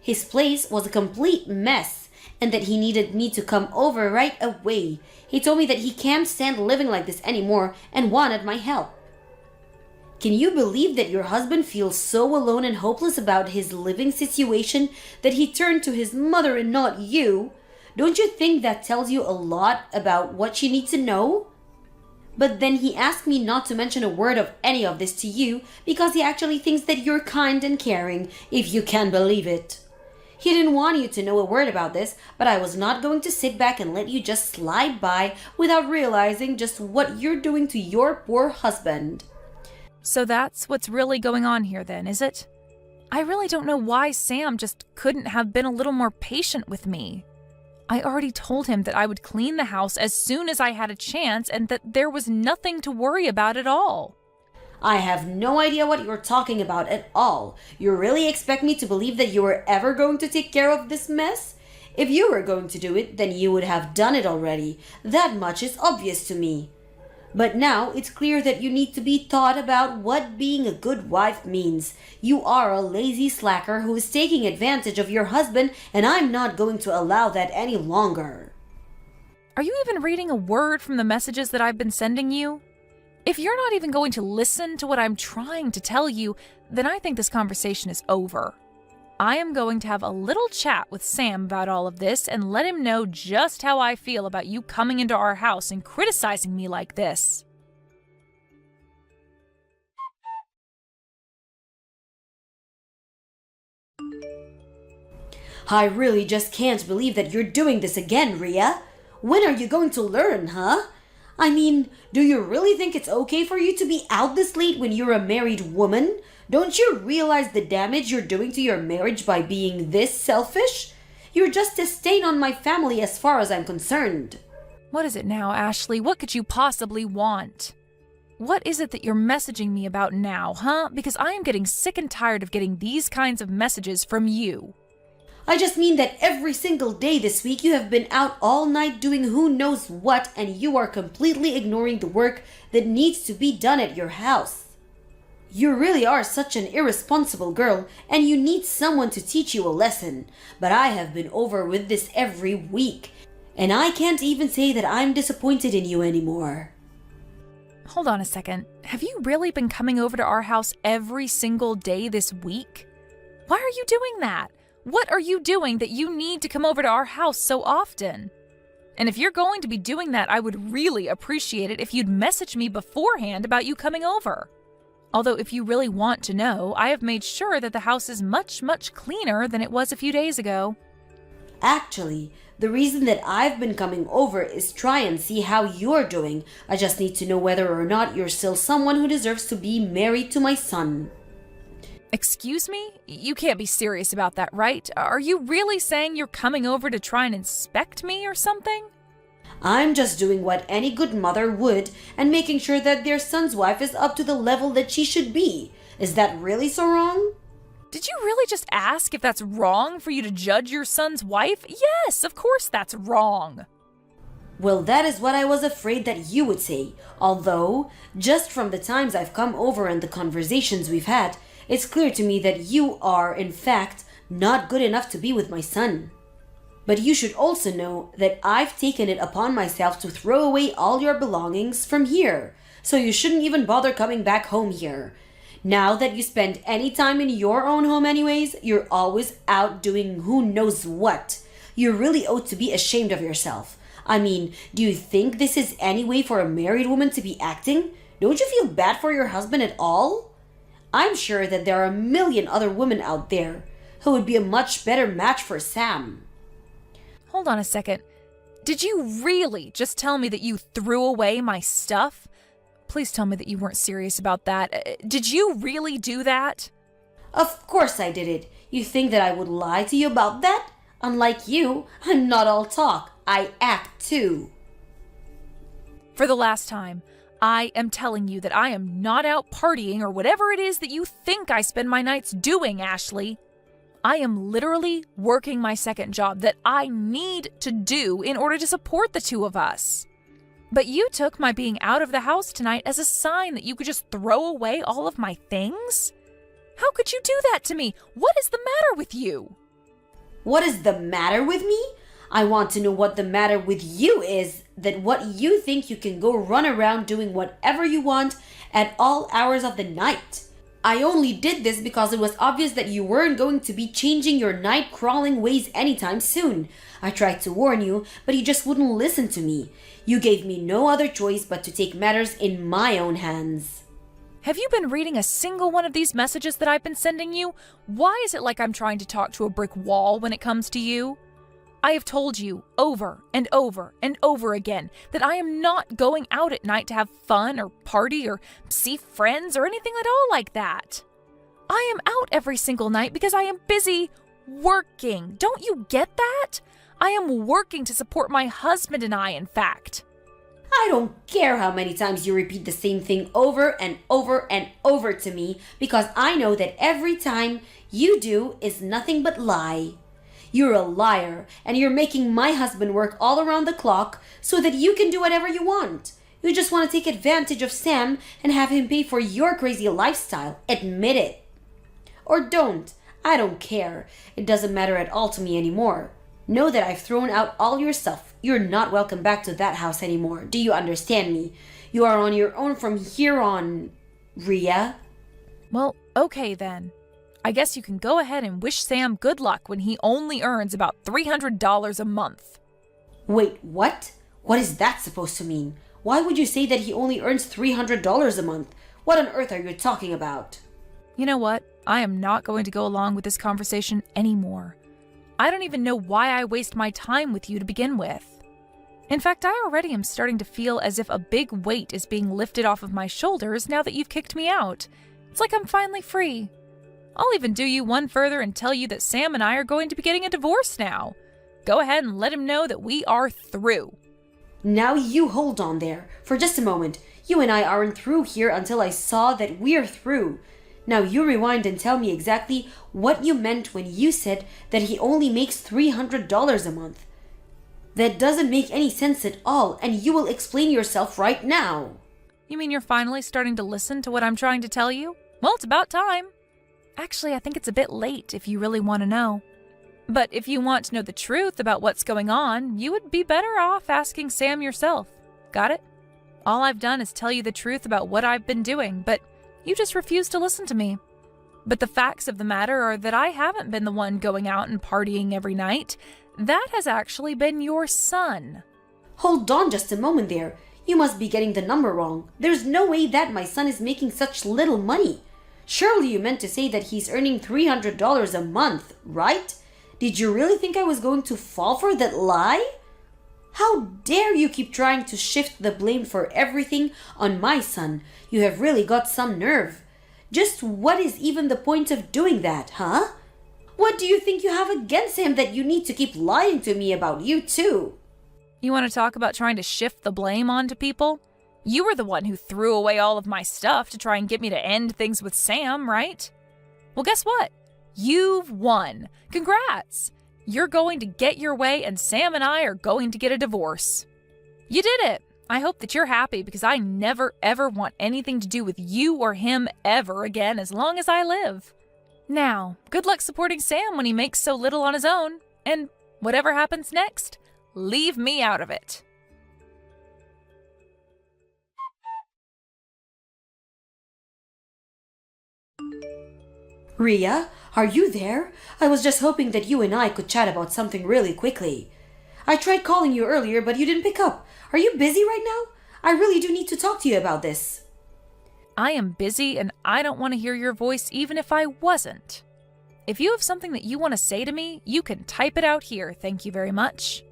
his place was a complete mess and that he needed me to come over right away. He told me that he can't stand living like this anymore and wanted my help. Can you believe that your husband feels so alone and hopeless about his living situation that he turned to his mother and not you? Don't you think that tells you a lot about what you need to know? But then he asked me not to mention a word of any of this to you because he actually thinks that you're kind and caring, if you can believe it. He didn't want you to know a word about this, but I was not going to sit back and let you just slide by without realizing just what you're doing to your poor husband. So that's what's really going on here then, is it? I really don't know why Sam just couldn't have been a little more patient with me. I already told him that I would clean the house as soon as I had a chance and that there was nothing to worry about at all. I have no idea what you're talking about at all. You really expect me to believe that you were ever going to take care of this mess? If you were going to do it, then you would have done it already. That much is obvious to me. But now it's clear that you need to be taught about what being a good wife means. You are a lazy slacker who is taking advantage of your husband, and I'm not going to allow that any longer. Are you even reading a word from the messages that I've been sending you? If you're not even going to listen to what I'm trying to tell you, then I think this conversation is over. I am going to have a little chat with Sam about all of this and let him know just how I feel about you coming into our house and criticizing me like this. I really just can't believe that you're doing this again, Rhea. When are you going to learn, huh? I mean, do you really think it's okay for you to be out this late when you're a married woman? Don't you realize the damage you're doing to your marriage by being this selfish? You're just a stain on my family as far as I'm concerned. What is it now, Ashley? What could you possibly want? What is it that you're messaging me about now, huh? Because I am getting sick and tired of getting these kinds of messages from you. I just mean that every single day this week you have been out all night doing who knows what, and you are completely ignoring the work that needs to be done at your house. You really are such an irresponsible girl, and you need someone to teach you a lesson. But I have been over with this every week, and I can't even say that I'm disappointed in you anymore. Hold on a second. Have you really been coming over to our house every single day this week? Why are you doing that? What are you doing that you need to come over to our house so often? And if you're going to be doing that, I would really appreciate it if you'd message me beforehand about you coming over. Although if you really want to know, I have made sure that the house is much, much cleaner than it was a few days ago. Actually, the reason that I've been coming over is try and see how you're doing. I just need to know whether or not you're still someone who deserves to be married to my son. Excuse me? You can't be serious about that, right? Are you really saying you're coming over to try and inspect me or something? I'm just doing what any good mother would and making sure that their son's wife is up to the level that she should be. Is that really so wrong? Did you really just ask if that's wrong for you to judge your son's wife? Yes, of course that's wrong. Well, that is what I was afraid that you would say. Although, just from the times I've come over and the conversations we've had, it's clear to me that you are, in fact, not good enough to be with my son. But you should also know that I've taken it upon myself to throw away all your belongings from here, so you shouldn't even bother coming back home here. Now that you spend any time in your own home anyways, you're always out doing who knows what. You really ought to be ashamed of yourself. I mean, do you think this is any way for a married woman to be acting? Don't you feel bad for your husband at all? I'm sure that there are a million other women out there who would be a much better match for Sam. Hold on a second. Did you really just tell me that you threw away my stuff? Please tell me that you weren't serious about that. Did you really do that? Of course I did it. You think that I would lie to you about that? Unlike you, I'm not all talk. I act too. For the last time, I am telling you that I am not out partying or whatever it is that you think I spend my nights doing, Ashley. I am literally working my second job that I need to do in order to support the two of us. But you took my being out of the house tonight as a sign that you could just throw away all of my things? How could you do that to me? What is the matter with you? What is the matter with me? I want to know what the matter with you is, that what you think you can go run around doing whatever you want at all hours of the night. I only did this because it was obvious that you weren't going to be changing your night-crawling ways anytime soon. I tried to warn you, but you just wouldn't listen to me. You gave me no other choice but to take matters in my own hands. Have you been reading a single one of these messages that I've been sending you? Why is it like I'm trying to talk to a brick wall when it comes to you? I have told you over and over and over again that I am not going out at night to have fun or party or see friends or anything at all like that. I am out every single night because I am busy working. Don't you get that? I am working to support my husband and I, in fact. I don't care how many times you repeat the same thing over and over and over to me, because I know that every time you do is nothing but lie. You're a liar, and you're making my husband work all around the clock so that you can do whatever you want. You just want to take advantage of Sam and have him pay for your crazy lifestyle. Admit it. Or don't. I don't care. It doesn't matter at all to me anymore. Know that I've thrown out all your stuff. You're not welcome back to that house anymore. Do you understand me? You are on your own from here on, Rhea. Well, okay then. I guess you can go ahead and wish Sam good luck when he only earns about $300 a month. Wait, what? What is that supposed to mean? Why would you say that he only earns $300 a month? What on earth are you talking about? You know what? I am not going to go along with this conversation anymore. I don't even know why I waste my time with you to begin with. In fact, I already am starting to feel as if a big weight is being lifted off of my shoulders now that you've kicked me out. It's like I'm finally free. I'll even do you one further and tell you that Sam and I are going to be getting a divorce now. Go ahead and let him know that we are through. Now you hold on there. For just a moment. You and I aren't through here until I saw that we're through. Now you rewind and tell me exactly what you meant when you said that he only makes $300 a month. That doesn't make any sense at all, and you will explain yourself right now. You mean you're finally starting to listen to what I'm trying to tell you? Well, it's about time. Actually, I think it's a bit late if you really want to know. But if you want to know the truth about what's going on, you would be better off asking Sam yourself. Got it? All I've done is tell you the truth about what I've been doing, but you just refuse to listen to me. But the facts of the matter are that I haven't been the one going out and partying every night. That has actually been your son. Hold on just a moment there. You must be getting the number wrong. There's no way that my son is making such little money. Surely you meant to say that he's earning $300 a month, right? Did you really think I was going to fall for that lie? How dare you keep trying to shift the blame for everything on my son? You have really got some nerve. Just what is even the point of doing that, huh? What do you think you have against him that you need to keep lying to me about you too? You want to talk about trying to shift the blame onto people? You were the one who threw away all of my stuff to try and get me to end things with Sam, right? Well, guess what? You've won. Congrats! You're going to get your way and Sam and I are going to get a divorce. You did it! I hope that you're happy because I never ever want anything to do with you or him ever again as long as I live. Now, good luck supporting Sam when he makes so little on his own. And whatever happens next, leave me out of it. Rhea, are you there? I was just hoping that you and I could chat about something really quickly. I tried calling you earlier, but you didn't pick up. Are you busy right now? I really do need to talk to you about this. I am busy and I don't want to hear your voice even if I wasn't. If you have something that you want to say to me, you can type it out here, thank you very much.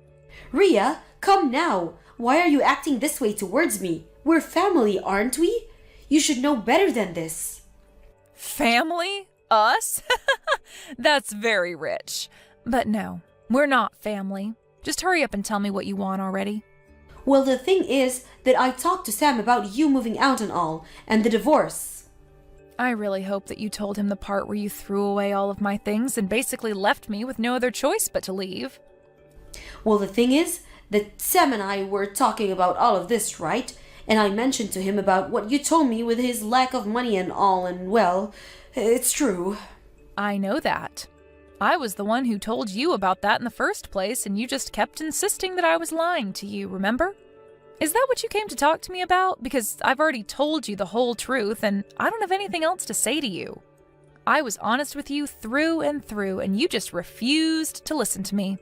Rhea, come now. Why are you acting this way towards me? We're family, aren't we? You should know better than this. Family? Us? That's very rich. But no, we're not family. Just hurry up and tell me what you want already. Well, the thing is that I talked to Sam about you moving out and all, and the divorce. I really hope that you told him the part where you threw away all of my things and basically left me with no other choice but to leave. Well, the thing is that Sam and I were talking about all of this, right? And I mentioned to him about what you told me with his lack of money and all, and well, it's true. I know that. I was the one who told you about that in the first place, and you just kept insisting that I was lying to you, remember? Is that what you came to talk to me about? Because I've already told you the whole truth, and I don't have anything else to say to you. I was honest with you through and through, and you just refused to listen to me.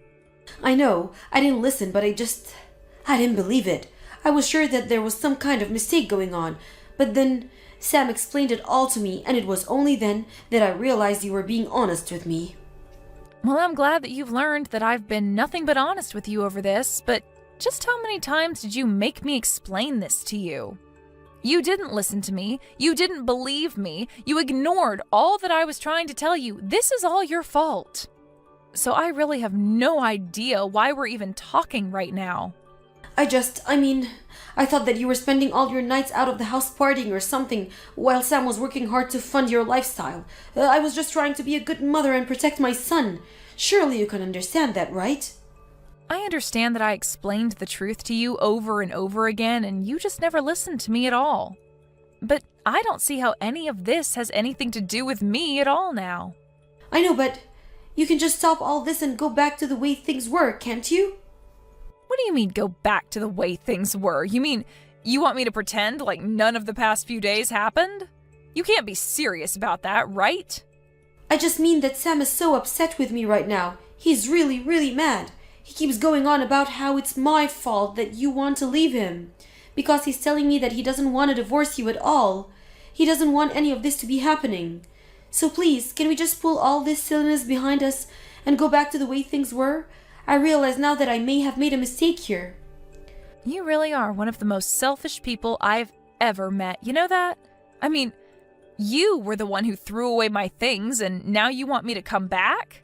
I know, I didn't listen, but I didn't believe it. I was sure that there was some kind of mistake going on, but then Sam explained it all to me, and it was only then that I realized you were being honest with me. Well, I'm glad that you've learned that I've been nothing but honest with you over this, but just how many times did you make me explain this to you? You didn't listen to me. You didn't believe me. You ignored all that I was trying to tell you. This is all your fault. So I really have no idea why we're even talking right now. I thought that you were spending all your nights out of the house partying or something while Sam was working hard to fund your lifestyle. I was just trying to be a good mother and protect my son. Surely you can understand that, right? I understand that I explained the truth to you over and over again, and you just never listened to me at all. But I don't see how any of this has anything to do with me at all now. I know, but you can just stop all this and go back to the way things were, can't you? What do you mean, go back to the way things were? You mean you want me to pretend like none of the past few days happened? You can't be serious about that, right? I just mean that Sam is so upset with me right now. He's really, really mad. He keeps going on about how it's my fault that you want to leave him. Because he's telling me that he doesn't want to divorce you at all. He doesn't want any of this to be happening. So please, can we just pull all this silliness behind us and go back to the way things were? I realize now that I may have made a mistake here. You really are one of the most selfish people I've ever met. You know that? I mean, you were the one who threw away my things, and now you want me to come back?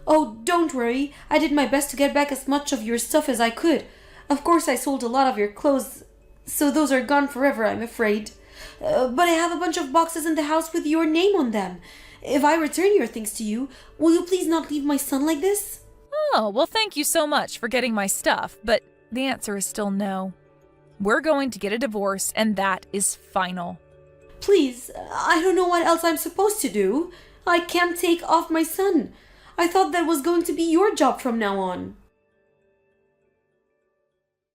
Oh, don't worry. I did my best to get back as much of your stuff as I could. Of course, I sold a lot of your clothes, so those are gone forever, I'm afraid. But I have a bunch of boxes in the house with your name on them. If I return your things to you, will you please not leave my son like this? Oh, well, thank you so much for getting my stuff, but the answer is still no. We're going to get a divorce, and that is final. Please, I don't know what else I'm supposed to do. I can't take off my son. I thought that was going to be your job from now on.